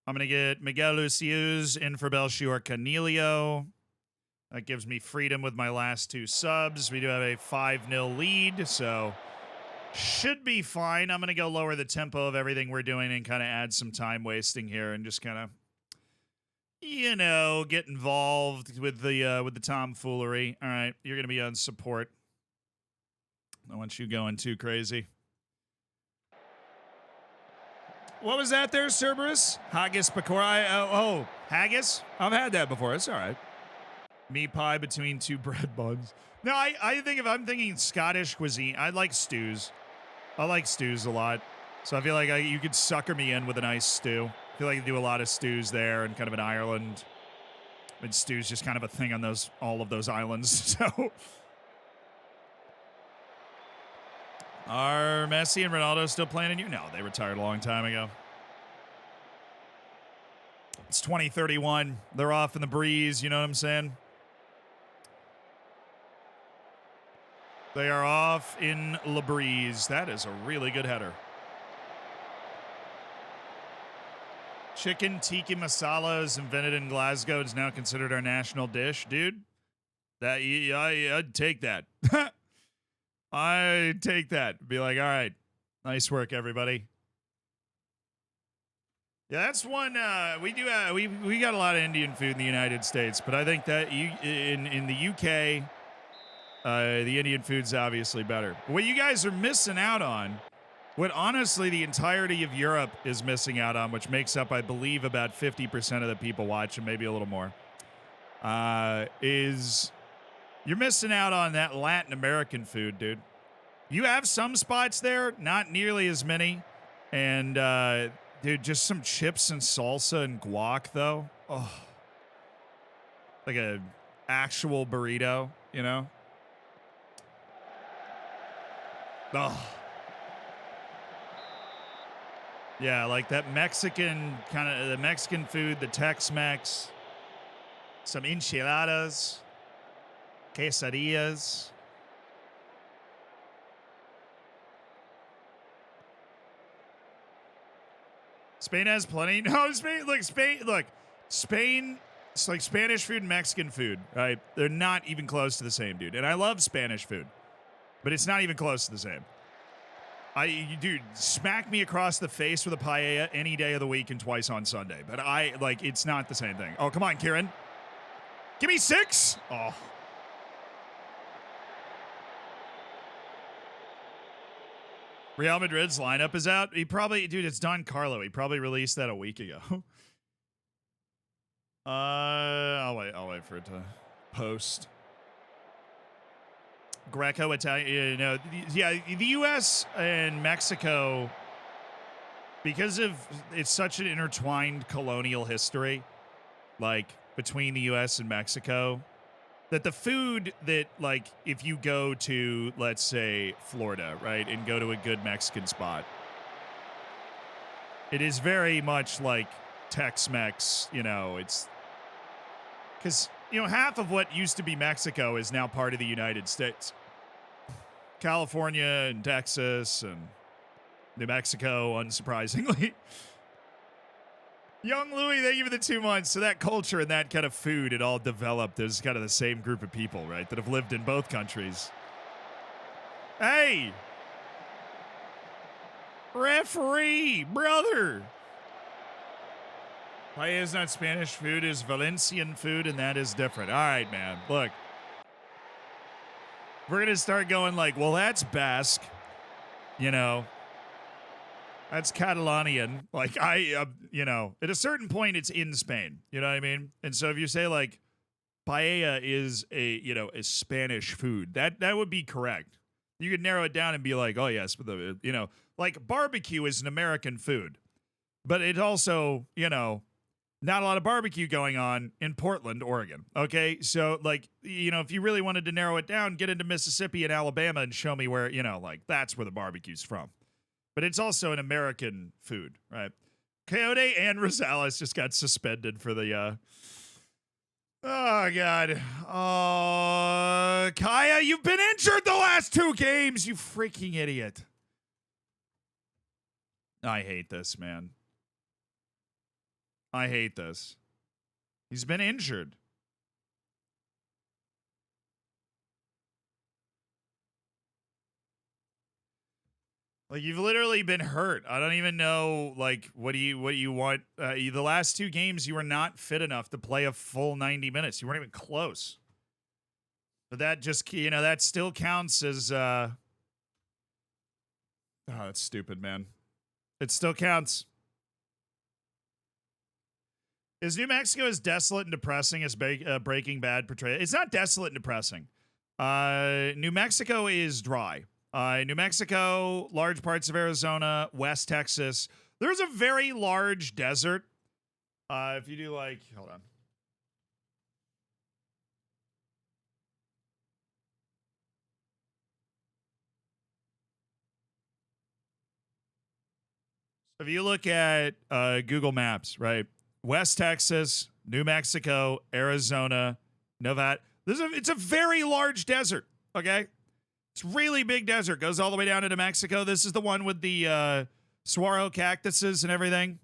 I'm going to get Miguel Lucius in for Belchior Canelio. That gives me freedom with my last 2 subs. We do have a 5-0 lead, so should be fine. I'm going to go lower the tempo of everything we're doing and kind of add some time wasting here and just kind of, get involved with the tomfoolery. All right, you're going to be on support. I don't want you going too crazy. What was that there, Cerberus? Haggis Pakora? Haggis? I've had that before. It's all right. Meat pie between 2 bread buns. No, I think if I'm thinking Scottish cuisine, I like stews. I like stews a lot. So I feel like you could sucker me in with a nice stew. I feel like you do a lot of stews there and kind of in Ireland. And stew's just kind of a thing on all of those islands. So are Messi and Ronaldo still playing in you? No, they retired a long time ago. It's 2031. They're off in the breeze, you know what I'm saying? They are off in La Breeze. That is a really good header. Chicken tikka masala is invented in Glasgow. It's now considered our national dish. Dude, I'd take that. I'd take that. Be like, all right, nice work, everybody. Yeah, that's one. We do. We got a lot of Indian food in the United States, but I think that in the UK, the Indian food's obviously better. What you guys are missing out on, what honestly the entirety of Europe is missing out on, which makes up, I believe, about 50% of the people watching, maybe a little more, is you're missing out on that Latin American food, dude. You have some spots there, not nearly as many, and dude, just some chips and salsa and guac, though. Oh, like a actual burrito, you know? Oh. Yeah, like that Mexican kind of, the Mexican food, the Tex-Mex, some enchiladas, quesadillas. Spain has plenty. No, Spain, Spain, it's like Spanish food and Mexican food, right? They're not even close to the same, dude. And I love Spanish food, but it's not even close to the same. Dude, smack me across the face with a paella any day of the week and twice on Sunday. But it's not the same thing. Oh, come on, Kieran. Give me 6. Oh. Real Madrid's lineup is out. Dude, it's Don Carlo. He probably released that a week ago. I'll wait for it to post. Greco-Italian, the U.S. and Mexico, because of it's such an intertwined colonial history, like between the U.S. and Mexico, that the food that, like, if you go to, let's say, Florida, right, and go to a good Mexican spot, it is very much like Tex-Mex, it's because, half of what used to be Mexico is now part of the United States. California and Texas and New Mexico, unsurprisingly. Young Louis, thank you for the 2 months. So that culture and that kind of food, it all developed as kind of the same group of people, right, that have lived in both countries. Hey! Referee, brother! Paella is not Spanish food, is Valencian food, and that is different. All right, man. Look. We're going to start going like, well, that's Basque. That's Catalonian. Like, at a certain point, it's in Spain. You know what I mean? And so if you say, like, paella is a Spanish food, that would be correct. You could narrow it down and be like, oh, yes, but like barbecue is an American food. But it's also, not a lot of barbecue going on in Portland, Oregon. Okay, so like, if you really wanted to narrow it down, get into Mississippi and Alabama and show me where, that's where the barbecue's from. But it's also an American food, right? Coyote and Rosales just got suspended for the, oh, God. Oh, Kaya, you've been injured the last 2 games, you freaking idiot. I hate this, man. I hate this. He's been injured. Like, you've literally been hurt. I don't even know, like, what do you want? The last 2 games, you were not fit enough to play a full 90 minutes. You weren't even close. But that just, that still counts as, oh, that's stupid, man. It still counts. Is New Mexico as desolate and depressing as Breaking Bad portrayed? It's not desolate and depressing. New Mexico is dry. New Mexico, large parts of Arizona, West Texas. There's a very large desert. If you do like, hold on. If you look at Google Maps, right? West Texas, New Mexico, Arizona, Nevada. It's a very large desert, okay? It's really big desert. Goes all the way down into Mexico. This is the one with the saguaro cactuses and everything,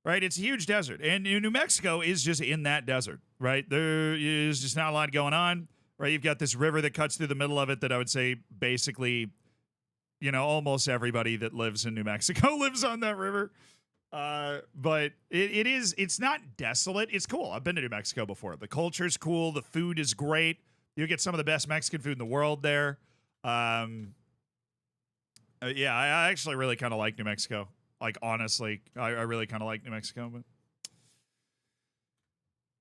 right? It's a huge desert. And New Mexico is just in that desert, right? There is just not a lot going on, right? You've got this river that cuts through the middle of it that I would say basically, you know, almost everybody that lives in New Mexico lives on that river. But it's not desolate. It's cool. I've been to New Mexico before. The culture's cool. The food is great. You get some of the best Mexican food in the world there. Yeah, I actually really kind of like New Mexico. Like, honestly, I really kind of like New Mexico. But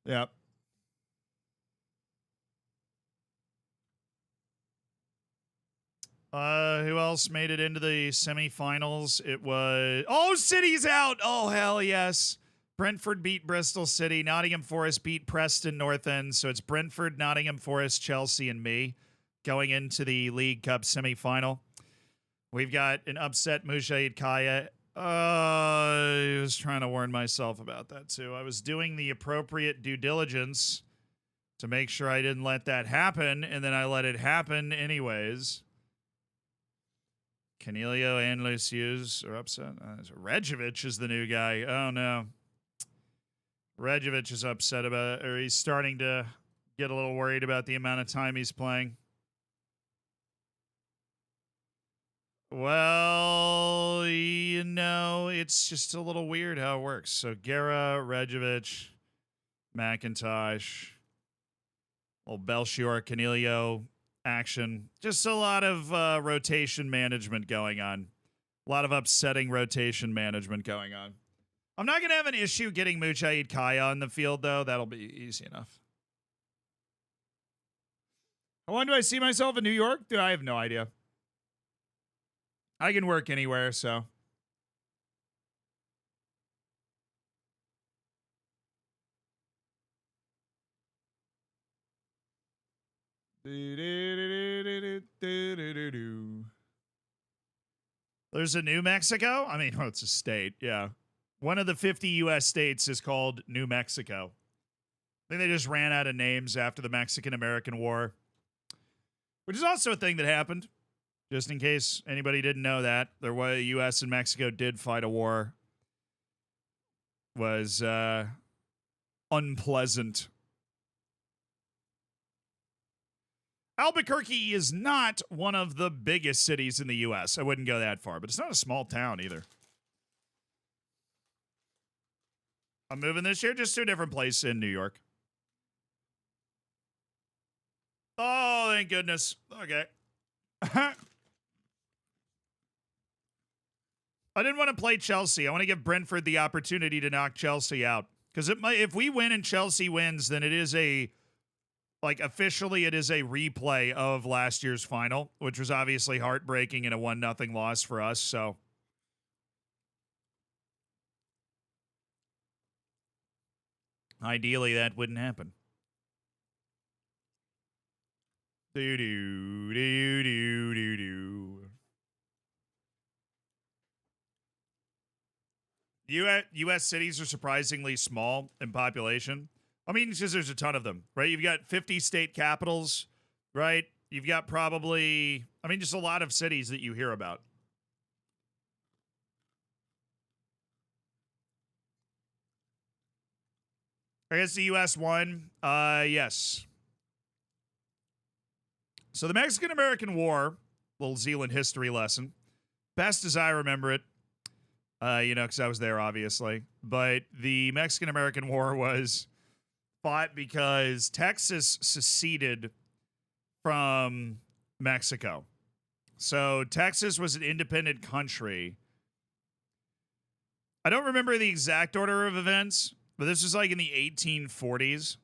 yeah. Who else made it into the semifinals? It was City's out. Oh, hell yes. Brentford beat Bristol City. Nottingham Forest beat Preston North End. So it's Brentford, Nottingham Forest, Chelsea, and me going into the League Cup semifinal. We've got an upset Mujahid Kaya. I was trying to warn myself about that too. I was doing the appropriate due diligence to make sure I didn't let that happen, and then I let it happen anyways. Canelio and Lucius are upset. Rejovic is the new guy. Oh, no. Rejovic is upset about it, or he's starting to get a little worried about the amount of time he's playing. Well, you know, it's just a little weird how it works. So, Guerra, Rejovic, McIntosh, little Belchior, Canelio action. Just a lot of rotation management going on. A lot of upsetting rotation management going on. I'm not going to have an issue getting Mujahid Kaya on the field, though. That'll be easy enough. When do I see myself in New York? Dude, I have no idea. I can work anywhere, so. There's a New Mexico? I mean, well, it's a state, yeah. One of the 50 U.S. states is called New Mexico. I think they just ran out of names after the Mexican-American War, which is also a thing that happened. Just in case anybody didn't know that, there was U.S. and Mexico did fight a war. Was unpleasant. Albuquerque is not one of the biggest cities in the U.S. I wouldn't go that far, but it's not a small town either. I'm moving this year just to a different place in New York. Oh, thank goodness. Okay. I didn't want to play Chelsea. I want to give Brentford the opportunity to knock Chelsea out. Because if we win and Chelsea wins, then it is officially it is a replay of last year's final, which was obviously heartbreaking and a 1-0 loss for us. So ideally that wouldn't happen. U.S. cities are surprisingly small in population. I mean, it's just there's a ton of them, right? You've got 50 state capitals, right? You've got probably, I mean, just a lot of cities that you hear about. I guess the U.S. won. Yes. So the Mexican-American War, little Zealand history lesson, best as I remember it, because I was there, obviously. But the Mexican-American War was fought because Texas seceded from Mexico. So Texas was an independent country. I don't remember the exact order of events, but this was like in the 1840s.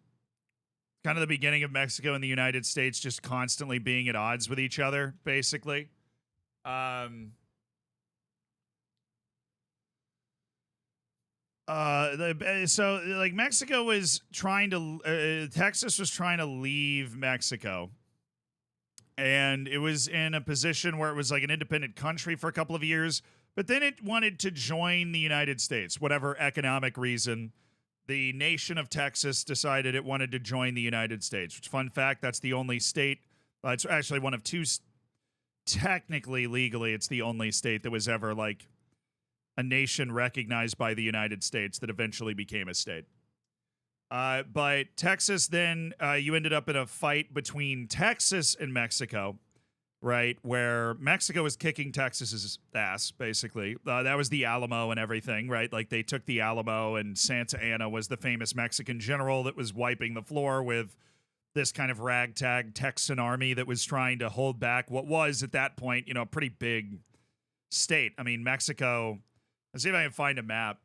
Kind of the beginning of Mexico and the United States just constantly being at odds with each other, basically. Um, so like Mexico was trying to, Texas was trying to leave Mexico, and it was in a position where it was like an independent country for a couple of years, but then it wanted to join the United States, whatever economic reason. The nation of Texas decided it wanted to join the United States. Which, fun fact, that's the only state. It's actually one of two. Technically, legally, it's the only state that was ever like a nation recognized by the United States that eventually became a state. But Texas, then you ended up in a fight between Texas and Mexico, right? Where Mexico was kicking Texas's ass, basically. That was the Alamo and everything, right? Like they took the Alamo, and Santa Anna was the famous Mexican general that was wiping the floor with this kind of ragtag Texan army that was trying to hold back what was at that point, a pretty big state. I mean, Mexico, let's see if I can find a map.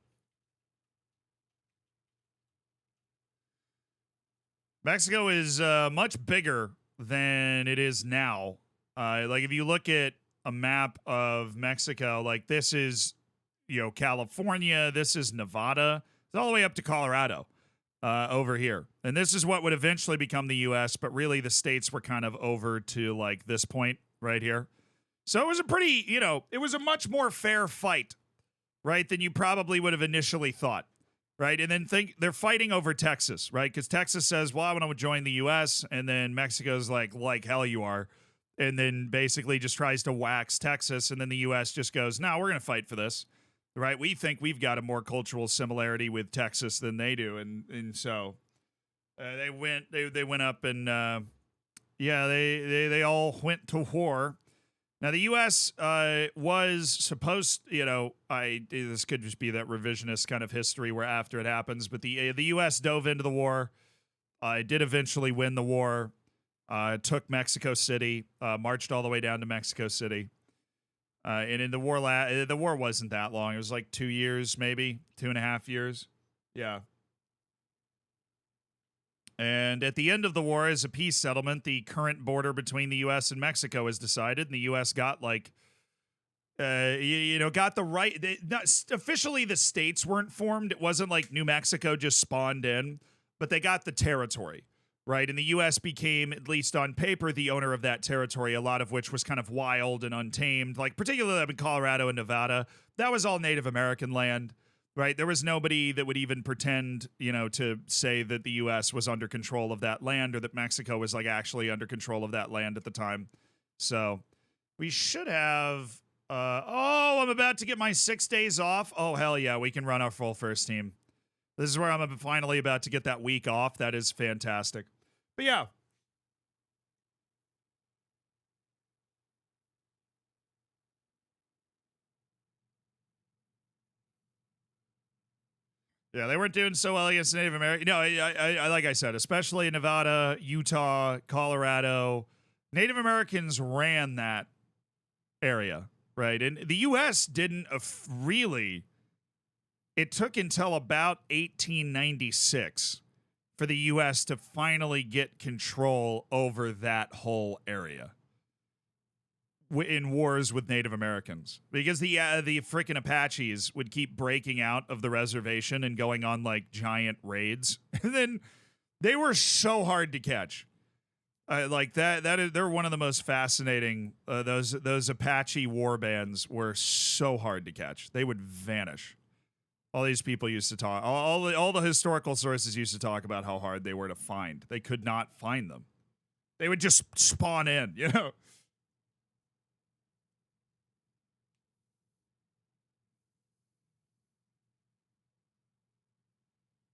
Mexico is much bigger than it is now. Like if you look at a map of Mexico, like this is, California, this is Nevada, it's all the way up to Colorado over here. And this is what would eventually become the U.S., but really the states were kind of over to like this point right here. So it was a pretty, it was a much more fair fight, right, than you probably would have initially thought. Right. And then they're fighting over Texas. Right. Because Texas says, well, I want to join the U.S. And then Mexico's like hell you are. And then basically just tries to wax Texas. And then the U.S. just goes, no, we're going to fight for this. Right. We think we've got a more cultural similarity with Texas than they do. And so they went up and they all went to war. Now, the U.S. Was supposed, this could just be that revisionist kind of history where after it happens, but the U.S. dove into the war, did eventually win the war, took Mexico City, marched all the way down to Mexico City. And in the war wasn't that long. It was like 2 years, maybe 2.5 years. Yeah. And at the end of the war, as a peace settlement, the current border between the U.S. and Mexico is decided, and the U.S. got got the right. Officially, the states weren't formed. It wasn't like New Mexico just spawned in, but they got the territory, right? And the U.S. became, at least on paper, the owner of that territory, a lot of which was kind of wild and untamed, like particularly up in Colorado and Nevada. That was all Native American land. Right. There was nobody that would even pretend, to say that the U.S. was under control of that land or that Mexico was like actually under control of that land at the time. So we should have. I'm about to get my 6 days off. Oh, hell yeah. We can run our full first team. This is where I'm finally about to get that week off. That is fantastic. But yeah. Yeah, they weren't doing so well against Native American. No, I like I said, especially in Nevada, Utah, Colorado, Native Americans ran that area, right? And the U.S. didn't really. It took until about 1896 for the U.S. to finally get control over that whole area in wars with Native Americans, because the freaking Apaches would keep breaking out of the reservation and going on like giant raids. And then they were so hard to catch. Like they're one of the most fascinating. Those Apache war bands were so hard to catch. They would vanish. All these people used to talk. All the historical sources used to talk about how hard they were to find. They could not find them. They would just spawn in,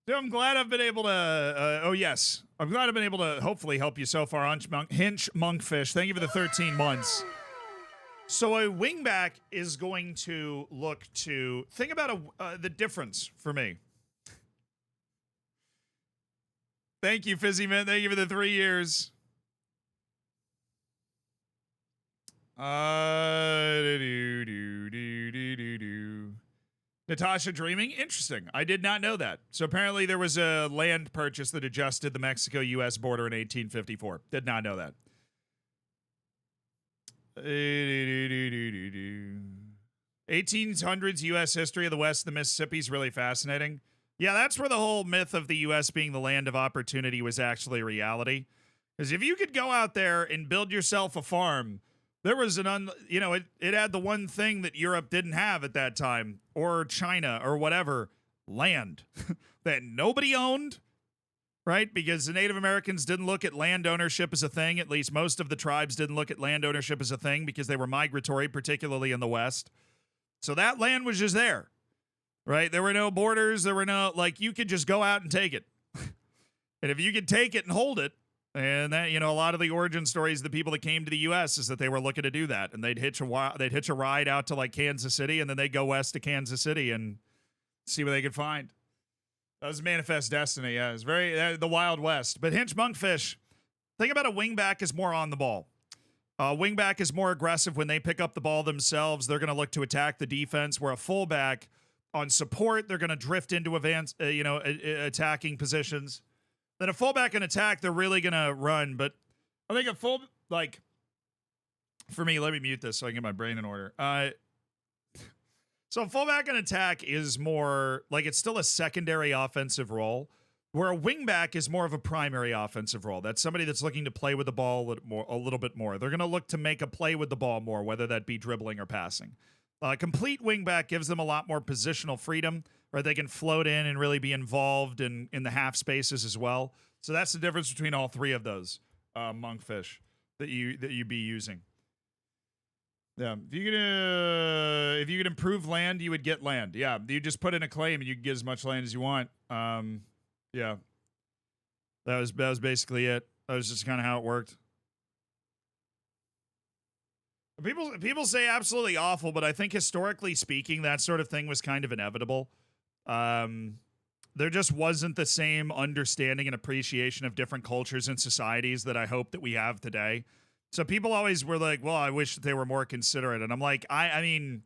So I'm glad I've been able to. Yes, I'm glad I've been able to hopefully help you so far, Hinch Monkfish. Thank you for the 13 months. So a wingback is going to look to think about the difference for me. Thank you, Fizzy Man. Thank you for the 3 years. Natasha dreaming? Interesting. I did not know that. So apparently there was a land purchase that adjusted the Mexico-U.S. border in 1854. Did not know that. 1800s U.S. history of the West, the Mississippi is really fascinating. Yeah, that's where the whole myth of the U.S. being the land of opportunity was actually reality. Because if you could go out there and build yourself a farm, there was it had the one thing that Europe didn't have at that time, or China, or whatever, land that nobody owned, right? Because the Native Americans didn't look at land ownership as a thing. At least most of the tribes didn't look at land ownership as a thing because they were migratory, particularly in the West. So that land was just there, right? There were no borders. There were no, you could just go out and take it. And if you could take it and hold it, and that, a lot of the origin stories of the people that came to the U.S. is that they were looking to do that, and they'd hitch a ride out to Kansas City, and then they'd go west to Kansas City and see what they could find. That was Manifest Destiny. Yeah, it was very the Wild West. But Hinch Monkfish, think about a wingback is more on the ball. Wingback is more aggressive when they pick up the ball themselves. They're going to look to attack the defense. Where a fullback on support, they're going to drift into attacking positions. Then a fullback in attack, they're really going to run. But I think for me, let me mute this so I can get my brain in order. So fullback in attack is more, it's still a secondary offensive role, where a wingback is more of a primary offensive role. That's somebody that's looking to play with the ball a little bit more. They're going to look to make a play with the ball more, whether that be dribbling or passing. Complete wingback gives them a lot more positional freedom, where they can float in and really be involved in the half spaces as well. So that's the difference between all three of those monkfish that you be using. Yeah, if you could improve land, you would get land. Yeah, you just put in a claim and you can get as much land as you want. Yeah, that was basically it. That was just kind of how it worked. People say absolutely awful, but I think historically speaking, that sort of thing was kind of inevitable. There just wasn't the same understanding and appreciation of different cultures and societies that I hope that we have today. So people always were like, well, I wish that they were more considerate. And I'm like, I mean,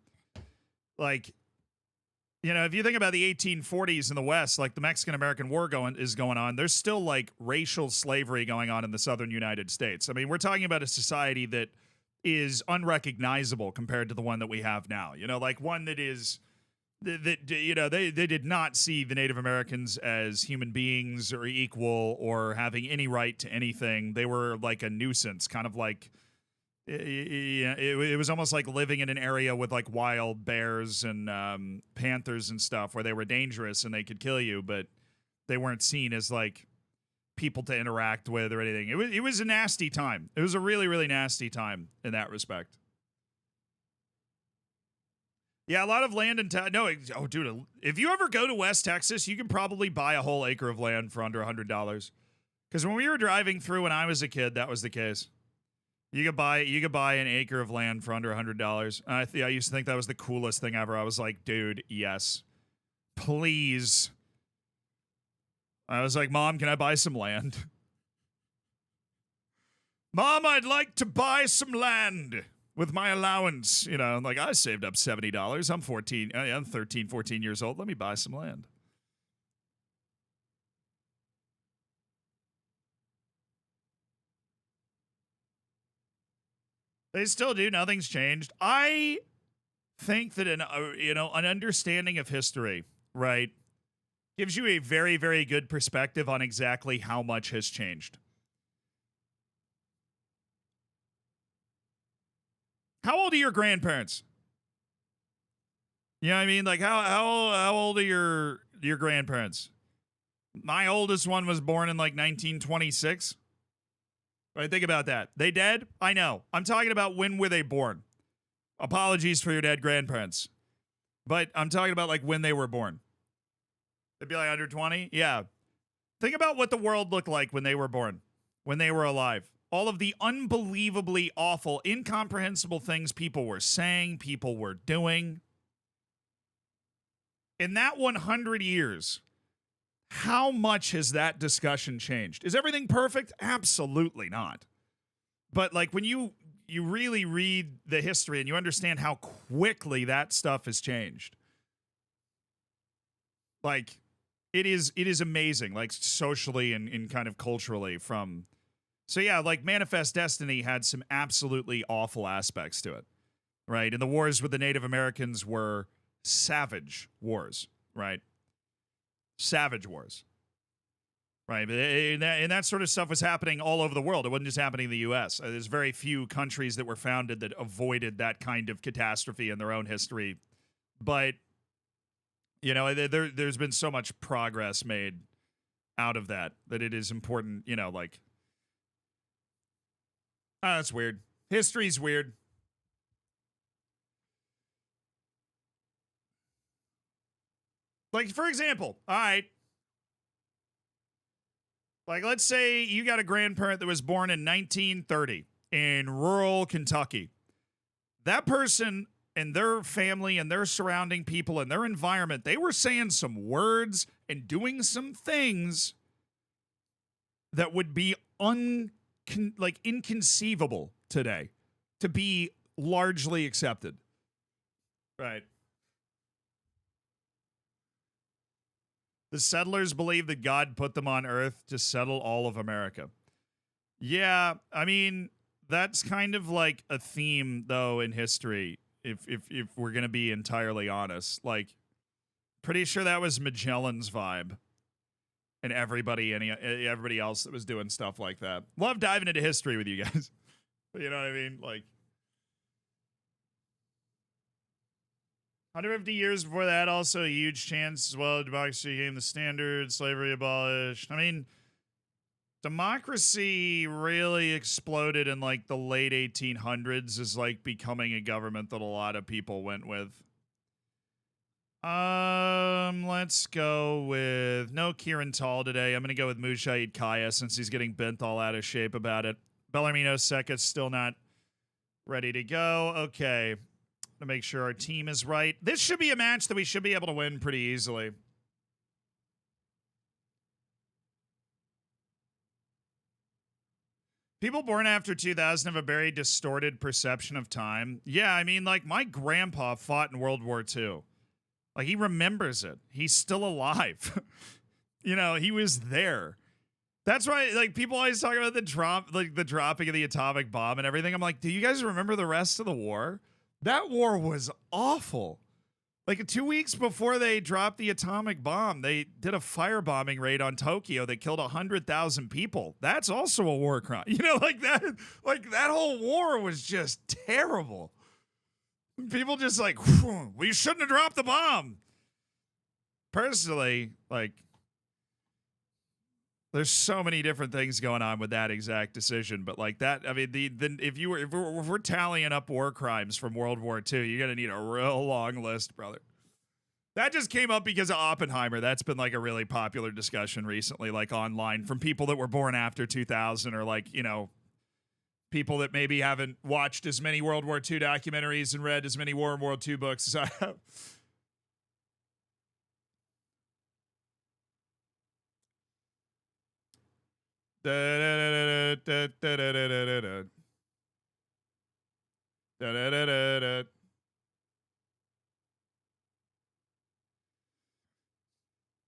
if you think about the 1840s in the West, the Mexican-American War is going on, there's still racial slavery going on in the southern United States. I mean, we're talking about a society that is unrecognizable compared to the one that we have now. One that is they did not see the Native Americans as human beings or equal or having any right to anything. They were like a nuisance, kind of like it was almost like living in an area with wild bears and panthers and stuff, where they were dangerous and they could kill you, but they weren't seen as people to interact with or anything. It was a nasty time. It was a really, really nasty time in that respect. Yeah, a lot of land in town. No, oh, dude, if you ever go to West Texas, you can probably buy a whole acre of land for under $100. Because when we were driving through when I was a kid, that was the case. You could buy an acre of land for under $100. I used to think that was the coolest thing ever. I was like, dude, yes, please. I was like, Mom, can I buy some land? Mom, I'd like to buy some land with my allowance. I saved up $70. I'm 13, 14 years old. Let me buy some land. They still do. Nothing's changed. I think that an understanding of history, right, gives you a very, very good perspective on exactly how much has changed. How old are your grandparents? You know what I mean? How old are your grandparents? My oldest one was born in 1926. Right, think about that. They dead? I know. I'm talking about when were they born. Apologies for your dead grandparents. But I'm talking about when they were born. They'd be under 20? Yeah. Think about what the world looked like when they were born, when they were alive. All of the unbelievably awful, incomprehensible things people were saying, people were doing. In that 100 years, how much has that discussion changed? Is everything perfect? Absolutely not. But when you really read the history and you understand how quickly that stuff has changed, it is amazing, socially and kind of culturally, from So yeah, like Manifest Destiny had some absolutely awful aspects to it, right? And the wars with the Native Americans were savage wars, right? Savage wars, right? And that sort of stuff was happening all over the world. It wasn't just happening in the U.S. There's very few countries that were founded that avoided that kind of catastrophe in their own history. But, you know, there's been so much progress made out of that it is important, you know, like, oh, that's weird. History's weird. Like, for example, all right, like, let's say you got a grandparent that was born in 1930 in rural Kentucky. That person and their family and their surrounding people and their environment, they were saying some words and doing some things that would be inconceivable today to be largely accepted. Right. The settlers believed that God put them on Earth to settle all of America. Yeah, I mean, that's kind of like a theme, though, in history. If we're gonna be entirely honest, like, pretty sure that was Magellan's vibe, and everybody else that was doing stuff like that. Love diving into history with you guys. You know what I mean? Like, 150 years before that, also a huge chance as well. Democracy became the standard, slavery abolished. I mean, democracy really exploded in like the late 1800s as like becoming a government that a lot of people went with. Let's go with no Kieran Tall today. I'm gonna go with Mujahid Kaya since he's getting bent all out of shape about it. Bellarmino Seca's still not ready to go. Okay. To make sure our team is right. This should be a match that we should be able to win pretty easily. People born after 2000 have a very distorted perception of time. Yeah, I mean, like, my grandpa fought in World War II. Like, he remembers it. He's still alive. You know, he was there. That's why, like, people always talk about the dropping of the atomic bomb and everything. I'm like, do you guys remember the rest of the war? That war was awful. Like 2 weeks before they dropped the atomic bomb, they did a firebombing raid on Tokyo that killed 100,000 people. That's also a war crime. You know, like that whole war was just terrible. People just like, we shouldn't have dropped the bomb. Personally, like, there's so many different things going on with that exact decision, but like that, I mean, if we're tallying up war crimes from World War II, you're gonna need a real long list, brother. That just came up because of Oppenheimer. That's been like a really popular discussion recently, like online from people that were born after 2000 or like, you know, people that maybe haven't watched as many World War II documentaries and read as many World War II books as I have. Da, da, da, da, da, da, da, da, da. Da, da, da, da, da.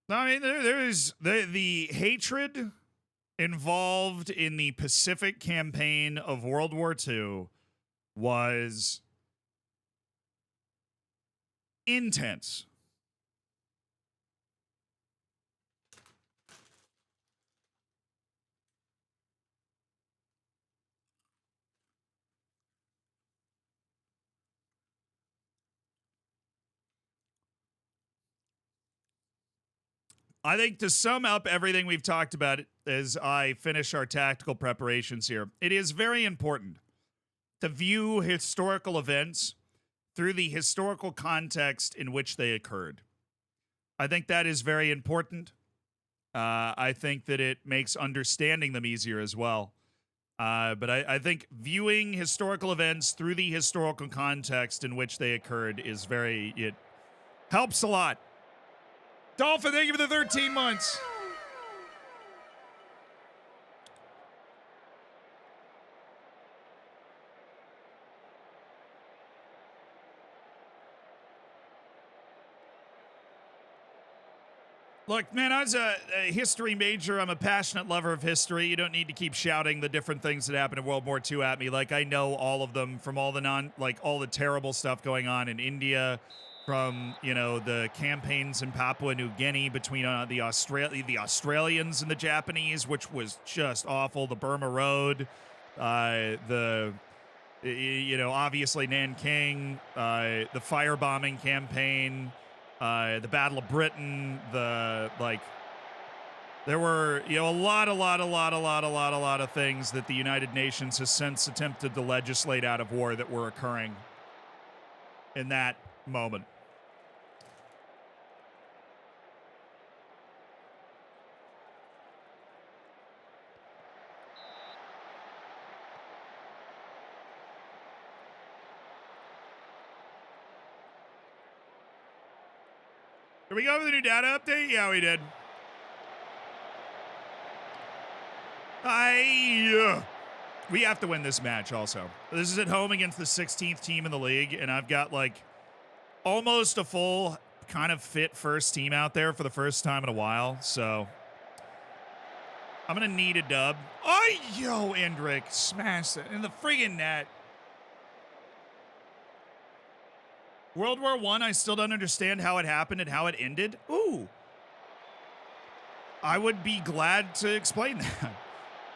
I mean, there's the hatred involved in the Pacific campaign of World War II was intense. I think to sum up everything we've talked about as I finish our tactical preparations here, it is very important to view historical events through the historical context in which they occurred. I think that is very important. I think that it makes understanding them easier as well. But I think viewing historical events through the historical context in which they occurred it helps a lot. Dolphin, thank you for the 13 months. Look, man, I was a history major. I'm a passionate lover of history. You don't need to keep shouting the different things that happened in World War II at me. Like, I know all of them, from all the all the terrible stuff going on in India, from, you know, the campaigns in Papua New Guinea between the Australians and the Japanese, which was just awful. The Burma Road, you know, obviously Nanking, the firebombing campaign, the Battle of Britain, there were, you know, a lot of things that the United Nations has since attempted to legislate out of war that were occurring in that moment. Did we go over the new data update? Yeah, we did. We have to win this match also. This is at home against the 16th team in the league, and I've got, like, almost a full kind of fit first team out there for the first time in a while, so I'm going to need a dub. Oh, yo, Endrick, smashed it in the friggin' net. World War I still don't understand how it happened and how it ended. Ooh. I would be glad to explain that.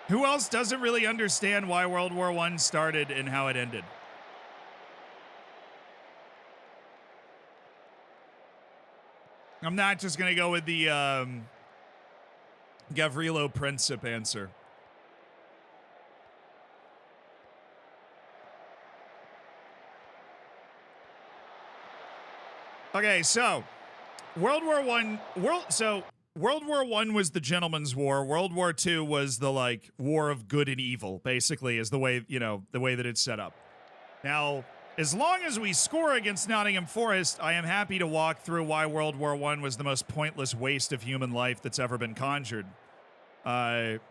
Who else doesn't really understand why World War I started and how it ended? I'm not just going to go with the Gavrilo Princip answer. Okay, so World War I was the gentleman's war. World War II was the, like, war of good and evil, basically, is the way, you know, the way that it's set up. Now, as long as we score against Nottingham Forest, I am happy to walk through why World War I was the most pointless waste of human life that's ever been conjured. And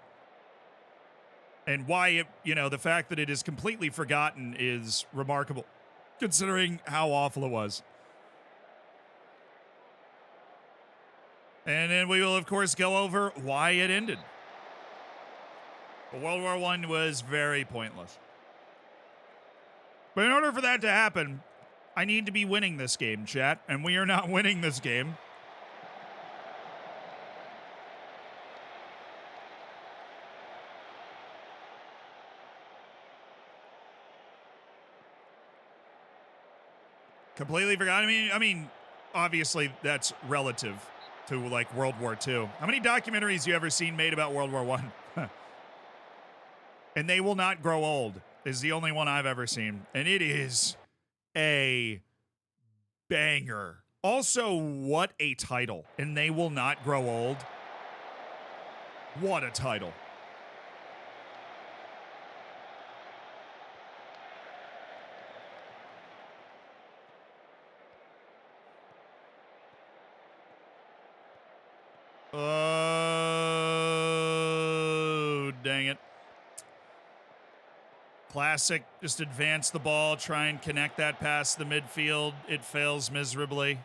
why it, you know, the fact that it is completely forgotten is remarkable, considering how awful it was. And then we will, of course, go over why it ended. But World War I was very pointless. But in order for that to happen, I need to be winning this game, chat. And we are not winning this game. Completely forgot. I mean, obviously that's relative to, like, World War II. How many documentaries you ever seen made about World War I? And They Will Not Grow Old is the only one I've ever seen. And it is a banger. Also, what a title. And They Will Not Grow Old. What a title. Oh, dang it. Classic, just advance the ball, try and connect that past the midfield. It fails miserably.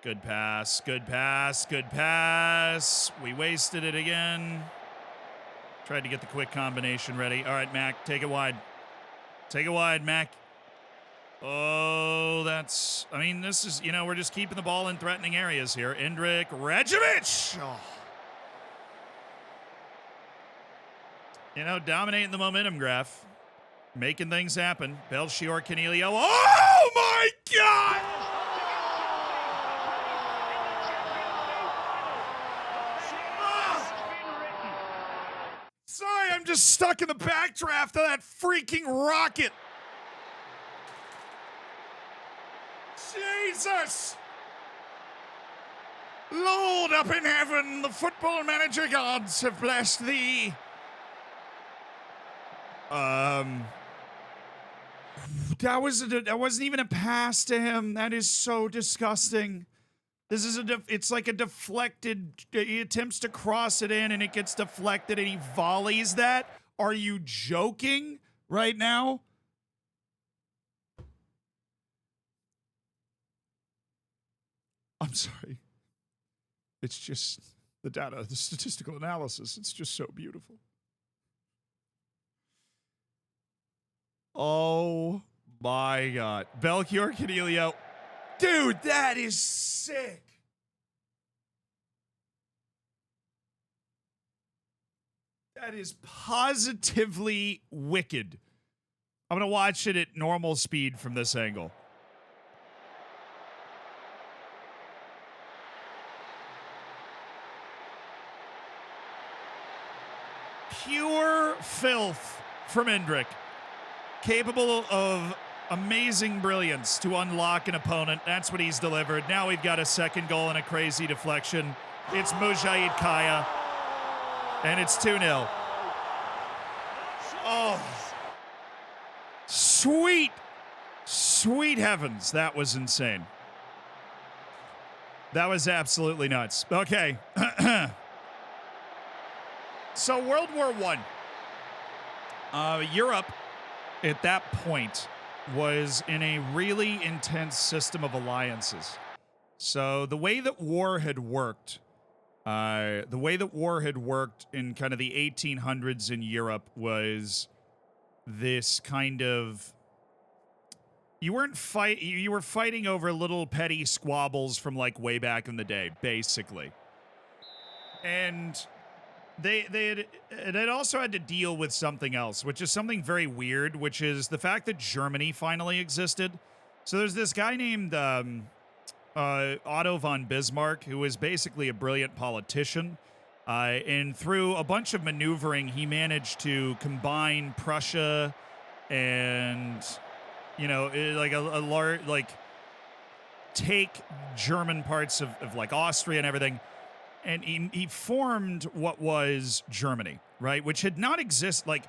Good pass, good pass, good pass. We wasted it again. Tried to get the quick combination ready. All right, Mac, take it wide. Take it wide, Mac. Oh, that's, I mean, this is, you know, we're just keeping the ball in threatening areas here. Indrik Rejovic. Oh. You know, dominating the momentum graph. Making things happen. Belchior Canelio. Oh, my God! Sorry, I'm just stuck in the backdraft of that freaking rocket. Jesus! Lord up in heaven, the football manager gods have blessed thee. That wasn't even a pass to him. That is so disgusting. This is it's like a deflected, he attempts to cross it in and it gets deflected and he volleys that. Are you joking right now? I'm sorry. It's just the data, the statistical analysis. It's just so beautiful. Oh my God. Belchior Cornelio. Dude, that is sick. That is positively wicked. I'm going to watch it at normal speed from this angle. Pure filth from Endrick. Capable of amazing brilliance to unlock an opponent. That's what he's delivered. Now we've got a second goal and a crazy deflection. It's Mujahid Kaya. And it's 2-0. Oh. Sweet. Sweet heavens. That was insane. That was absolutely nuts. Okay. So World War I. Europe, at that point, was in a really intense system of alliances. So the way that war had worked in kind of the 1800s in Europe was this kind of, you were fighting over little petty squabbles from like way back in the day, basically. And it also had to deal with something else, which is something very weird, which is the fact that Germany finally existed. So there's this guy named Otto von Bismarck, who was basically a brilliant politician. And through a bunch of maneuvering, he managed to combine Prussia and, take German parts of like Austria and everything. And he formed what was Germany, right? Which had not exist. Like,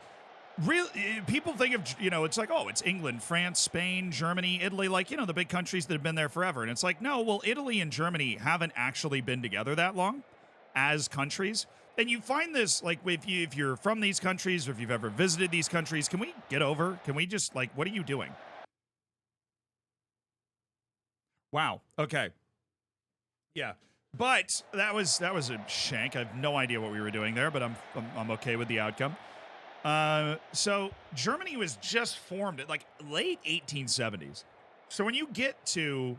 real people think of, it's like, oh, it's England, France, Spain, Germany, Italy, like, the big countries that have been there forever. And it's like, no, well, Italy and Germany haven't actually been together that long as countries. And you find this, like, if you're from these countries or if you've ever visited these countries, can we get over? Can we just, like, what are you doing? Wow. Okay. Yeah. But that was a shank. I have no idea what we were doing there, but I'm okay with the outcome. So Germany was just formed at like late 1870s. So when you get to,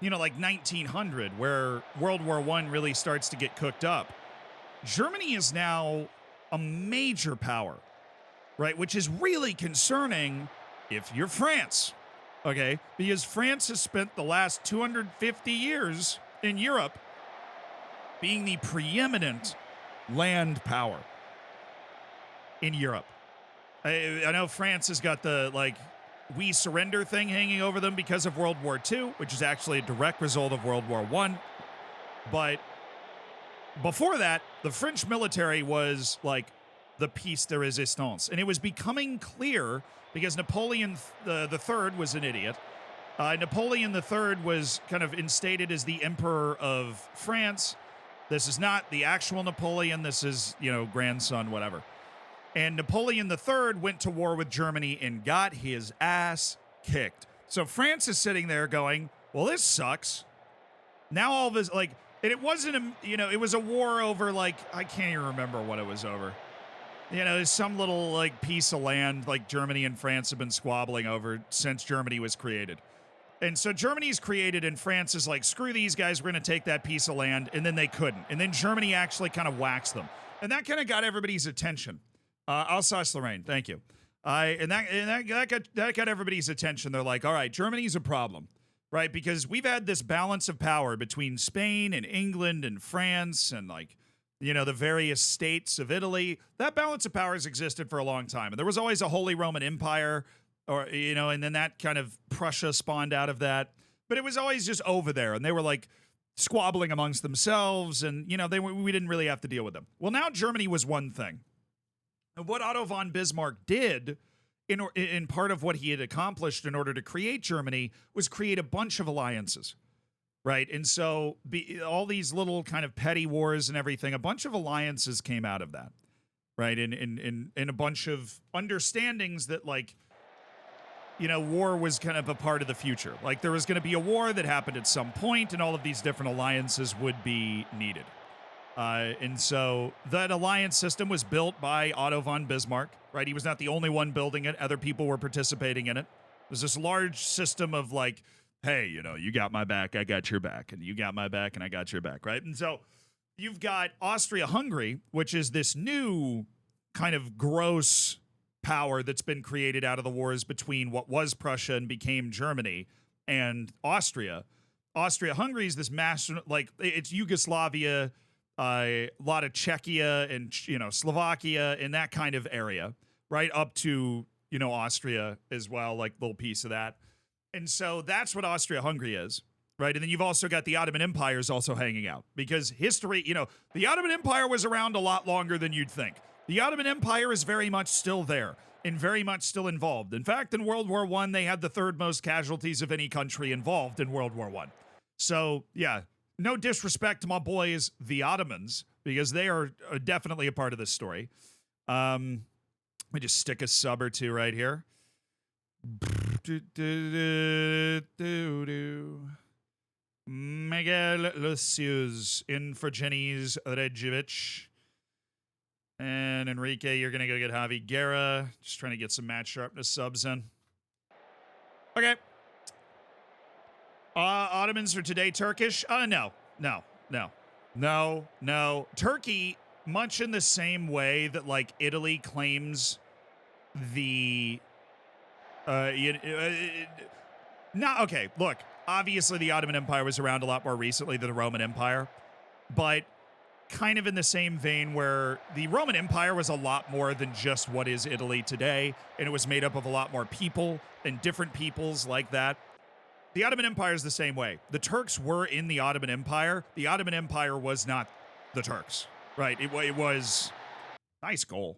like 1900, where World War I really starts to get cooked up, Germany is now a major power, right? Which is really concerning if you're France, okay? Because France has spent the last 250 years in Europe being the preeminent land power in Europe. I know France has got the, like, we surrender thing hanging over them because of World War II, which is actually a direct result of World War I. But before that, the French military was, like, the piece de resistance. And it was becoming clear because Napoleon the Third was an idiot. Napoleon III was kind of instated as the Emperor of France. This is not the actual Napoleon. This is, grandson, whatever. And Napoleon III went to war with Germany and got his ass kicked. So France is sitting there going, well, this sucks. Now all of this, like, and it wasn't, it was a war over, like, I can't even remember what it was over. There's some little, like, piece of land, like, Germany and France have been squabbling over since Germany was created. And so Germany's created, and France is like, screw these guys, we're going to take that piece of land, and then they couldn't. And then Germany actually kind of waxed them. And that kind of got everybody's attention. Alsace Lorraine, thank you. And that got everybody's attention. They're like, all right, Germany's a problem, right? Because we've had this balance of power between Spain and England and France and, like, the various states of Italy. That balance of power has existed for a long time. And there was always a Holy Roman Empire, or, and then that kind of Prussia spawned out of that. But it was always just over there. And they were like squabbling amongst themselves. And, we didn't really have to deal with them. Well, now Germany was one thing. And what Otto von Bismarck did in part of what he had accomplished in order to create Germany was create a bunch of alliances. Right. And so all these little kind of petty wars and everything, a bunch of alliances came out of that. Right. And a bunch of understandings that, like, war was kind of a part of the future. Like there was going to be a war that happened at some point, and all of these different alliances would be needed. And so that alliance system was built by Otto von Bismarck, right? He was not the only one building it. Other people were participating in it. There's this large system of like, hey, you got my back, I got your back, and you got my back, and I got your back, right? And so you've got Austria-Hungary, which is this new kind of gross power that's been created out of the wars between what was Prussia and became Germany and Austria. Austria-Hungary is this massive, like, it's Yugoslavia, a lot of Czechia and, Slovakia in that kind of area, right? Up to, Austria as well, like little piece of that. And so that's what Austria-Hungary is, right? And then you've also got the Ottoman Empire is also hanging out because history, the Ottoman Empire was around a lot longer than you'd think. The Ottoman Empire is very much still there and very much still involved. In fact, in World War I, they had the third most casualties of any country involved in World War I. So, yeah, no disrespect to my boys, the Ottomans, because they are definitely a part of this story. Let me just stick a sub or two right here. Miguel Lucius in for Jeniz Rejovic. And Enrique, you're going to go get Javi Guerra. Just trying to get some match sharpness subs in. Okay. Ottomans are today Turkish? No. Turkey, much in the same way that, like, Italy claims the... okay, look. Obviously, the Ottoman Empire was around a lot more recently than the Roman Empire. But... kind of in the same vein where the Roman Empire was a lot more than just what is Italy today, and it was made up of a lot more people and different peoples like that. The Ottoman Empire is the same way. The Turks were in the Ottoman Empire. The Ottoman Empire was not the Turks, right? It was... Nice goal.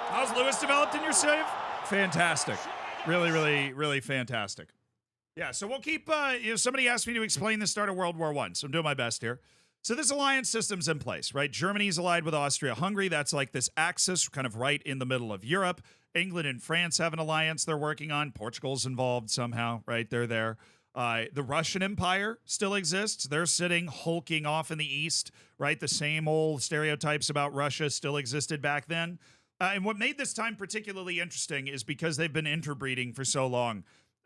How's Lewis developed in your save? Fantastic. Really, really, really fantastic. Yeah, so we'll keep, somebody asked me to explain the start of World War I, so I'm doing my best here. So this alliance system's in place, right? Germany's allied with Austria-Hungary. That's like this axis kind of right in the middle of Europe. England and France have an alliance they're working on. Portugal's involved somehow, right? They're there. The Russian Empire still exists. They're sitting, hulking off in the east, right? The same old stereotypes about Russia still existed back then. And what made this time particularly interesting is because they've been interbreeding for so long.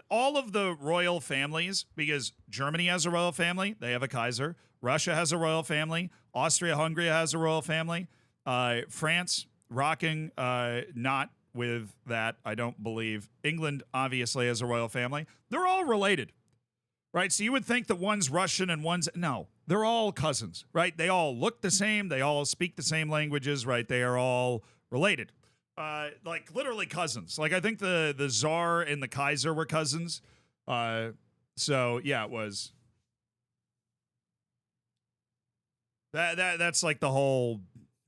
All of the royal families, because Germany has a royal family, they have a Kaiser. Russia has a royal family. Austria-Hungary has a royal family. France, rocking, not with that, I don't believe. England obviously has a royal family. They're all related, right? So you would think that one's Russian and one's... No, they're all cousins, right? They all look the same. They all speak the same languages, right? They are all related. Like literally cousins. Like I think the Tsar and the Kaiser were cousins. So yeah, it was. That's like the whole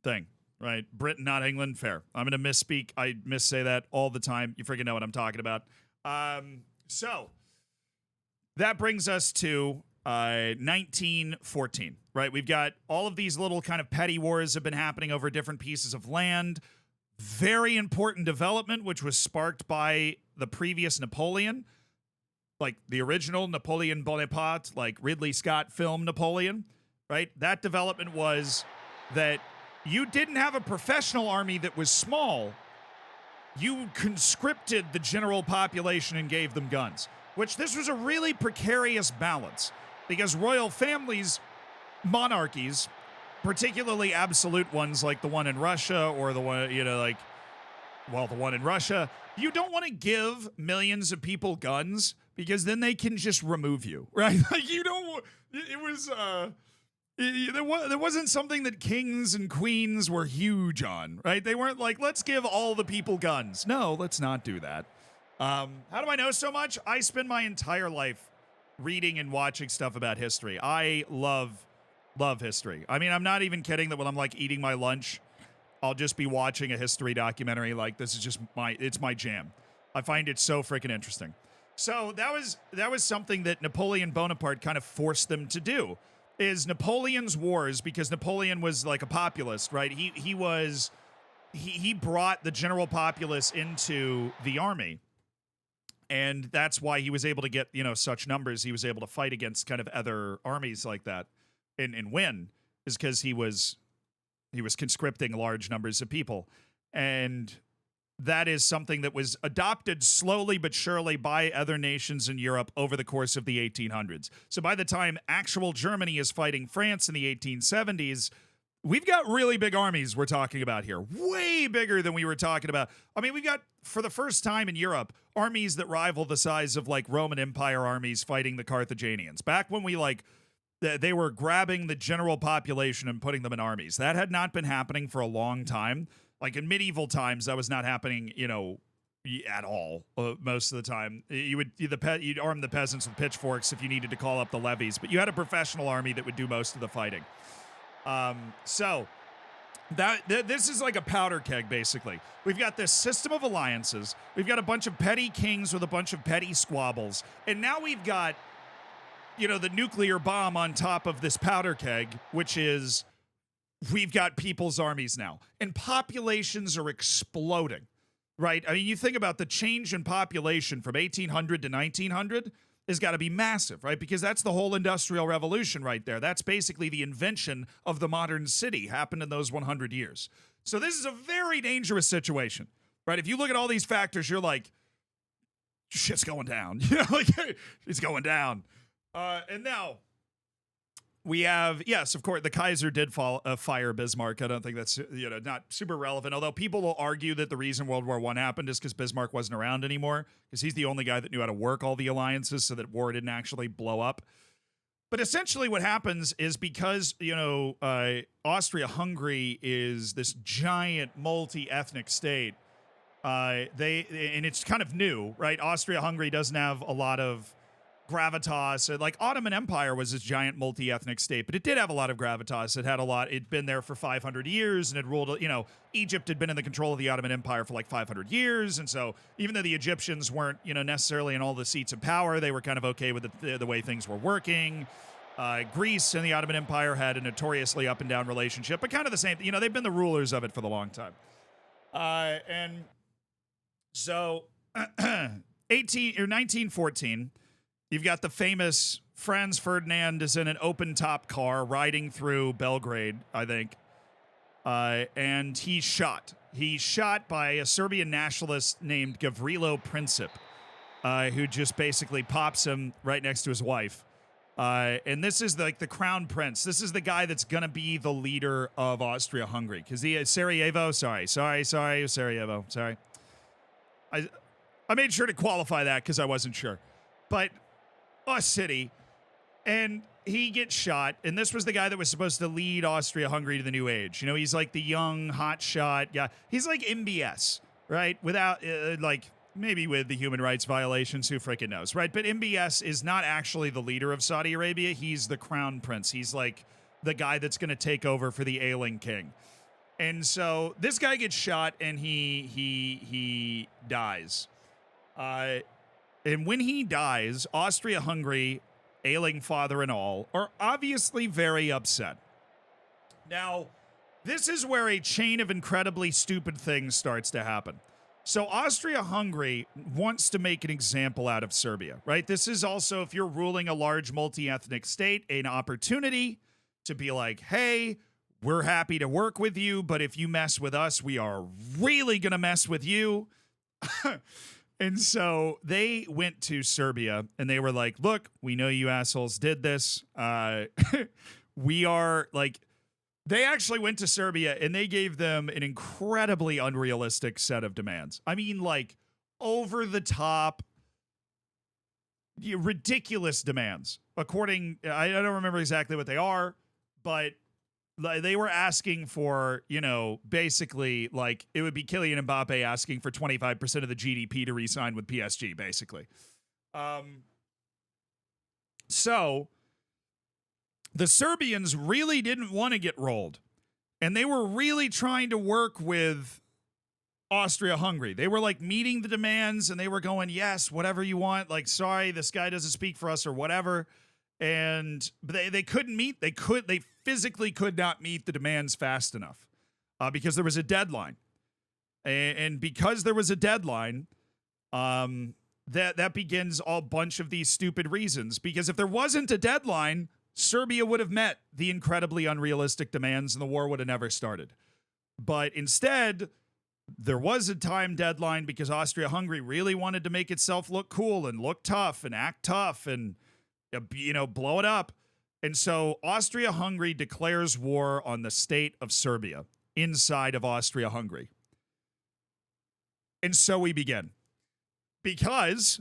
thing, right? Britain, not England. Fair. I'm gonna misspeak. I missay that all the time. You freaking know what I'm talking about. So that brings us to 1914, right? We've got all of these little kind of petty wars have been happening over different pieces of land. Very important development, which was sparked by the previous Napoleon, like the original Napoleon Bonaparte, like Ridley Scott film Napoleon, right? That development was that you didn't have a professional army that was small. You conscripted the general population and gave them guns, which this was a really precarious balance because royal families, monarchies, particularly absolute ones like the one in Russia or the one, the one in Russia, you don't want to give millions of people guns because then they can just remove you, right? Like you don't, it was, there wasn't something that kings and queens were huge on, right? They weren't like, let's give all the people guns. No, let's not do that. How do I know so much? I spend my entire life reading and watching stuff about history. I love history. I mean, I'm not even kidding that when I'm like eating my lunch, I'll just be watching a history documentary. Like this is just it's my jam. I find it so freaking interesting. So that was something that Napoleon Bonaparte kind of forced them to do is Napoleon's wars, because Napoleon was like a populist, right? He was he brought the general populace into the army. And that's why he was able to get, such numbers. He was able to fight against kind of other armies like that and win, is because he was conscripting large numbers of people. And that is something that was adopted slowly but surely by other nations in Europe over the course of the 1800s. So by the time actual Germany is fighting France in the 1870s, we've got really big armies we're talking about here. Way bigger than we were talking about. I mean, we've got, for the first time in Europe, armies that rival the size of, like, Roman Empire armies fighting the Carthaginians. Back when they were grabbing the general population and putting them in armies. That had not been happening for a long time. Like, in medieval times, that was not happening, at all. Most of the time, you'd arm the peasants with pitchforks if you needed to call up the levies, but you had a professional army that would do most of the fighting. So this is like a powder keg, basically. We've got this system of alliances. We've got a bunch of petty kings with a bunch of petty squabbles, and now we've got, the nuclear bomb on top of this powder keg, which is, we've got people's armies now, and populations are exploding, right? I mean, you think about the change in population from 1800 to 1900 has got to be massive, right? Because that's the whole Industrial Revolution right there. That's basically the invention of the modern city, happened in those 100 years. So this is a very dangerous situation, right? If you look at all these factors, you're like, shit's going down. It's going down. And now we have, yes, of course, the Kaiser did fire Bismarck. I don't think that's, not super relevant, although people will argue that the reason World War I happened is because Bismarck wasn't around anymore, because he's the only guy that knew how to work all the alliances so that war didn't actually blow up. But essentially what happens is because, Austria-Hungary is this giant multi-ethnic state, and it's kind of new, right? Austria-Hungary doesn't have a lot of gravitas. Like, Ottoman Empire was this giant multi-ethnic state, but it did have a lot of gravitas. It'd been there for 500 years, and it ruled, Egypt had been in the control of the Ottoman Empire for like 500 years, and so even though the Egyptians weren't, necessarily in all the seats of power, they were kind of okay with the way things were working. Greece and the Ottoman Empire had a notoriously up and down relationship, but kind of the same, they've been the rulers of it for the long time. And so 1914, you've got the famous Franz Ferdinand is in an open-top car riding through Belgrade, I think, and he's shot. He's shot by a Serbian nationalist named Gavrilo Princip, who just basically pops him right next to his wife. And this is like the crown prince. This is the guy that's going to be the leader of Austria-Hungary. Because Sarajevo, Sarajevo, sorry. I made sure to qualify that because I wasn't sure. But a city, and he gets shot, and this was the guy that was supposed to lead Austria-Hungary to the new age. He's like the young, hotshot guy. He's like MBS, right? Without, maybe with the human rights violations, who freaking knows, right? But MBS is not actually the leader of Saudi Arabia. He's the crown prince. He's like the guy that's going to take over for the ailing king. And so this guy gets shot, and he dies. And when he dies, Austria-Hungary, ailing father and all, are obviously very upset. Now, this is where a chain of incredibly stupid things starts to happen. So Austria-Hungary wants to make an example out of Serbia, right? This is also, if you're ruling a large multi-ethnic state, an opportunity to be like, hey, we're happy to work with you, but if you mess with us, we are really going to mess with you. And so they went to Serbia and they were like, look, we know you assholes did this. We are like, they actually went to Serbia and they gave them an incredibly unrealistic set of demands. I mean, like, over the top, ridiculous demands. I don't remember exactly what they are, but they were asking for, basically, like, it would be Kylian Mbappe asking for 25% of the GDP to re-sign with PSG, basically. So the Serbians really didn't want to get rolled, and they were really trying to work with Austria-Hungary. They were like meeting the demands, and they were going, yes, whatever you want. Like, sorry, this guy doesn't speak for us or whatever. And they couldn't meet. They physically could not meet the demands fast enough because there was a deadline. And because there was a deadline, that begins a bunch of these stupid reasons. Because if there wasn't a deadline, Serbia would have met the incredibly unrealistic demands and the war would have never started. But instead, there was a time deadline because Austria-Hungary really wanted to make itself look cool and look tough and act tough and, blow it up. And so Austria-Hungary declares war on the state of Serbia inside of Austria-Hungary. And so we begin. Because,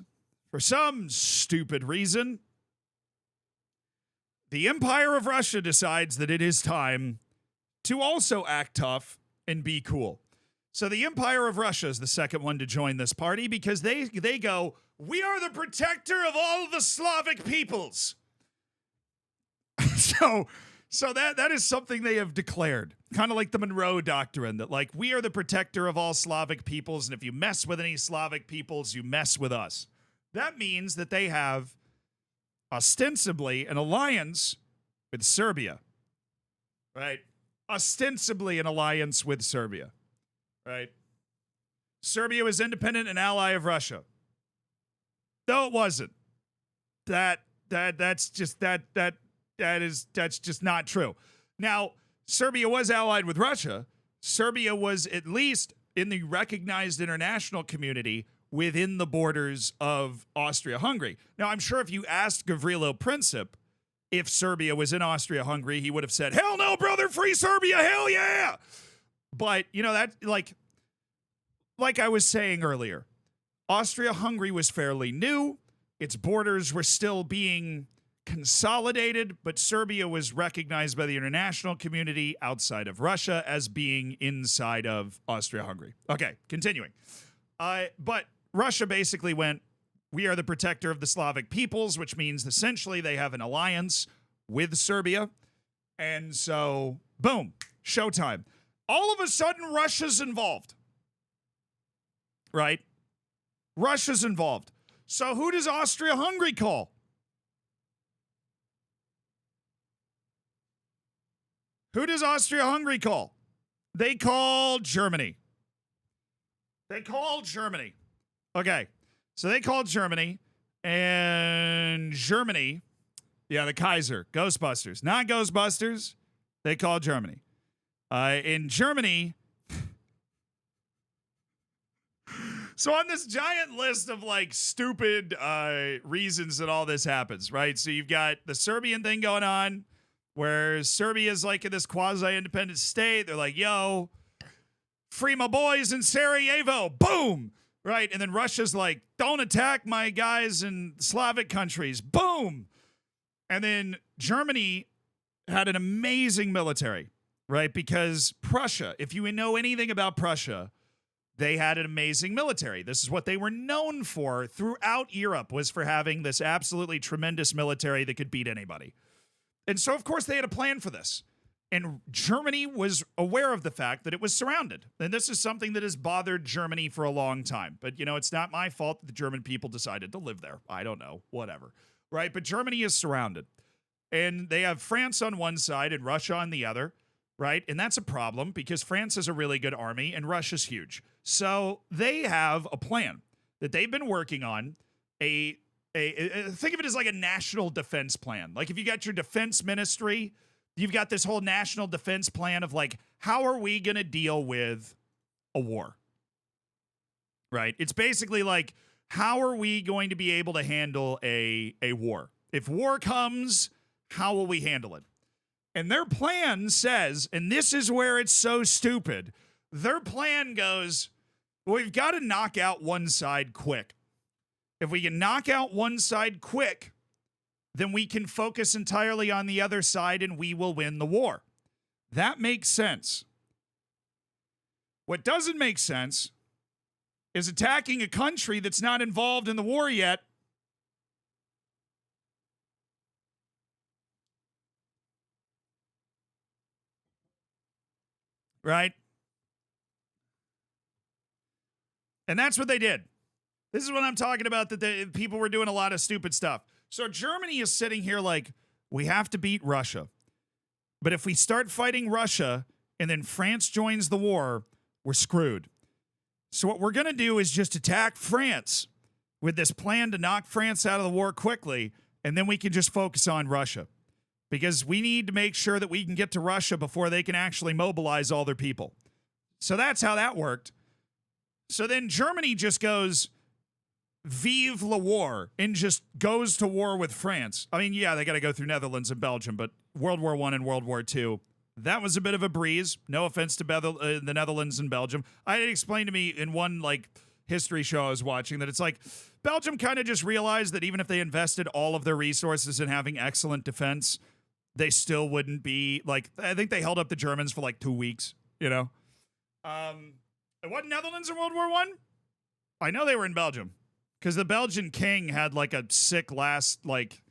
for some stupid reason, the Empire of Russia decides that it is time to also act tough and be cool. So the Empire of Russia is the second one to join this party because they go, we are the protector of all the Slavic peoples. So that is something they have declared, kind of like the Monroe Doctrine, that like we are the protector of all Slavic peoples, and if you mess with any Slavic peoples, you mess with us. That means that they have ostensibly an alliance with Serbia, right? Ostensibly an alliance with Serbia, right? Serbia was independent and ally of Russia. No, it wasn't. That's just not true. Now, Serbia was allied with Russia. Serbia was at least in the recognized international community within the borders of Austria-Hungary. Now, I'm sure if you asked Gavrilo Princip if Serbia was in Austria-Hungary, he would have said, hell no, brother, free Serbia, hell yeah. But, that, like I was saying earlier, Austria-Hungary was fairly new. Its borders were still being consolidated, but Serbia was recognized by the international community outside of Russia as being inside of Austria-Hungary. Okay, continuing. But Russia basically went, we are the protector of the Slavic peoples, which means essentially they have an alliance with Serbia. And so, boom, showtime. All of a sudden, Russia's involved. Right? Russia's involved. So who does Austria-Hungary call? Who does Austria-Hungary call? They call Germany. Okay. So they called Germany, and Germany, the Kaiser, Ghostbusters, not Ghostbusters, they called Germany. In Germany, so on this giant list of stupid reasons that all this happens, right? So you've got the Serbian thing going on, where Serbia's in this quasi-independent state. They're like, yo, free my boys in Sarajevo. Boom. Right. And then Russia's like, don't attack my guys in Slavic countries. Boom. And then Germany had an amazing military, right? Because Prussia, if you know anything about Prussia, they had an amazing military. This is what they were known for throughout Europe, was for having this absolutely tremendous military that could beat anybody. And so, of course, they had a plan for this. And Germany was aware of the fact that it was surrounded. And this is something that has bothered Germany for a long time. But, it's not my fault that the German people decided to live there. I don't know. Whatever. Right? But Germany is surrounded. And they have France on one side and Russia on the other. Right? And that's a problem because France has a really good army and Russia's huge. So they have a plan that they've been working on. Think of it as like a national defense plan. Like if you got your defense ministry, you've got this whole national defense plan of how are we going to deal with a war? Right? It's basically how are we going to be able to handle a war? If war comes, how will we handle it? And their plan says, and this is where it's so stupid, their plan goes, we've got to knock out one side quick. If we can knock out one side quick, then we can focus entirely on the other side and we will win the war. That makes sense. What doesn't make sense is attacking a country that's not involved in the war yet. Right? And that's what they did. This is what I'm talking about, that the people were doing a lot of stupid stuff. So Germany is sitting here we have to beat Russia. But if we start fighting Russia and then France joins the war, we're screwed. So what we're going to do is just attack France with this plan to knock France out of the war quickly, and then we can just focus on Russia. Because we need to make sure that we can get to Russia before they can actually mobilize all their people. So that's how that worked. So then Germany just goes, vive la war, and just goes to war with France. I mean, yeah, they got to go through Netherlands and Belgium, but World War I and World War II, that was a bit of a breeze. No offense to the Netherlands and Belgium. I had it explained to me in one, like, history show I was watching that it's like Belgium kind of just realized that even if they invested all of their resources in having excellent defense, they still wouldn't be, like, I think they held up the Germans for like 2 weeks, you know? What, Netherlands in World War I? I know they were in Belgium because the Belgian king had like a sick last, like,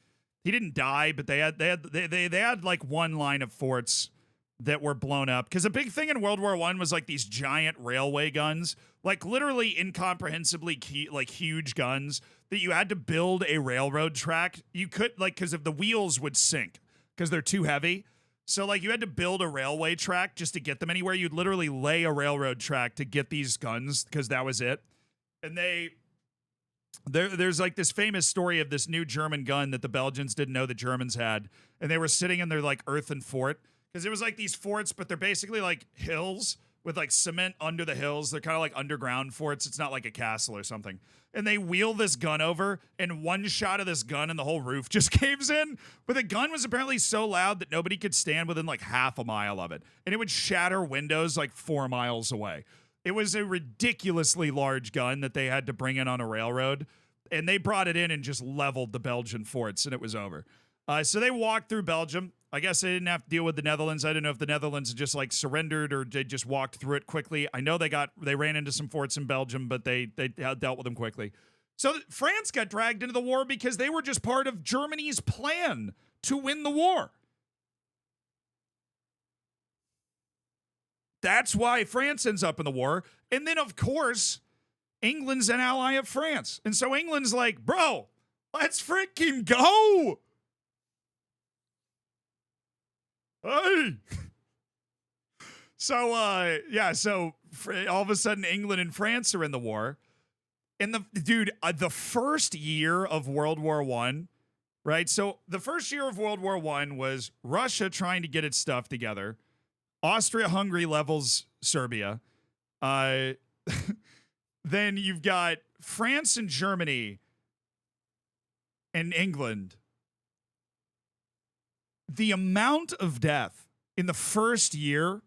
he didn't die, but they had like one line of forts that were blown up. Because a big thing in World War I was like these giant railway guns, like literally incomprehensibly huge guns that you had to build a railroad track. You could, like, because if the wheels would sink because they're too heavy. So, like, you had to build a railway track just to get them anywhere. You'd literally lay a railroad track to get these guns because that was it. And there's like this famous story of this new German gun that the Belgians didn't know the Germans had. And they were sitting in their, like, earthen fort. Because it was like these forts, but they're basically like hills with like cement under the hills. They're kind of like underground forts. It's not like a castle or something. And they wheel this gun over, and one shot of this gun and the whole roof just caves in. But the gun was apparently so loud that nobody could stand within like half a mile of it. And it would shatter windows like 4 miles away. It was a ridiculously large gun that they had to bring in on a railroad. And they brought it in and just leveled the Belgian forts, and it was over. So they walked through Belgium. I guess they didn't have to deal with the Netherlands. I don't know if the Netherlands just like surrendered or they just walked through it quickly. I know they ran into some forts in Belgium, but they dealt with them quickly. So France got dragged into the war because they were just part of Germany's plan to win the war. That's why France ends up in the war. And then, of course, England's an ally of France. And so England's like, bro, let's freaking go. Hey. So all of a sudden England and France are in the war. And the first year of World War I, right? So the first year of World War I was Russia trying to get its stuff together. Austria-Hungary levels Serbia. Then you've got France and Germany and England. The amount of death in the first year,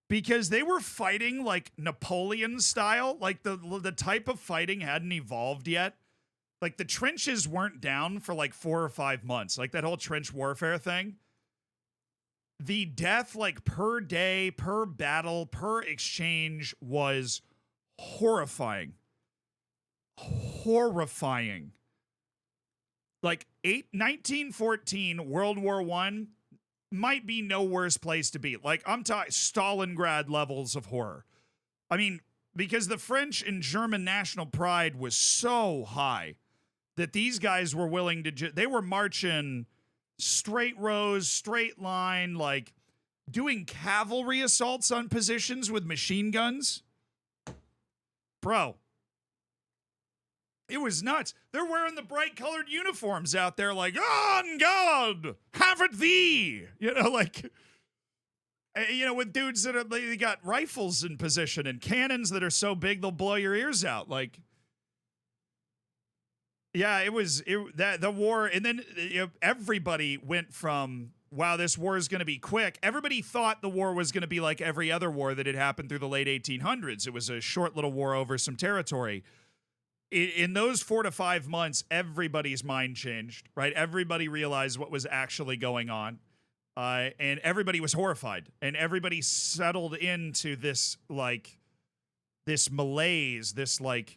because they were fighting like Napoleon style, like the type of fighting hadn't evolved yet. Like the trenches weren't down for like 4 or 5 months, like that whole trench warfare thing. The death, like per day, per battle, per exchange, was horrifying. Horrifying. Like 1914, World War I might be no worse place to be. Like, I'm talking Stalingrad levels of horror. I mean, because the French and German national pride was so high that these guys were willing to, they were marching straight rows, straight line, like doing cavalry assaults on positions with machine guns. Bro. It was nuts. They're wearing the bright colored uniforms out there like, on God, have it thee. You know, like, with dudes that they got rifles in position and cannons that are so big they'll blow your ears out. Like, yeah, the war. And then everybody went from, wow, this war is going to be quick. Everybody thought the war was going to be like every other war that had happened through the late 1800s. It was a short little war over some territory. In those 4 to 5 months, everybody's mind changed, right? Everybody realized what was actually going on. And everybody was horrified. And everybody settled into this malaise, this like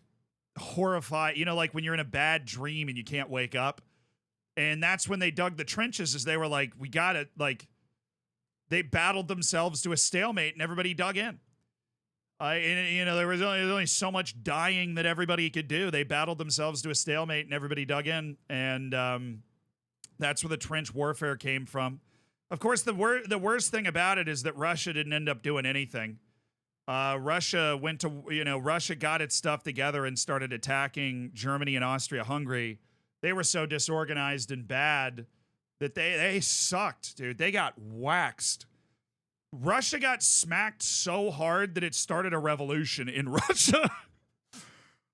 horrified, like when you're in a bad dream and you can't wake up. And that's when they dug the trenches, as they were like, we got it. Like, they battled themselves to a stalemate and everybody dug in. There was only so much dying that everybody could do. They battled themselves to a stalemate and everybody dug in. And that's where the trench warfare came from. Of course, the worst thing about it is that Russia didn't end up doing anything. Russia went to, Russia got its stuff together and started attacking Germany and Austria-Hungary. They were so disorganized and bad that they sucked, dude. They got waxed. Russia got smacked so hard that it started a revolution in Russia.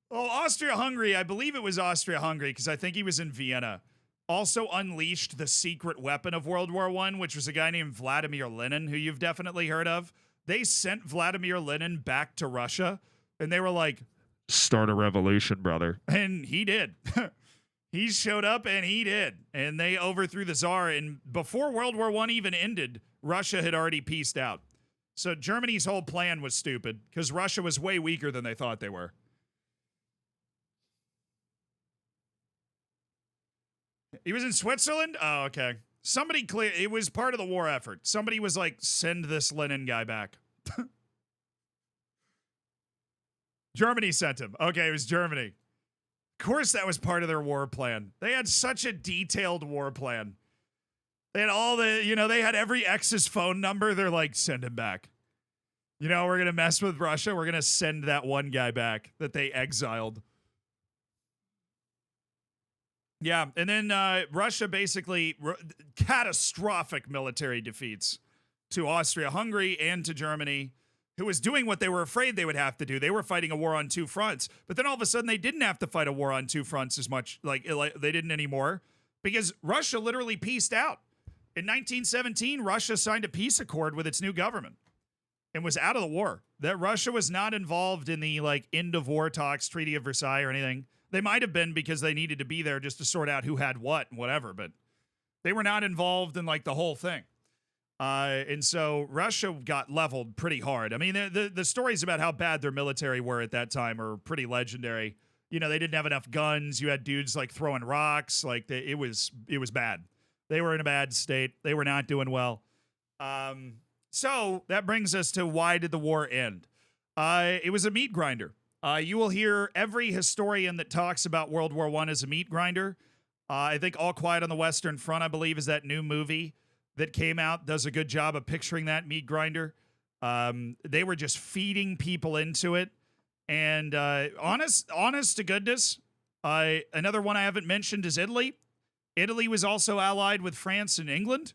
Oh, Austria-Hungary, I believe it was Austria-Hungary because I think he was in Vienna, also unleashed the secret weapon of World War I, which was a guy named Vladimir Lenin, who you've definitely heard of. They sent Vladimir Lenin back to Russia, and they were like, start a revolution, brother. And he did. He showed up, and he did. And they overthrew the Tsar, and before World War I even ended, Russia had already peaced out. So Germany's whole plan was stupid, because Russia was way weaker than they thought they were. He was in Switzerland? Oh, okay. Somebody it was part of the war effort. Somebody was like, send this Lenin guy back. Germany sent him. Okay, it was Germany. Of course that was part of their war plan. They had such a detailed war plan. They had all the, they had every ex's phone number. They're like, send him back. We're going to mess with Russia. We're going to send that one guy back that they exiled. Yeah, and then Russia basically catastrophic military defeats to Austria-Hungary and to Germany, who was doing what they were afraid they would have to do. They were fighting a war on two fronts, but then all of a sudden they didn't have to fight a war on two fronts as much, like they didn't anymore, because Russia literally peaced out. In 1917, Russia signed a peace accord with its new government and was out of the war. That Russia was not involved in the end of war talks, Treaty of Versailles or anything. They might have been because they needed to be there just to sort out who had what and whatever, but they were not involved in the whole thing. And so Russia got leveled pretty hard. I mean, the stories about how bad their military were at that time are pretty legendary. They didn't have enough guns. You had dudes throwing rocks. It was bad. They were in a bad state. They were not doing well. So that brings us to, why did the war end? It was a meat grinder. You will hear every historian that talks about World War I as a meat grinder. I think All Quiet on the Western Front, I believe, is that new movie that came out, does a good job of picturing that meat grinder. They were just feeding people into it. And honest to goodness, another one I haven't mentioned is Italy. Italy was also allied with France and England.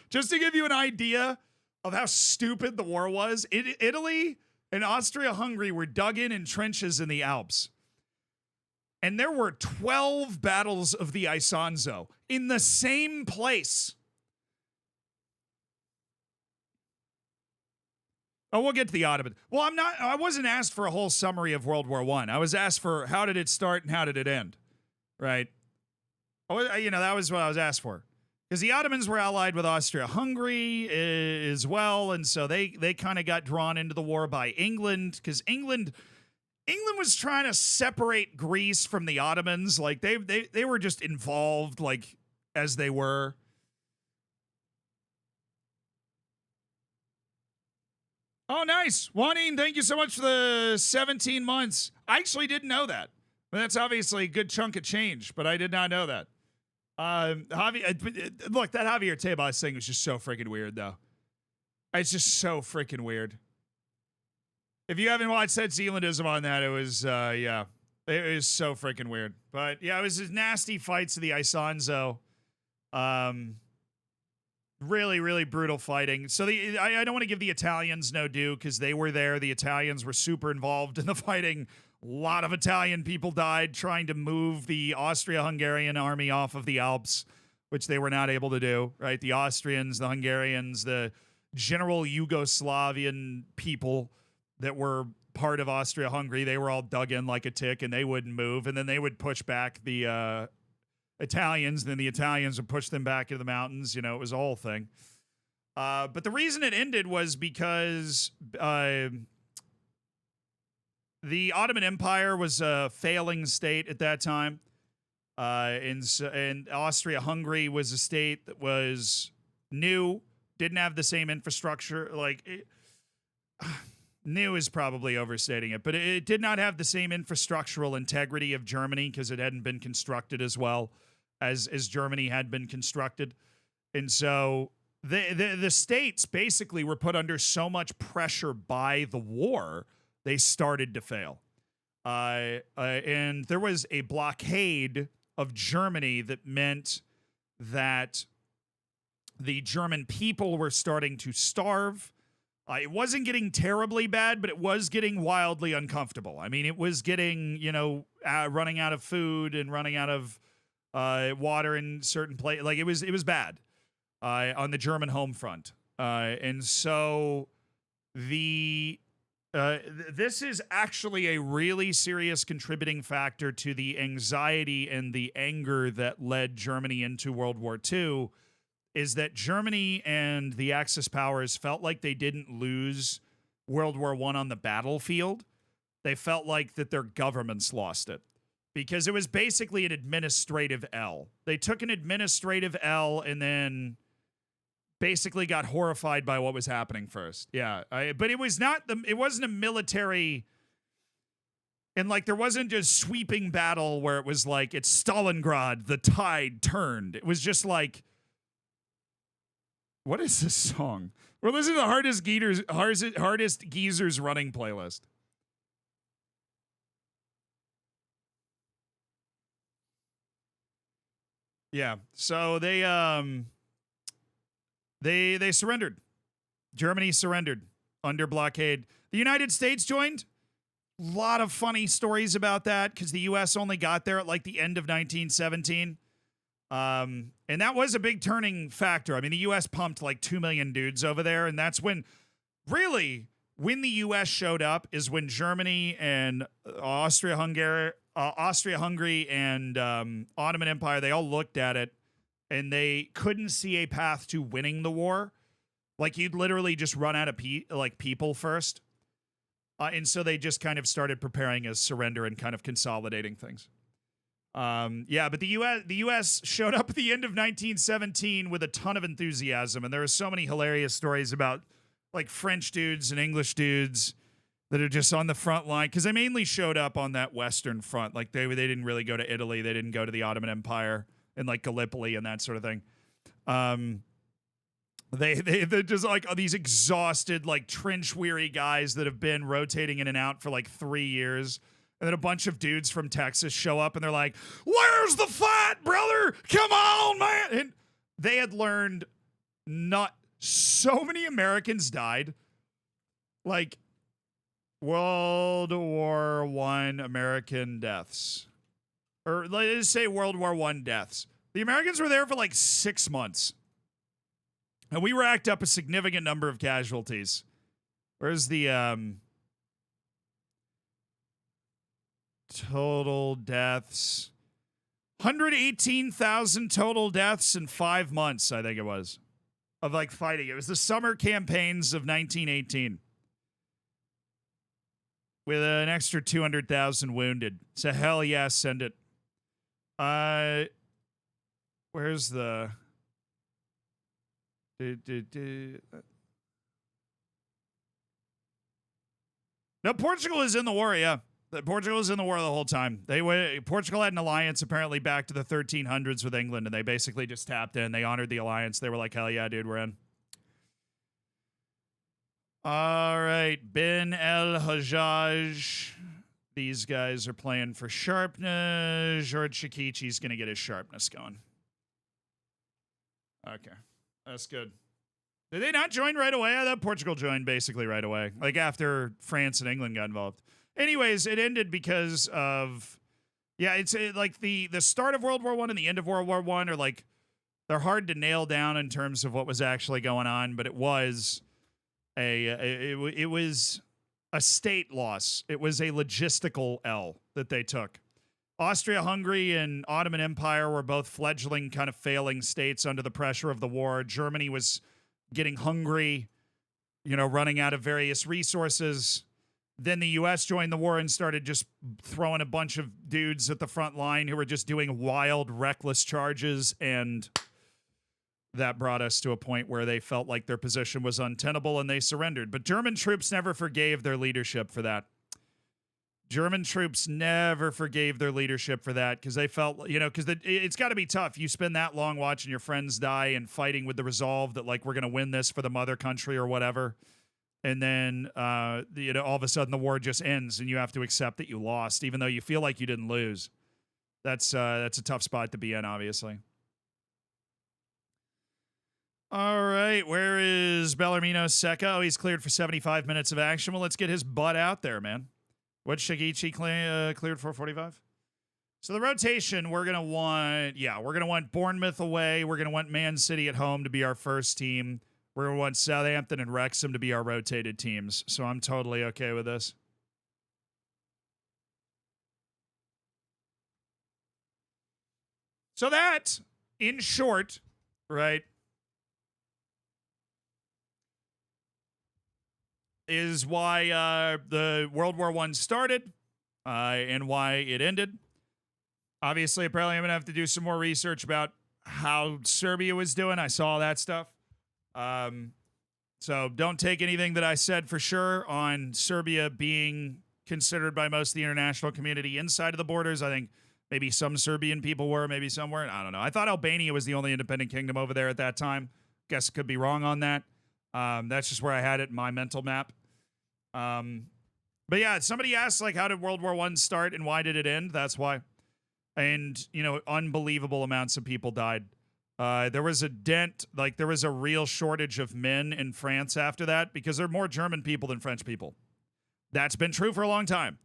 Just to give you an idea of how stupid the war was, Italy and Austria-Hungary were dug in trenches in the Alps. And there were 12 battles of the Isonzo in the same place. Oh, we'll get to the Ottoman. Well, I wasn't asked for a whole summary of World War I. I was asked for how did it start and how did it end, right? That was what I was asked for. Because the Ottomans were allied with Austria-Hungary as well, and so they kind of got drawn into the war by England, because England was trying to separate Greece from the Ottomans. They were just involved, as they were. Oh, nice. Juanine, thank you so much for the 17 months. I actually didn't know that. That's obviously a good chunk of change, but I did not know that. Javier, look, that Javier Tebas thing was just so freaking weird, though. It's just so freaking weird. If you haven't watched that Zealandism on that, it was, it was so freaking weird. But yeah, it was just nasty fights of the Isonzo. Really, really brutal fighting. So I don't want to give the Italians no due because they were there. The Italians were super involved in the fighting. A lot of Italian people died trying to move the Austria-Hungarian army off of the Alps, which they were not able to do, right? The Austrians, the Hungarians, the general Yugoslavian people that were part of Austria-Hungary, they were all dug in like a tick and they wouldn't move. And then they would push back the Italians, and then the Italians would push them back into the mountains. It was a whole thing. But the reason it ended was because the Ottoman Empire was a failing state at that time. And Austria-Hungary was a state that was new, didn't have the same infrastructure. New is probably overstating it, but it did not have the same infrastructural integrity of Germany because it hadn't been constructed as well as Germany had been constructed. And so the states basically were put under so much pressure by the war, they started to fail. And there was a blockade of Germany that meant that the German people were starting to starve. It wasn't getting terribly bad, but it was getting wildly uncomfortable. I mean, it was getting, running out of food and running out of water in certain places. Like, it was bad on the German home front. And so this is actually a really serious contributing factor to the anxiety and the anger that led Germany into World War II, is that Germany and the Axis powers felt like they didn't lose World War I on the battlefield. They felt like that their governments lost it because it was basically an administrative L. They took an administrative L and then basically got horrified by what was happening first. Yeah, but it was not it wasn't a military, and like there wasn't a sweeping battle where it was like it's Stalingrad, the tide turned. It was just like, what is this song? We're listening to the hardest geezers running playlist. Yeah, so they surrendered. Germany surrendered under blockade. The United States joined. A lot of funny stories about that because the U.S. only got there at like the end of 1917. And that was a big turning factor. I mean, the U.S. pumped like 2 million dudes over there. And that's when the U.S. showed up is when Germany and Austria-Hungary and Ottoman Empire, they all looked at it and they couldn't see a path to winning the war. Like, you'd literally just run out of people first. And so they just kind of started preparing a surrender and kind of consolidating things. But the U.S. showed up at the end of 1917 with a ton of enthusiasm, and there are so many hilarious stories about like French dudes and English dudes that are just on the front line because they mainly showed up on that Western front. Like they didn't really go to Italy, they didn't go to the Ottoman Empire and like Gallipoli and that sort of thing. They're just like these exhausted, like trench weary guys that have been rotating in and out for like 3 years. And then a bunch of dudes from Texas show up and they're like, "Where's the fight, brother? Come on, man." And they had learned not so many Americans died. Like World War I American deaths. Or let's say World War I deaths. The Americans were there for like 6 months. And we racked up a significant number of casualties. Where's the total deaths? 118,000 total deaths in 5 months, I think it was, of like fighting. It was the summer campaigns of 1918. With an extra 200,000 wounded. So hell yeah, send it. Where's the... No, Portugal is in the war, yeah. Portugal was in the war the whole time. Portugal had an alliance apparently back to the 1300s with England, and they basically just tapped in. They honored the alliance. They were like, hell yeah, dude, we're in. All right, Ben El Hajjaj. These guys are playing for sharpness. George Shikichi's going to get his sharpness going. Okay, that's good. Did they not join right away? I thought Portugal joined basically right away, like after France and England got involved. Anyways, it ended because of, it's like the start of World War I and the end of World War I are like, they're hard to nail down in terms of what was actually going on, but it was it was a state loss. It was a logistical L that they took. Austria-Hungary and Ottoman Empire were both fledgling, kind of failing states under the pressure of the war. Germany was getting hungry, running out of various resources. Then the U.S. joined the war and started just throwing a bunch of dudes at the front line who were just doing wild, reckless charges, and that brought us to a point where they felt like their position was untenable and they surrendered. But German troops never forgave their leadership for that. German troops never forgave their leadership for that because they felt, because it's got to be tough. You spend that long watching your friends die and fighting with the resolve that, like, we're going to win this for the mother country or whatever. And then, all of a sudden the war just ends and you have to accept that you lost, even though you feel like you didn't lose. That's a tough spot to be in, obviously. All right, where is Bellarmino Secca? Oh, he's cleared for 75 minutes of action. Well, let's get his butt out there, man. What's Shigechi cleared for 45? So the rotation, we're going to want Bournemouth away. We're going to want Man City at home to be our first team. We're going to want Southampton and Wrexham to be our rotated teams. So I'm totally okay with this. So that, in short, right, is why the World War I started and why it ended. Obviously, apparently I'm going to have to do some more research about how Serbia was doing. I saw that stuff. So don't take anything that I said for sure on Serbia being considered by most of the international community inside of the borders. I think maybe some Serbian people were, maybe some weren't. I don't know. I thought Albania was the only independent kingdom over there at that time. Guess could be wrong on that. That's just where I had it in my mental map. But yeah, somebody asked, like, how did World War I start and why did it end? That's why. And, unbelievable amounts of people died. There was a dent, like there was a real shortage of men in France after that because there are more German people than French people. That's been true for a long time,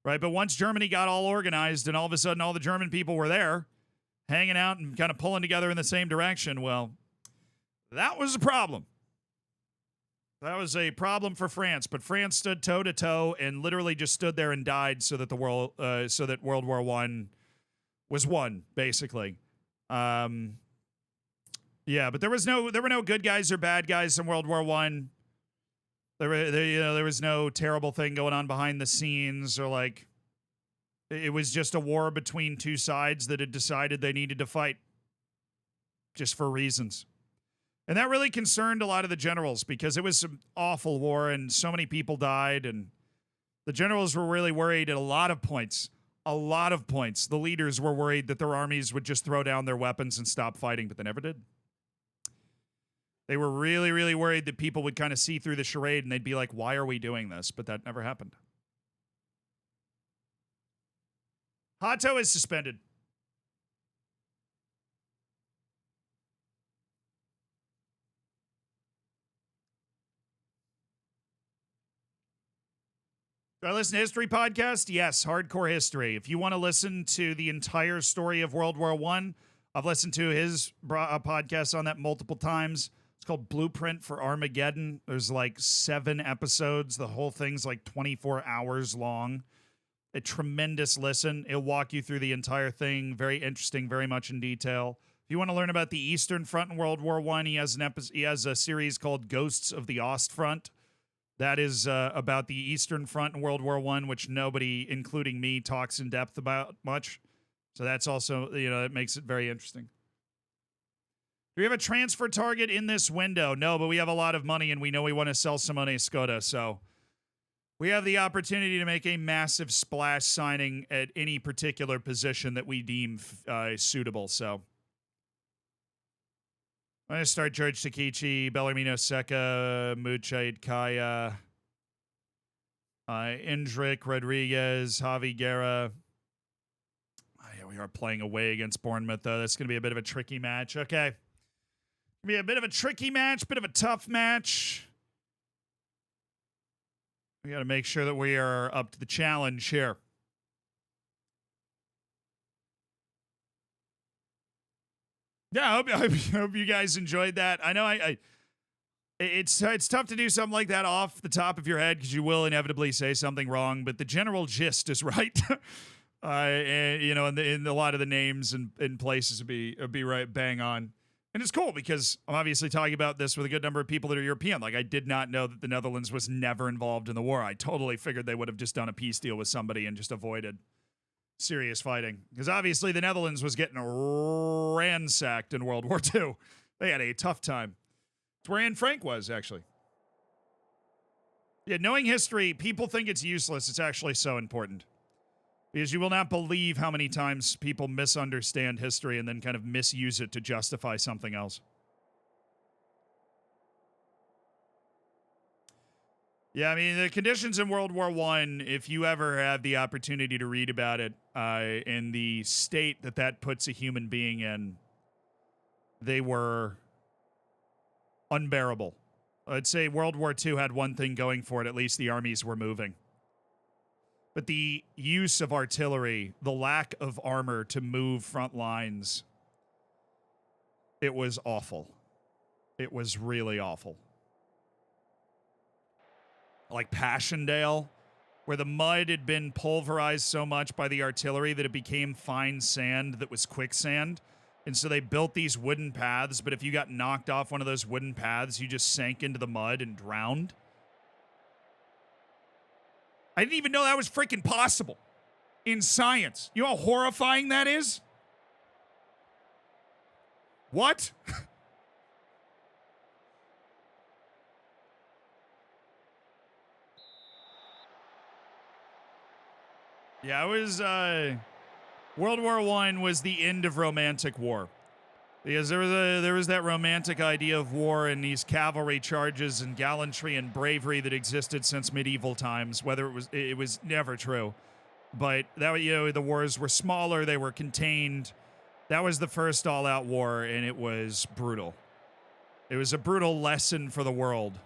right? But once Germany got all organized and all of a sudden all the German people were there hanging out and kind of pulling together in the same direction, well, that was a problem. That was a problem for France, but France stood toe to toe and literally just stood there and died so that World War I was won, basically. Yeah, but there were no good guys or bad guys in World War I. There was no terrible thing going on behind the scenes, or like it was just a war between two sides that had decided they needed to fight just for reasons. And that really concerned a lot of the generals because it was an awful war and so many people died, and the generals were really worried at a lot of points. The leaders were worried that their armies would just throw down their weapons and stop fighting, but they never did. They were really, really worried that people would kind of see through the charade and they'd be like, why are we doing this? But that never happened. Hato is suspended. Do I listen to history podcast? Yes, hardcore history. If you want to listen to the entire story of World War I, I've listened to his podcast on that multiple times. It's called Blueprint for Armageddon. There's like 7 episodes. The whole thing's like 24 hours long. A tremendous listen. It'll walk you through the entire thing. Very interesting, very much in detail. If you want to learn about the Eastern Front in World War I, he has a series called Ghosts of the Ostfront. That is about the Eastern Front in World War I, which nobody, including me, talks in depth about much. So that's also, it makes it very interesting. Do we have a transfer target in this window? No, but we have a lot of money, and we know we want to sell some on Skoda, so we have the opportunity to make a massive splash signing at any particular position that we deem suitable, so I'm going to start George Takichi, Bellarmino Secca, Muchaid Kaya, Indrik Rodriguez, Javi Guerra. Oh, yeah, we are playing away against Bournemouth, though. That's going to be a bit of a tricky match. Okay. Be a bit of a tricky match, bit of a tough match. We got to make sure that we are up to the challenge here. Yeah, I hope you guys enjoyed that. I know it's tough to do something like that off the top of your head because you will inevitably say something wrong, but the general gist is right. And, in a lot of the names and places would be right bang on. And it's cool because I'm obviously talking about this with a good number of people that are European. Like, I did not know that the Netherlands was never involved in the war. I totally figured they would have just done a peace deal with somebody and just avoided serious fighting. Because obviously the Netherlands was getting ransacked in World War II. They had a tough time. It's where Anne Frank was, actually. Yeah, knowing history, people think it's useless. It's actually so important. Because you will not believe how many times people misunderstand history and then kind of misuse it to justify something else. Yeah, I mean, the conditions in World War I, if you ever have the opportunity to read about it, in the state that puts a human being in, they were unbearable. I'd say World War II had one thing going for it. At least the armies were moving. But the use of artillery, the lack of armor to move front lines, it was awful. It was really awful. Like Passchendaele, where the mud had been pulverized so much by the artillery that it became fine sand that was quicksand. And so they built these wooden paths, but if you got knocked off one of those wooden paths, you just sank into the mud and drowned. I didn't even know that was freaking possible in science. You know how horrifying that is? What? Yeah, it was, World War I was the end of romantic war. Because there was that romantic idea of war and these cavalry charges and gallantry and bravery that existed since medieval times. Whether it was never true, but that, you know, the wars were smaller, they were contained. That was the first all-out war, and it was brutal. It was a brutal lesson for the world.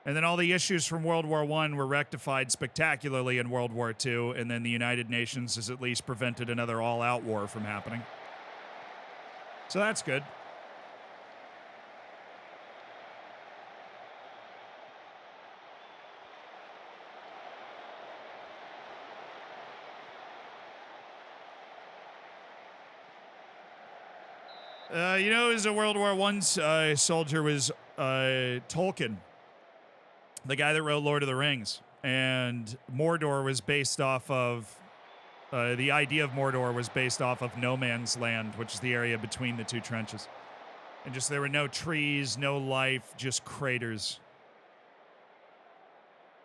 And then all the issues from World War I were rectified spectacularly in World War II, and then the United Nations has at least prevented another all-out war from happening. So that's good. You know, as a World War I soldier was Tolkien, the guy that wrote Lord of the Rings. And Mordor was based off of... the idea of Mordor was based off of No Man's Land, which is the area between the two trenches. And just there were no trees, no life, just craters.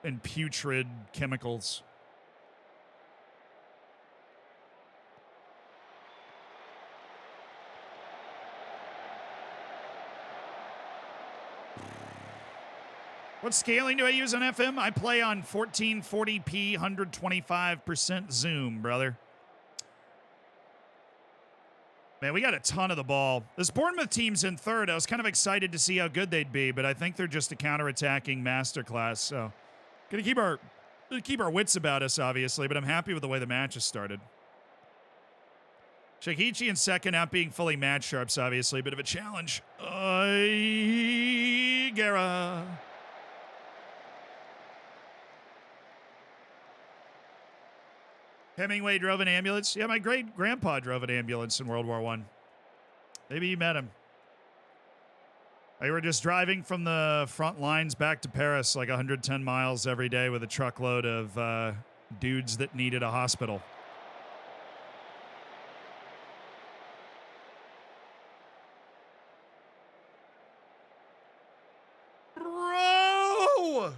And putrid chemicals. What scaling do I use on FM? I play on 1440p, 125% zoom, brother. Man, we got a ton of the ball. This Bournemouth team's in third. I was kind of excited to see how good they'd be, but I think they're just a counterattacking masterclass. So, gonna keep our wits about us, obviously, but I'm happy with the way the match has started. Shakichi in second, not being fully match sharps, obviously, a bit of a challenge. Gara. Hemingway drove an ambulance. Yeah, my great-grandpa drove an ambulance in World War I. Maybe you met him. They were just driving from the front lines back to Paris like 110 miles every day with a truckload of dudes that needed a hospital. Bro!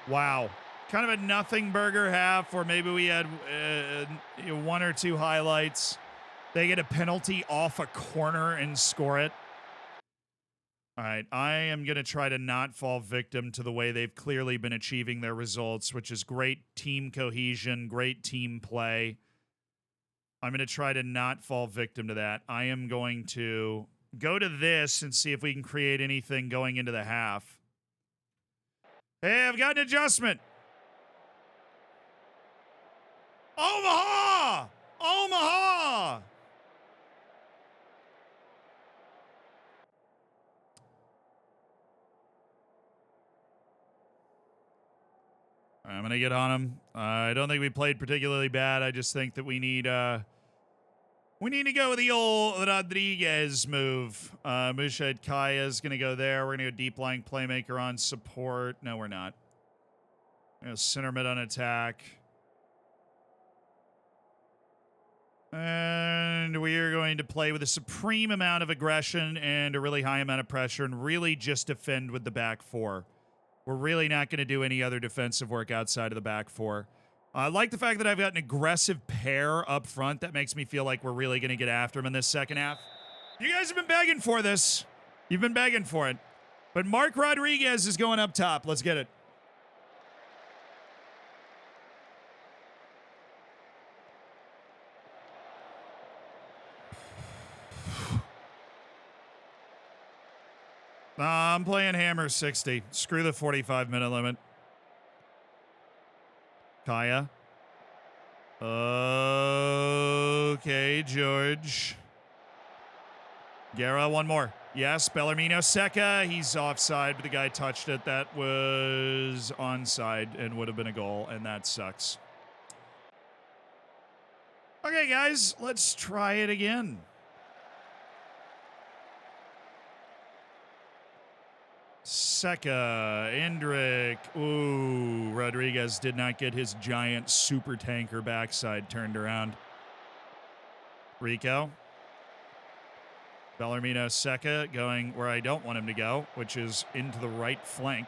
Wow. Kind of a nothing burger half, or maybe we had one or two highlights. They get a penalty off a corner and score it. All right, I am going to try to not fall victim to the way they've clearly been achieving their results, which is great team cohesion, great team play. I'm going to try to not fall victim to that. I am going to go to this and see if we can create anything going into the half. Hey, I've got an adjustment. Omaha! Omaha! I'm going to get on him. I don't think we played particularly bad. I just think that we need to go with the old Rodriguez move. Mushed Kaya is going to go there. We're going to go deep lying playmaker on support. No, we're not. Center mid on attack. And we are going to play with a supreme amount of aggression and a really high amount of pressure and really just defend with the back four. We're really not going to do any other defensive work outside of the back four. I like the fact that I've got an aggressive pair up front. That makes me feel like we're really going to get after him in this second half. You guys have been begging for this. You've been begging for it. But Mark Rodriguez is going up top. Let's get it. I'm playing Hammer 60. Screw the 45-minute limit. Kaya. Okay, George. Guerra, one more. Yes, Bellarmino Secca. He's offside, but the guy touched it. That was onside and would have been a goal, and that sucks. Okay, guys, let's try it again. Secca, Endrick. Ooh, Rodriguez did not get his giant super tanker backside turned around. Rico. Bellarmino Secca going where I don't want him to go, which is into the right flank.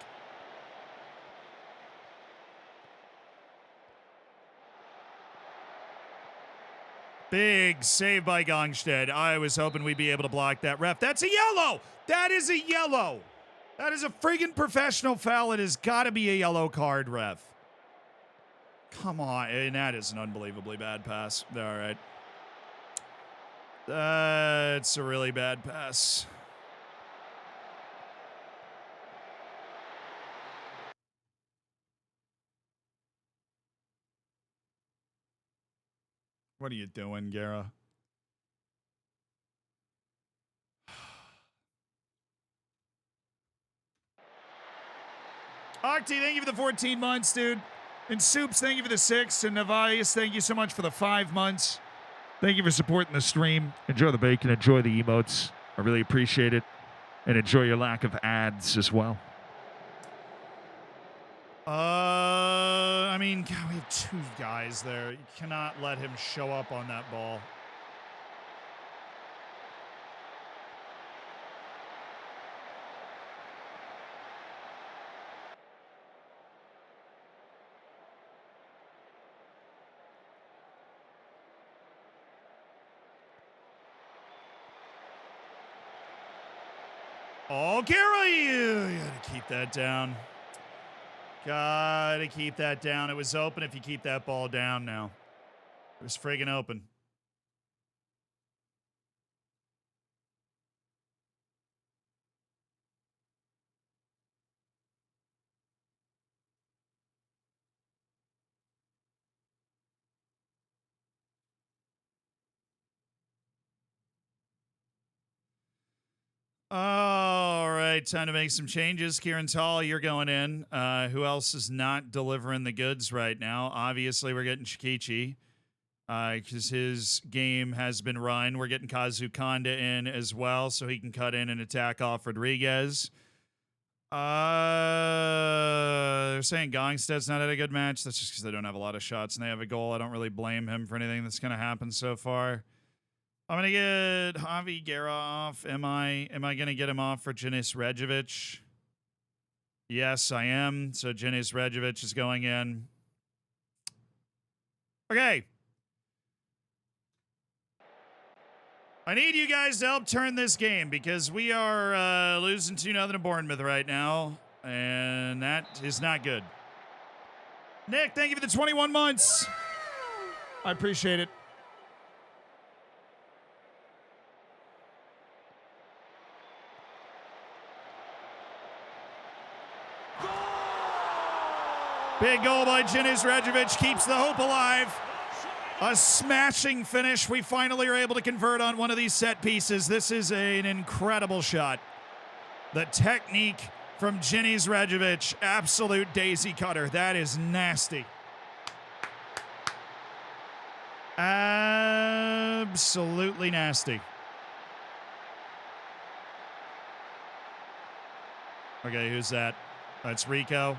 Big save by Gongstead. I was hoping we'd be able to block that. Ref, that's a yellow! That is a yellow! That is a friggin' professional foul. It has got to be a yellow card, ref. Come on. And that is an unbelievably bad pass. All right. That's a really bad pass. What are you doing, Guerra? Octi, thank you for the 14 months, dude. And Soups, thank you for the 6. And Navias, thank you so much for the 5 months. Thank you for supporting the stream. Enjoy the bacon. Enjoy the emotes. I really appreciate it. And enjoy your lack of ads as well. I mean, God, we have 2 guys there. You cannot let him show up on that ball. Oh, Gary, you gotta keep that down. Gotta keep that down. It was open if you keep that ball down now. It was friggin' open. All right, time to make some changes. Kieran Tall, you're going in. Who else is not delivering the goods right now? Obviously, we're getting Shikichi because his game has been run. We're getting Kazu Kanda in as well, so he can cut in and attack off Rodriguez. They're saying Gongsted's not had a good match. That's just because they don't have a lot of shots and they have a goal. I don't really blame him for anything that's going to happen so far. I'm going to get Javi Guerra off. Am I going to get him off for Janis Rejovic? Yes, I am. So Janis Rejovic is going in. Okay. I need you guys to help turn this game because we are losing 2-0 to Bournemouth right now, and that is not good. Nick, thank you for the 21 months. I appreciate it. Big goal by Janis Rejovic keeps the hope alive. A smashing finish. We finally are able to convert on one of these set pieces. This is an incredible shot. The technique from Janis Rejovic, absolute daisy cutter. That is nasty. Absolutely nasty. Okay, who's that? That's Rico.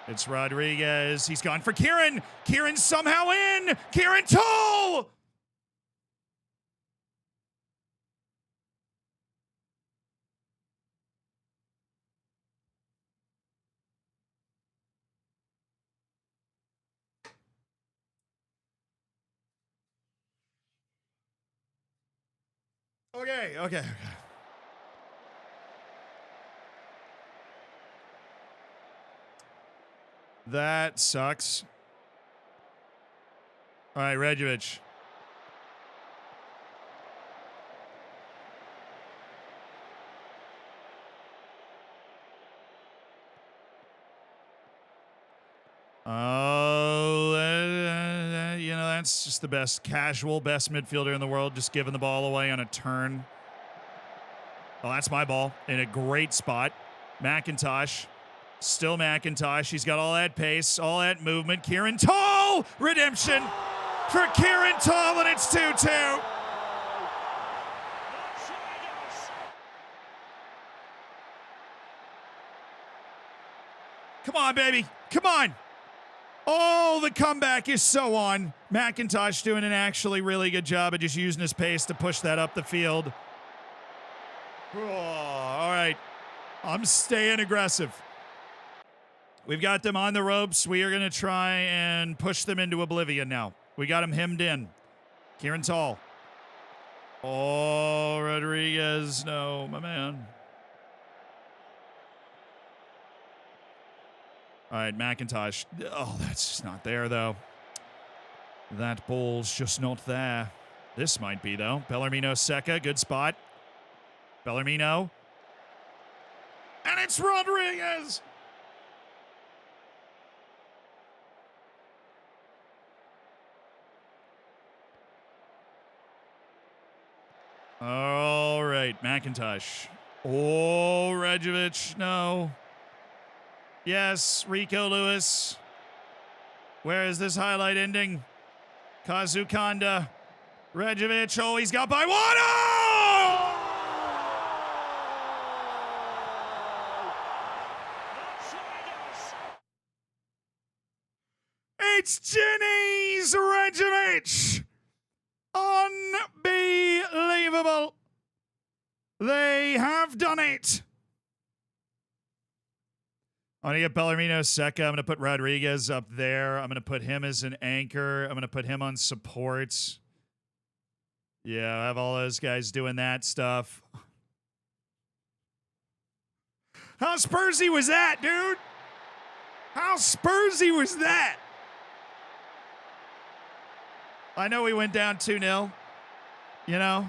It's Rodriguez. He's gone for Kieran. Kieran somehow in. Kieran Toll. Okay. That sucks. All right, Rejovic. Oh, you know, that's just the best midfielder in the world, just giving the ball away on a turn. Oh, that's my ball in a great spot. McIntosh. Still McIntosh. He's got all that pace, all that movement. Kieran Tall! Redemption for Kieran Tall, and it's 2-2. Come on, baby. Come on. Oh, the comeback is so on. McIntosh doing an actually really good job of just using his pace to push that up the field. Oh, all right. I'm staying aggressive. We've got them on the ropes. We are going to try and push them into oblivion now. We got them hemmed in. Kieran Tall. Oh, Rodriguez. No, my man. All right, McIntosh. Oh, that's just not there, though. That ball's just not there. This might be, though. Bellarmino Seca, good spot. Bellarmino. And it's Rodriguez! All right, McIntosh. Oh, Rejovic, no. Yes, Rico Lewis. Where is this highlight ending? Kazukanda. Rejovic, oh, he's got by one. Oh! It's Jenny's Rejovic. Unbelievable. They have done it. I'm going to get Bellarmino Seca. I'm going to put Rodriguez up there. I'm going to put him as an anchor. I'm going to put him on support. Yeah, I have all those guys doing that stuff. How Spursy was that, dude? How Spursy was that? I know we went down 2-0. You know,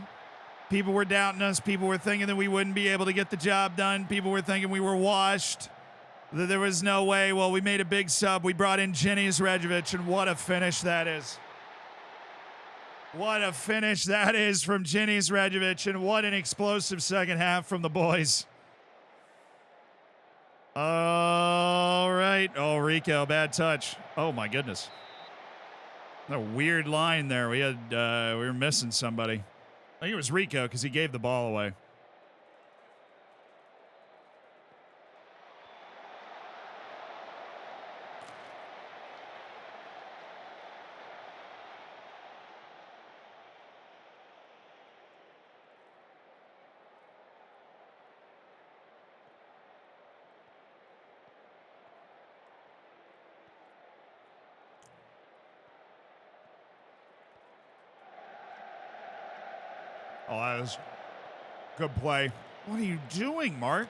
people were doubting us. People were thinking that we wouldn't be able to get the job done. People were thinking we were washed, that there was no way. Well, we made a big sub. We brought in Jenny's Rejovic, and what a finish that is. What a finish that is from Jenny's Rejovic, and what an explosive second half from the boys. All right. Oh, Rico, bad touch. Oh, my goodness. A weird line there. We were missing somebody. I think it was Rico because he gave the ball away. Oh, that was good play. What are you doing, Mark?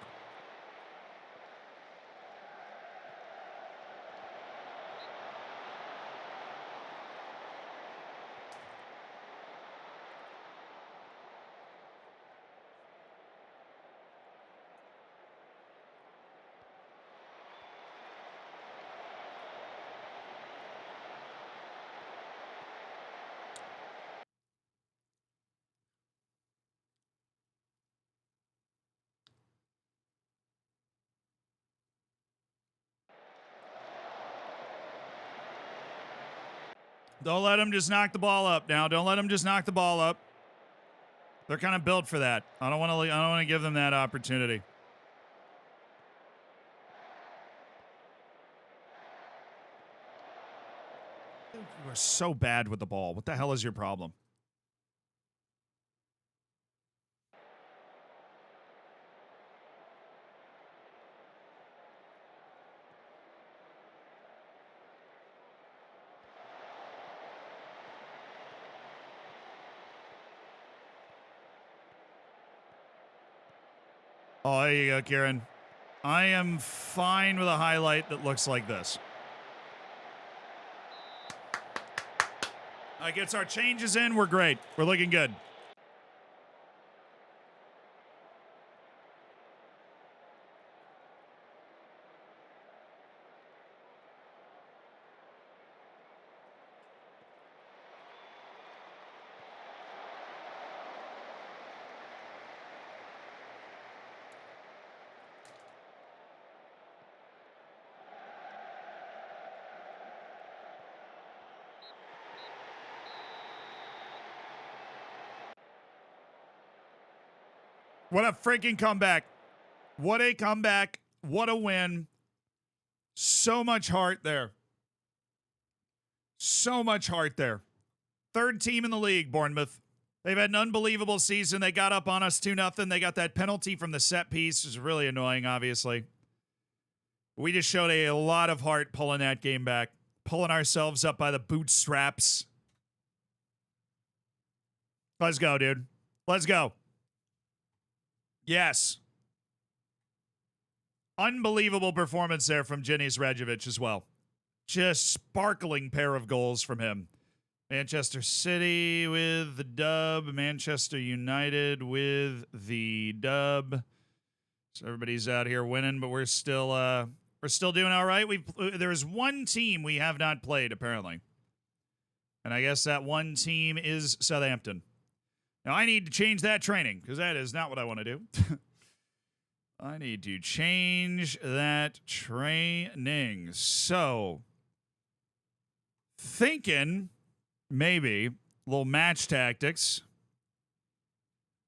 Don't let them just knock the ball up now. Don't let them just knock the ball up. They're kind of built for that. I don't want to give them that opportunity. You are so bad with the ball. What the hell is your problem? Oh, there you go, Kieran. I am fine with a highlight that looks like this. Gets our changes in. We're great. We're looking good. What a freaking comeback. What a comeback. What a win. So much heart there. So much heart there. Third team in the league, Bournemouth. They've had an unbelievable season. They got up on us 2-0. They got that penalty from the set piece. It was really annoying, obviously. We just showed a lot of heart pulling that game back. Pulling ourselves up by the bootstraps. Let's go, dude. Let's go. Yes. Unbelievable performance there from Denis Radjovic as well. Just sparkling pair of goals from him. Manchester City with the dub. Manchester United with the dub. So everybody's out here winning, but we're still doing all right. There's one team we have not played apparently, and I guess that one team is Southampton. Now, I need to change that training because that is not what I want to do. I need to change that training. So, thinking maybe a little match tactics.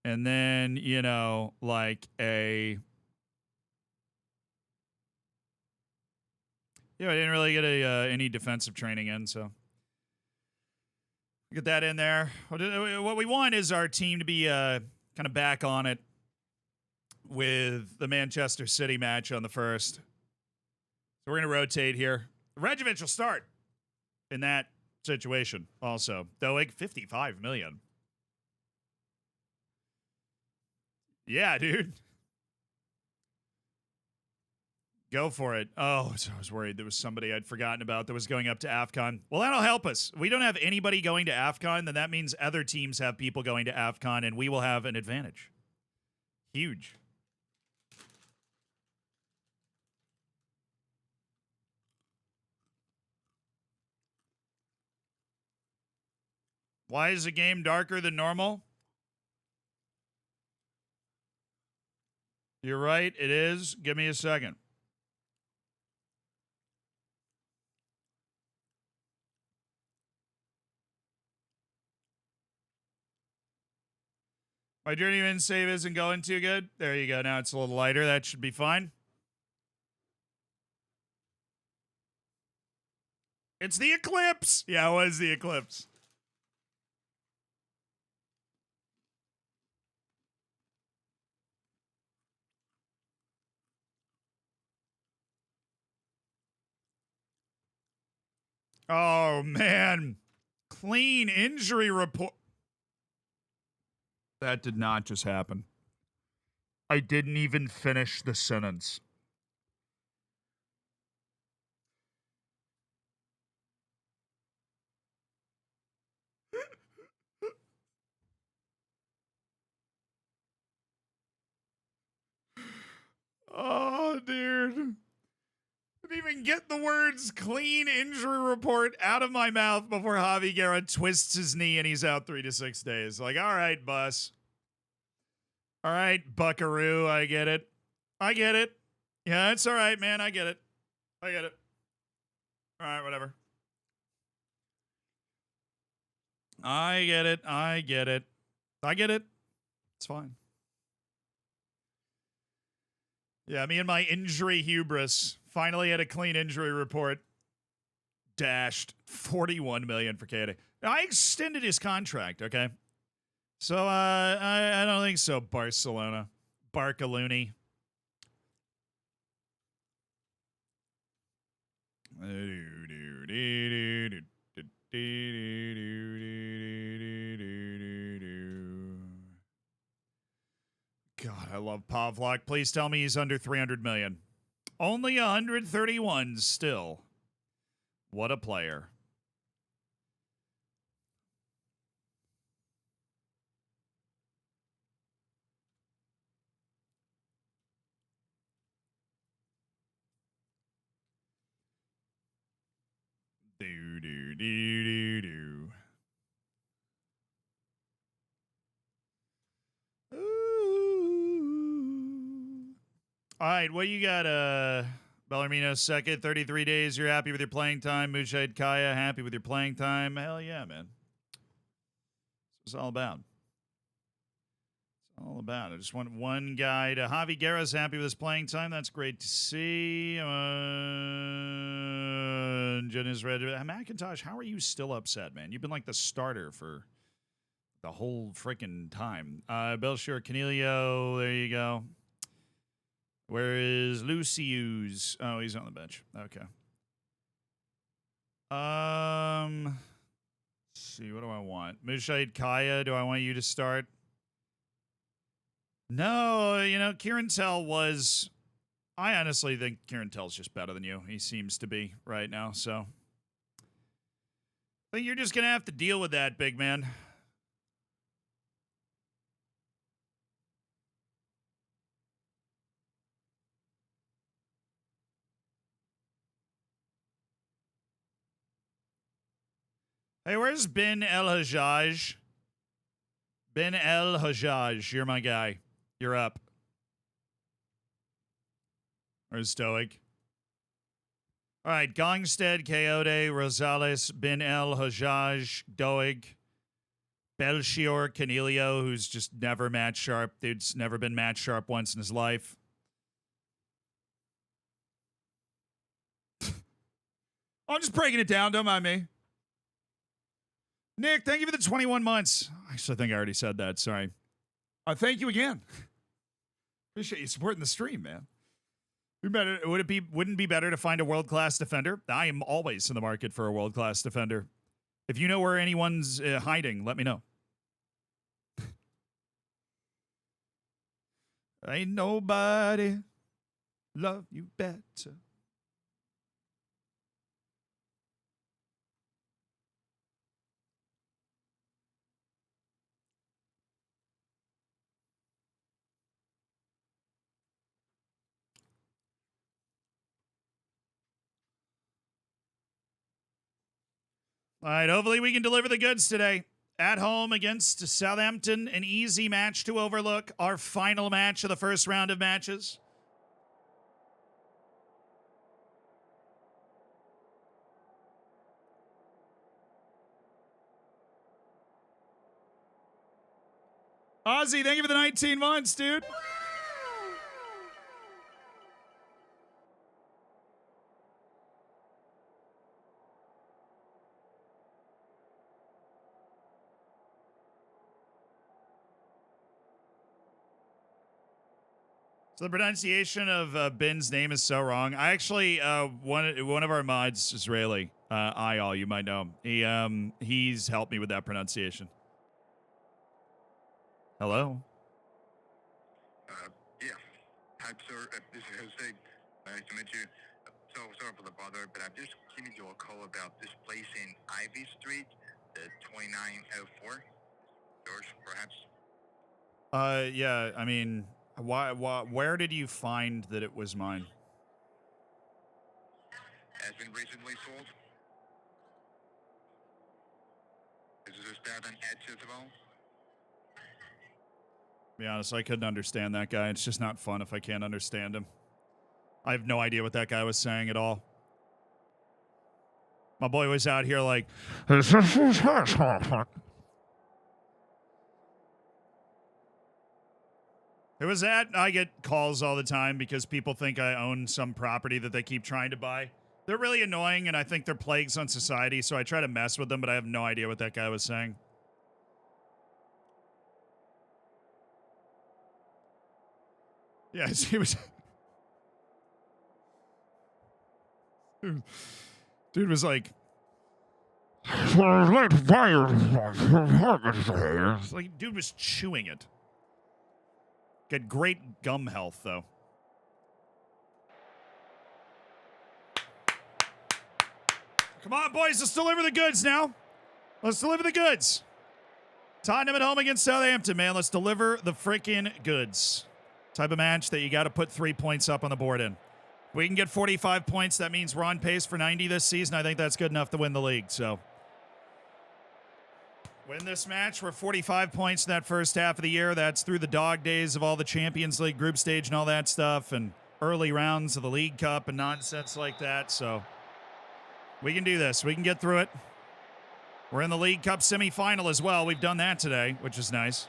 And then, like a... Yeah, I didn't really get any defensive training in, so... Get that in there. What we want is our team to be kind of back on it with the Manchester City match on the first. So we're going to rotate here. Radjovic will start in that situation also. Though, like, 55 million. Yeah, dude. Go for it. Oh, so I was worried there was somebody I'd forgotten about that was going up to AFCON. Well, that'll help us. We don't have anybody going to AFCON, then that means other teams have people going to AFCON, and we will have an advantage. Huge. Why is the game darker than normal? You're right, it is. Give me a second. My journeyman save isn't going too good. There you go. Now it's a little lighter. That should be fine. It's the eclipse. Yeah, it was the eclipse. Oh, man. Clean injury report. That did not just happen. I didn't even finish the sentence. Oh, dude. Didn't even get the words clean injury report out of my mouth before Javi Guerra twists his knee and he's out 3 to 6 days. Like, all right, bus. All right, buckaroo. I get it. I get it. Yeah, it's all right, man. I get it. I get it. All right, whatever. I get it. I get it. I get it. It's fine. Yeah, me and my injury hubris finally had a clean injury report. Dashed 41 million for KD. Now, I extended his contract, okay? So I don't think so, Barcelona. Barcaluni. God, I love Pavlak. Please tell me he's under 300 million. Only 131 still. What a player. Do, do, do, do, do. Ooh. All right, what you got, Bellarmino second, 33 days. You're happy with your playing time. Mushahid Kaya, happy with your playing time. Hell yeah, man. That's what it's all about. It's all about. I just want one guy to. Javi Guerra's happy with his playing time. That's great to see. Jen is ready. Macintosh, how are you still upset, man? You've been like the starter for the whole freaking time. Belshire Canelio, there you go. Where is Lucius? Oh, he's on the bench. Okay. Let's see, what do I want? Mushahid Kaya, do I want you to start? No, you know, Kieran Tell was... I honestly think Kieran Tell's just better than you. He seems to be right now, so... I think you're just going to have to deal with that, big man. Hey, where's Ben El Hajjaj? Ben El Hajjaj, you're my guy. You're up. Where's Stoic? All right, Gongstead, Coyote, Rosales, Ben El Hajjaj, Doig, Belchior, Canelio, who's just never match sharp. Dude's never been match sharp once in his life. I'm just breaking it down, don't mind me. Nick, thank you for the 21 months. Actually, I think I already said that. Sorry. Thank you again. Appreciate you supporting the stream, man. Wouldn't it be better to find a world-class defender? I am always in the market for a world-class defender. If you know where anyone's hiding, let me know. Ain't nobody love you better. All right, hopefully we can deliver the goods today. At home against Southampton, an easy match to overlook. Our final match of the first round of matches. Ozzy, thank you for the 19 months, dude. So the pronunciation of Ben's name is so wrong. I actually one of our mods, Israeli, Ayal, you might know him. He's helped me with that pronunciation. Hello.
Yeah. Hi, sir. This is Jose. Nice to meet you. So sorry for the bother, but I'm just giving you a call about this place in Ivy Street, the 2904. Yours, perhaps.
Yeah. I mean, why? Where did you find that it was mine?
Has been recently sold. Is this bad an edge as well?
To be honest, I couldn't understand that guy. It's just not fun if I can't understand him. I have no idea what that guy was saying at all. My boy was out here like... Who was that? I get calls all the time because people think I own some property that they keep trying to buy. They're really annoying, and I think they're plagues on society, so I try to mess with them, but I have no idea what that guy was saying. Yeah, he was... Dude was like... Like, dude was chewing it. Got great gum health, though. Come on, boys. Let's deliver the goods now. Let's deliver the goods. Tottenham at home against Southampton, man. Let's deliver the freaking goods. Type of match that you got to put 3 points up on the board in. If we can get 45 points, that means we're on pace for 90 this season. I think that's good enough to win the league. So, win this match. We're 45 points in that first half of the year. That's through the dog days of all the Champions League group stage and all that stuff, and early rounds of the League Cup and nonsense like that. So, we can do this. We can get through it. We're in the League Cup semifinal as well. We've done that today, which is nice.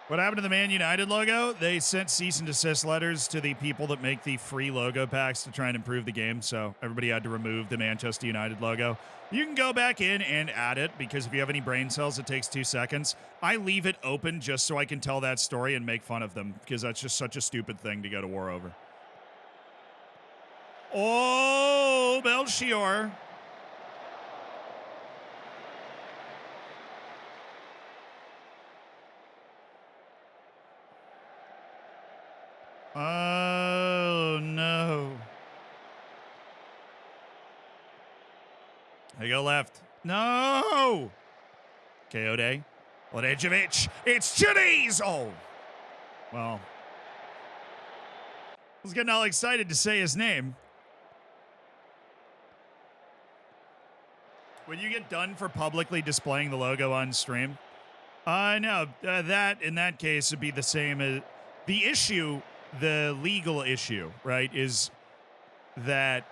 What happened to the Man United logo? They sent cease and desist letters to the people that make the free logo packs to try and improve the game, so everybody had to remove the Manchester United logo. You can go back in and add it, because if you have any brain cells, it takes 2 seconds. I leave it open just so I can tell that story and make fun of them, because that's just such a stupid thing to go to war over. Oh, Belchior. Oh, no. They go left. No! Kayode. Ledejovic. It's Chili's! Oh. Well. I was getting all excited to say his name. When you get done for publicly displaying the logo on stream, no, that in that case would be the same as the issue. The legal issue, right, is that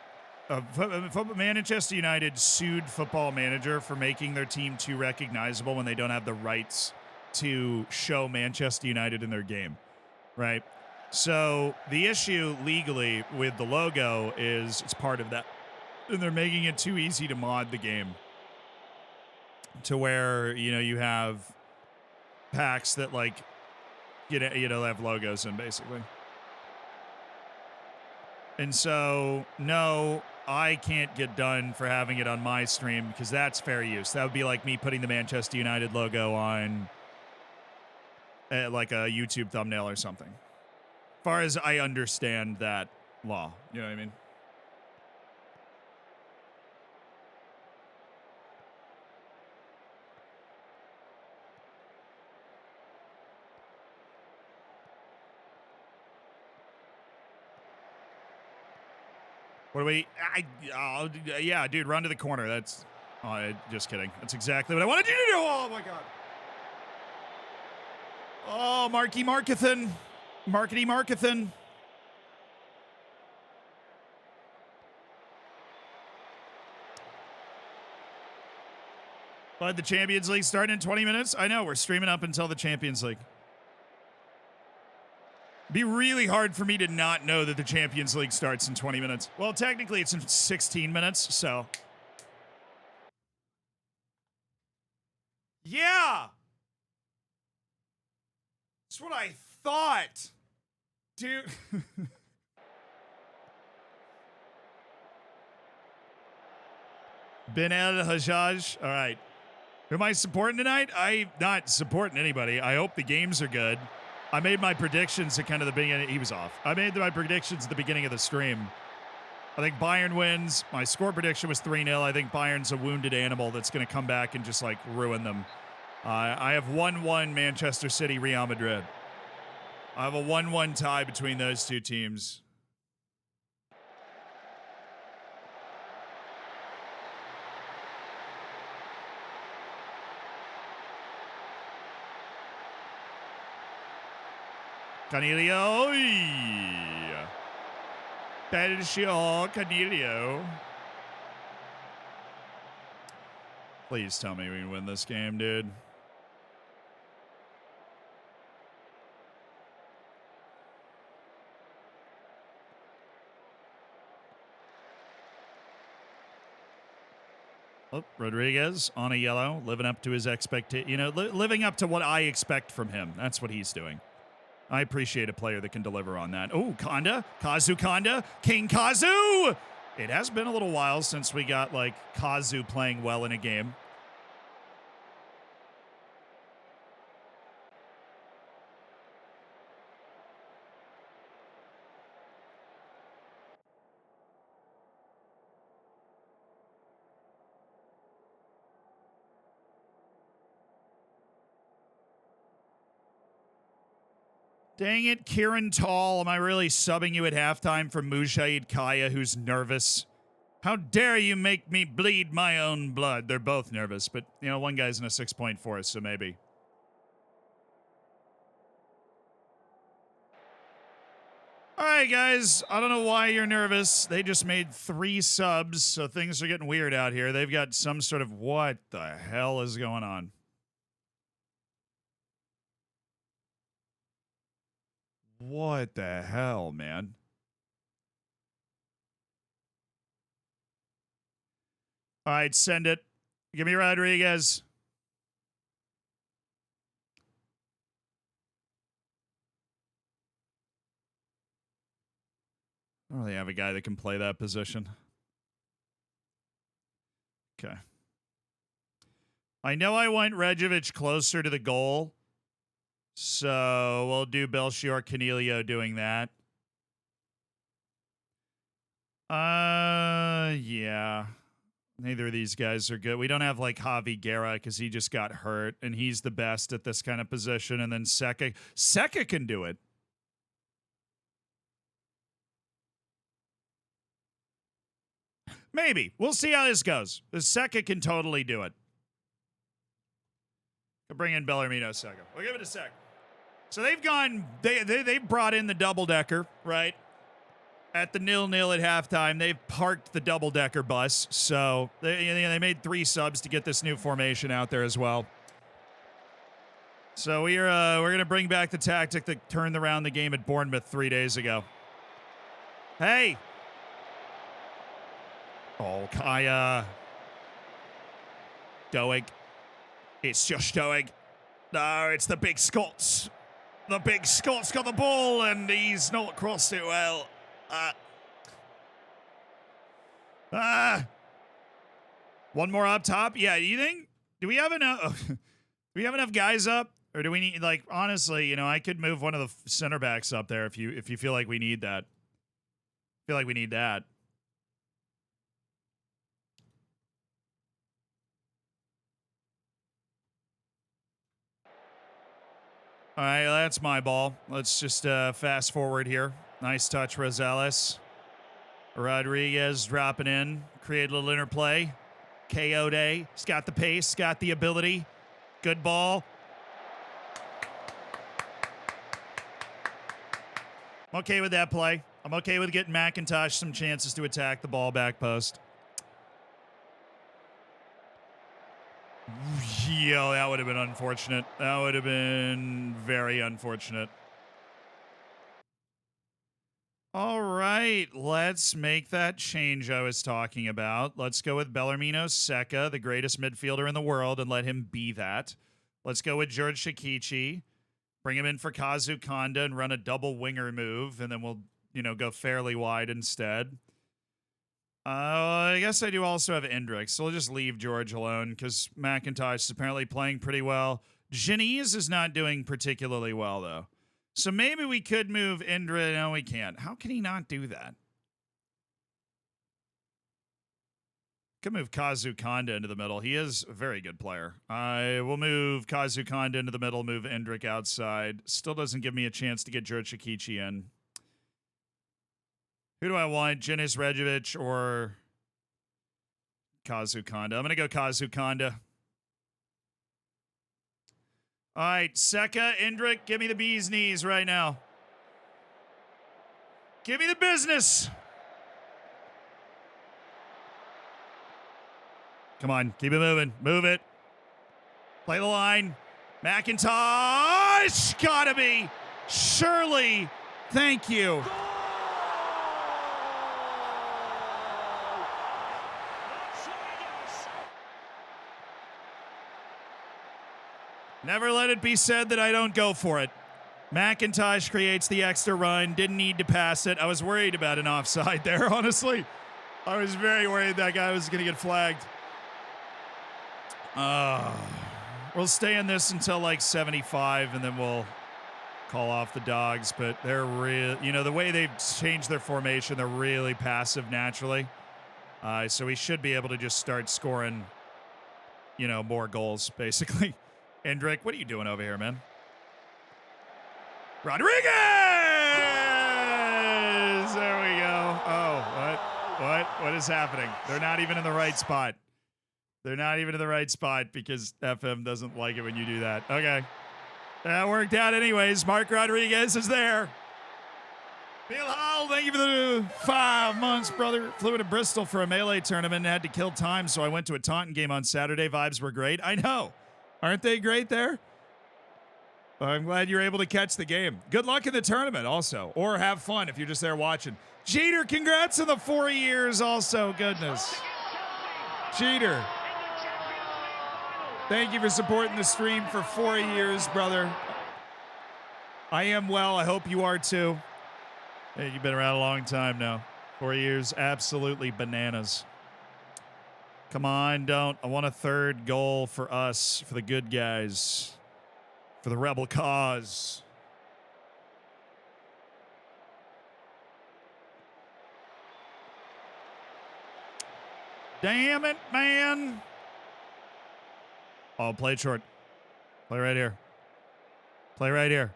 Manchester United sued Football Manager for making their team too recognizable when they don't have the rights to show Manchester United in their game, right? So the issue legally with the logo is it's part of that. And they're making it too easy to mod the game to where, you know, you have packs that, like, you know, have logos in, basically. And so, no, I can't get done for having it on my stream because that's fair use. That would be like me putting the Manchester United logo on like a YouTube thumbnail or something. As far as I understand that law, you know what I mean? What do we? Yeah, dude, run to the corner. That's. Oh, just kidding. That's exactly what I wanted you to do. Oh my god. Oh, Marky Markethan. Markety Markethan. But the Champions League starting in 20 minutes? I know, we're streaming up until the Champions League. Be really hard for me to not know that the Champions League starts in 20 minutes. Well, technically it's in 16 minutes, so. Yeah! That's what I thought. Dude. Ben El Hajjaj. All right. Who am I supporting tonight? I'm not supporting anybody. I hope the games are good. I made my predictions at kind of the beginning. He was off. I made my predictions at the beginning of the stream. I think Bayern wins. My score prediction was 3-0. I think Bayern's a wounded animal that's going to come back and just, like, ruin them. I have 1-1 Manchester City, Real Madrid. I have a 1-1 tie between those two teams. Canelio. Belchio Canelio. Please tell me we can win this game, dude. Oh, Rodriguez on a yellow, living up to his living up to what I expect from him. That's what he's doing. I appreciate a player that can deliver on that. Oh, Kanda, Kazu Kanda, King Kazu! It has been a little while since we got, like, Kazu playing well in a game. Dang it, Kieran Tall. Am I really subbing you at halftime for Mujahid Kaya, who's nervous? How dare you make me bleed my own blood? They're both nervous, but, you know, one guy's in a 6-point so maybe. All right, guys. I don't know why you're nervous. They just made 3 subs, so things are getting weird out here. They've got some sort of what the hell is going on? What the hell, man? All right, send it. Give me Rodriguez. I don't really have a guy that can play that position. Okay. I know I want Rejovic closer to the goal, so we'll do Belchior Canelio doing that. Yeah. Neither of these guys are good. We don't have, like, Javi Guerra because he just got hurt, and he's the best at this kind of position. And then Seka can do it. Maybe. We'll see how this goes. Seka can totally do it. I'll bring in Bellarmino Seka. We'll give it a sec. So they've gone, they brought in the double-decker, right? At the 0-0 at halftime. They've parked the double-decker bus. So they made 3 subs to get this new formation out there as well. So we're going to bring back the tactic that turned around the game at Bournemouth 3 days ago. Hey! Oh, Kaya. Doeg. It's Josh Doeg. No, it's the big Scots. The big Scots got the ball, and he's not crossed it well. One more up top. Yeah, do you think? Do we have enough? Do we have enough guys up, or do we need? Like, honestly, you know, I could move one of the center backs up there if you feel like we need that. Feel like we need that. All right, that's my ball. Let's just fast forward here. Nice touch, Rosales. Rodriguez dropping in. Create a little interplay. KO Day. He's got the pace, got the ability. Good ball. I'm okay with that play. I'm okay with getting McIntosh some chances to attack the ball back post. Yo, that would have been unfortunate. That would have been very unfortunate. All right, let's make that change I was talking about. Let's go with Bellarmino Seka, the greatest midfielder in the world, and let him be that. Let's go with JRicky. Bring him in for Kazu Kanda and run a double winger move, and then we'll, you know, go fairly wide instead. I guess I do also have Indrix, so we'll just leave George alone because McIntosh is apparently playing pretty well. Janice is not doing particularly well, though. So maybe we could move Indra. No, we can't. How can he not do that? Could move Kazu Kanda into the middle. He is a very good player. I will move Kazu Kanda into the middle, move Indrik outside. Still doesn't give me a chance to get JRicky in. Who do I want? Janis Rejovic or Kazu Kanda? I'm going to go Kazu Kanda. All right, Seka, Indrik, give me the bee's knees right now. Give me the business. Come on, keep it moving. Move it. Play the line. McIntosh! Gotta be. Surely. Thank you. Never let it be said that I don't go for it. McIntosh creates the extra run. Didn't need to pass it. I was worried about an offside there, honestly. I was very worried that guy was going to get flagged. We'll stay in this until like 75, and then we'll call off the dogs. But they're real, you know, the way they've changed their formation, they're really passive naturally. So we should be able to just start scoring, you know, more goals, basically. Hendrick, what are you doing over here, man? Rodriguez! There we go. Oh, what is happening? They're not even in the right spot. They're not even in the right spot because FM doesn't like it when you do that. Okay. That worked out anyways. Mark Rodriguez is there. Neil Hall, thank you for the 5 months, brother. Flew into Bristol for a Melee tournament and had to kill time, so I went to a Taunton game on Saturday. Vibes were great. I know. Aren't they great there? I'm glad you're able to catch the game. Good luck in the tournament also, or have fun if you're just there watching. Jeter, congrats on the 4 years also. Goodness. Jeter, thank you for supporting the stream for 4 years, brother. I am well. I hope you are too. Hey, you've been around a long time now. 4 years, absolutely bananas. Come on, don't. I want a third goal for us, for the good guys, for the rebel cause. Damn it, man. Oh, play it short. Play right here. Play right here.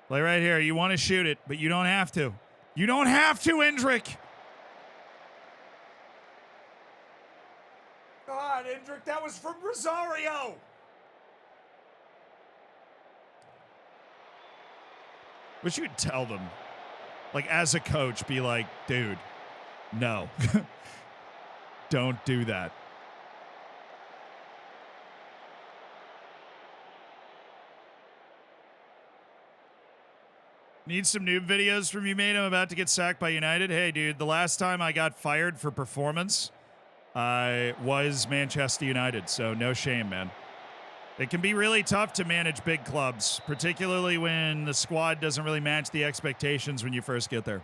Play right here. You want to shoot it, but you don't have to. You don't have to, Hendrick. God, Hendrick, that was from Rosario. Wish you'd tell them. Like, as a coach, be like, dude, no. Don't do that. Need some noob videos from you, mate. I'm about to get sacked by United. Hey, dude, the last time I got fired for performance, I was Manchester United, so no shame, man. It can be really tough to manage big clubs, particularly when the squad doesn't really match the expectations when you first get there.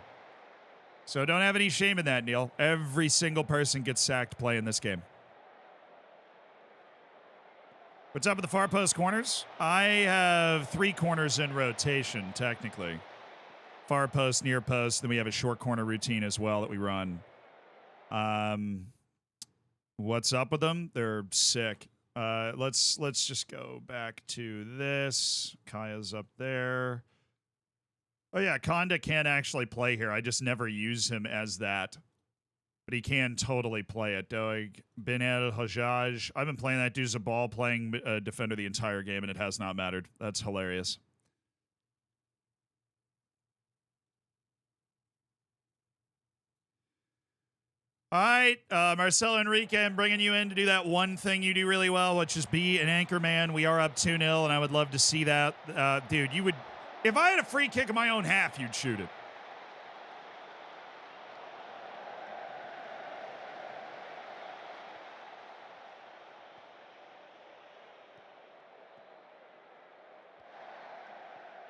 So don't have any shame in that, Neil. Every single person gets sacked playing this game. What's up with the far post corners? I have 3 corners in rotation, technically. Far post, near post, then we have a short corner routine as well that we run. What's up with them? They're sick. Let's just go back to this. Kaya's up there. Oh yeah, Konda can actually play here. I just never use him as that. But he can totally play it. Doig, Ben El Hajjaj. I've been playing that dude's a ball playing defender the entire game, and it has not mattered. That's hilarious. All right, Marcelo Enrique, I'm bringing you in to do that one thing you do really well, which is be an anchor man. We are up 2-0, and I would love to see that. Dude, you would... If I had a free kick in my own half, you'd shoot it.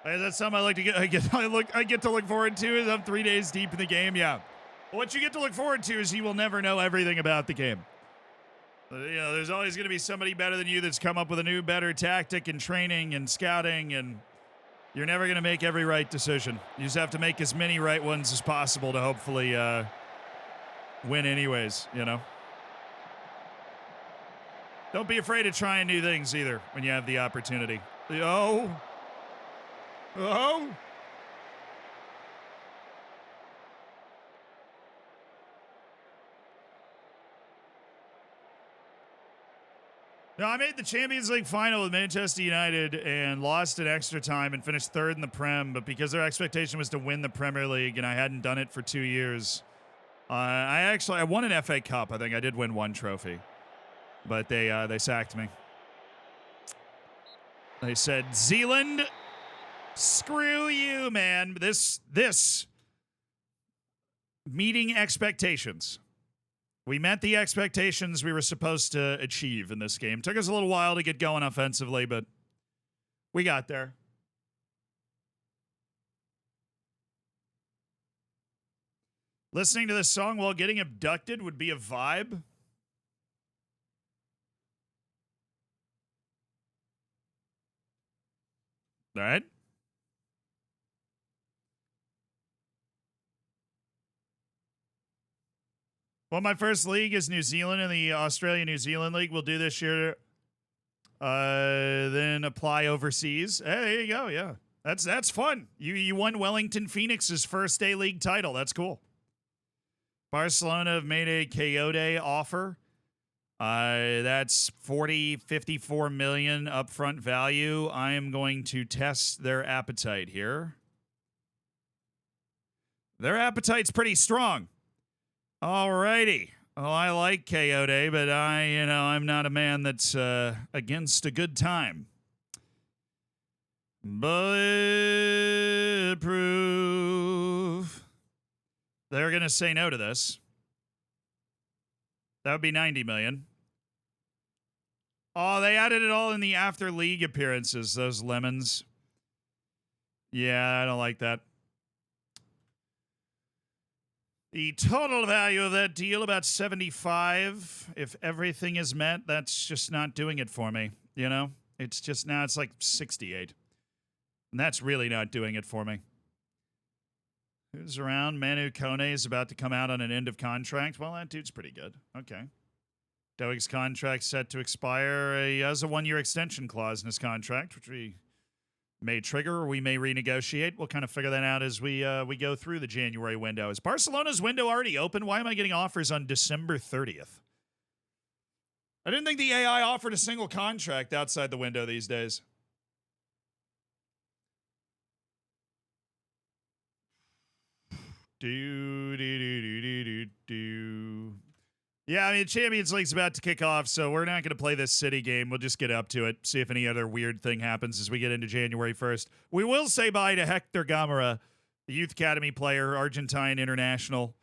That's something I like to get. I get to look forward to. Is I'm 3 days deep in the game. Yeah. What you get to look forward to is you will never know everything about the game. You know, there's always going to be somebody better than you that's come up with a new, better tactic and training and scouting, and you're never going to make every right decision. You just have to make as many right ones as possible to hopefully win anyways, you know? Don't be afraid of trying new things either when you have the opportunity. Oh. No, I made the Champions League final with Manchester United and lost in extra time and finished 3rd in the Prem, but because their expectation was to win the Premier League and I hadn't done it for 2 years, I won an FA Cup. I think I did win 1 trophy, but they sacked me. They said, Zealand, screw you, man. This meeting expectations. We met the expectations we were supposed to achieve in this game. Took us a little while to get going offensively, but we got there. Listening to this song while getting abducted would be a vibe. All right. Well, my first league is New Zealand, and the Australia-New Zealand League we'll do this year. Then apply overseas. Hey, there you go. Yeah, that's fun. You won Wellington Phoenix's first A-League title. That's cool. Barcelona have made a Coyote offer. That's 54 million upfront value. I am going to test their appetite here. Their appetite's pretty strong. Alrighty. Well, I like Coyote, but I'm not a man that's against a good time. Bulletproof. They're going to say no to this. That would be 90 million. Oh, they added it all in the after league appearances, those lemons. Yeah, I don't like that. The total value of that deal, about 75. If everything is met, that's just not doing it for me, you know? It's just now it's like 68. And that's really not doing it for me. Who's around? Manu Kone is about to come out on an end of contract. Well, that dude's pretty good. Okay. Doeg's contract set to expire. He has a 1-year extension clause in his contract, which we may trigger or we may renegotiate. We'll kind of figure that out as we go through the January window. Is Barcelona's window already open? Why am I getting offers on December 30th? I didn't think the AI offered a single contract outside the window these days. Yeah, I mean, Champions League's about to kick off, so we're not going to play this City game. We'll just get up to it, see if any other weird thing happens as we get into January 1st. We will say bye to Hector Gamera, the Youth Academy player, Argentine international,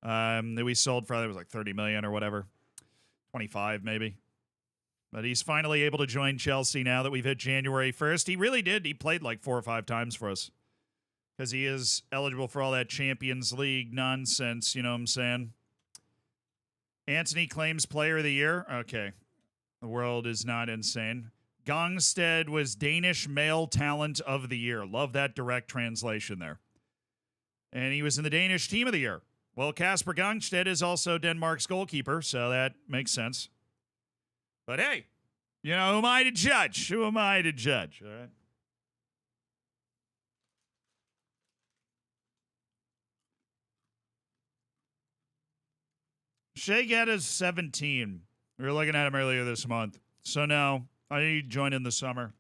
that we sold for, it was like 30 million or whatever, 25 maybe. But he's finally able to join Chelsea now that we've hit January 1st. He really did. He played like 4 or 5 times for us because he is eligible for all that Champions League nonsense, you know what I'm saying? Anthony claims player of the year. Okay. The world is not insane. Gongstead was Danish male talent of the year. Love that direct translation there. And he was in the Danish team of the year. Well, Kasper Gongstead is also Denmark's goalkeeper, so that makes sense. But hey, you know, who am I to judge? Who am I to judge? All right. Shea Getta's 17. We were looking at him earlier this month. So no, I joined in the summer.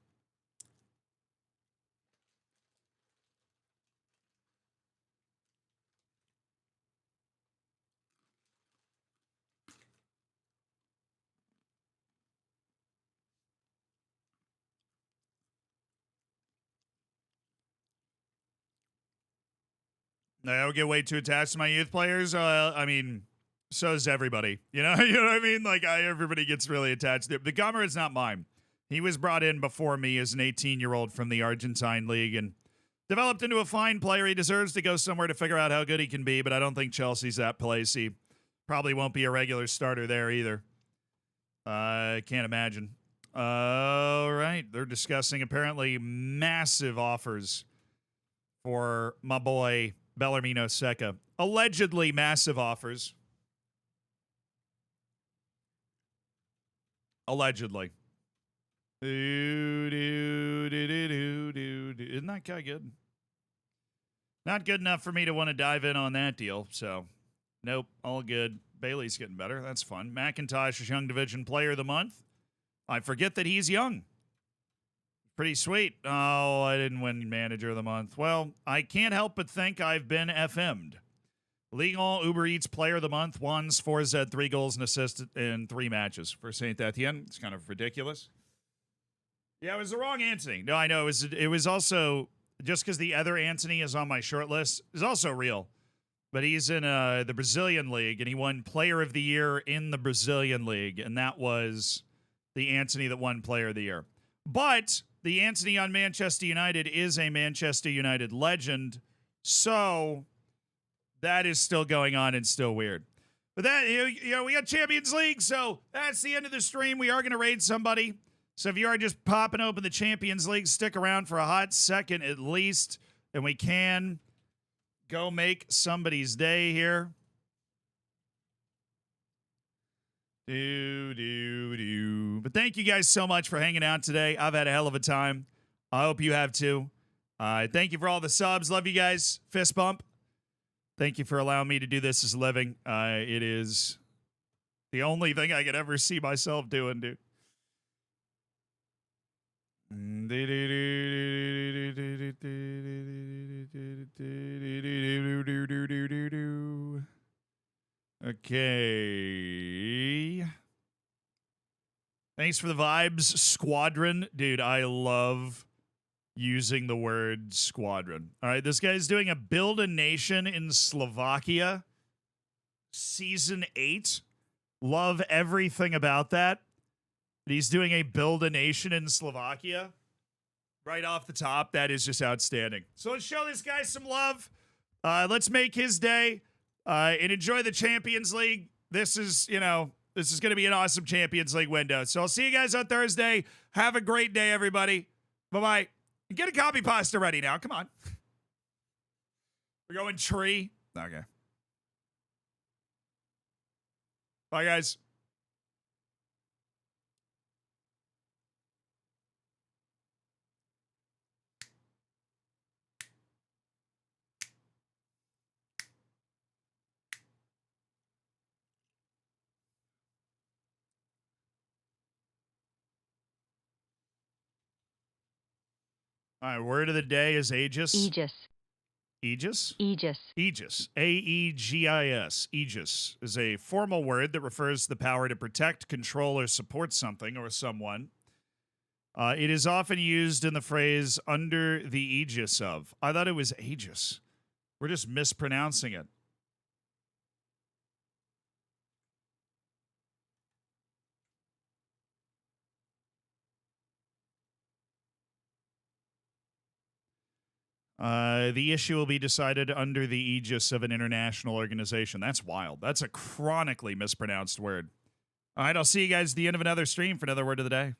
I would get way too attached to my youth players. I mean, so does everybody. You know, you know what I mean? Like, everybody gets really attached. The Gummer is not mine. He was brought in before me as an 18-year-old from the Argentine League and developed into a fine player. He deserves to go somewhere to figure out how good he can be, but I don't think Chelsea's that place. He probably won't be a regular starter there either. I can't imagine. All right. They're discussing apparently massive offers for my boy Bellarmino Seca. Allegedly massive offers. Allegedly. Isn't that guy good? Not good enough for me to want to dive in on that deal, so nope, all good. Bailey's getting better. That's fun. McIntosh is Young Division Player of the Month. I forget that he's young. Pretty sweet. Oh, I didn't win Manager of the Month. Well, I can't help but think I've been FM'd. Ligue 1 Uber Eats Player of the Month. Juan's 4Z, 3 goals and assists in 3 matches for Saint Etienne. It's kind of ridiculous. Yeah, it was the wrong Anthony. No, I know. It was also, just because the other Anthony is on my short list, is also real. But he's in the Brazilian League, and he won Player of the Year in the Brazilian League, and that was the Anthony that won Player of the Year. But the Anthony on Manchester United is a Manchester United legend, so That is still going on and still weird. But that, we got Champions League, so that's the end of the stream. We are going to raid somebody. So if you are just popping open the Champions League, stick around for a hot second at least, and we can go make somebody's day here. But thank you guys so much for hanging out today. I've had a hell of a time. I hope you have too. Thank you for all the subs. Love you guys. Fist bump. Thank you for allowing me to do this as a living. It is the only thing I could ever see myself doing, dude. Okay. Thanks for the vibes, Squadron. Dude, I love using the word squadron. All right, this guy's doing a Build a Nation in Slovakia. Season 8. Love everything about that. He's doing a Build a Nation in Slovakia. Right off the top, that is just outstanding. So let's show this guy some love. Let's make his day. And enjoy the Champions League. This is going to be an awesome Champions League window. So I'll see you guys on Thursday. Have a great day, everybody. Bye-bye. Get a copy pasta ready now. Come on. We're going tree. Okay. Bye, guys. All right, word of the day is Aegis.
Aegis.
Aegis?
Aegis.
Aegis. Aegis. Aegis is a formal word that refers to the power to protect, control, or support something or someone. It is often used in the phrase under the aegis of. I thought it was Aegis. We're just mispronouncing it. The issue will be decided under the aegis of an international organization. That's wild. That's a chronically mispronounced word. All right, I'll see you guys at the end of another stream for another word of the day.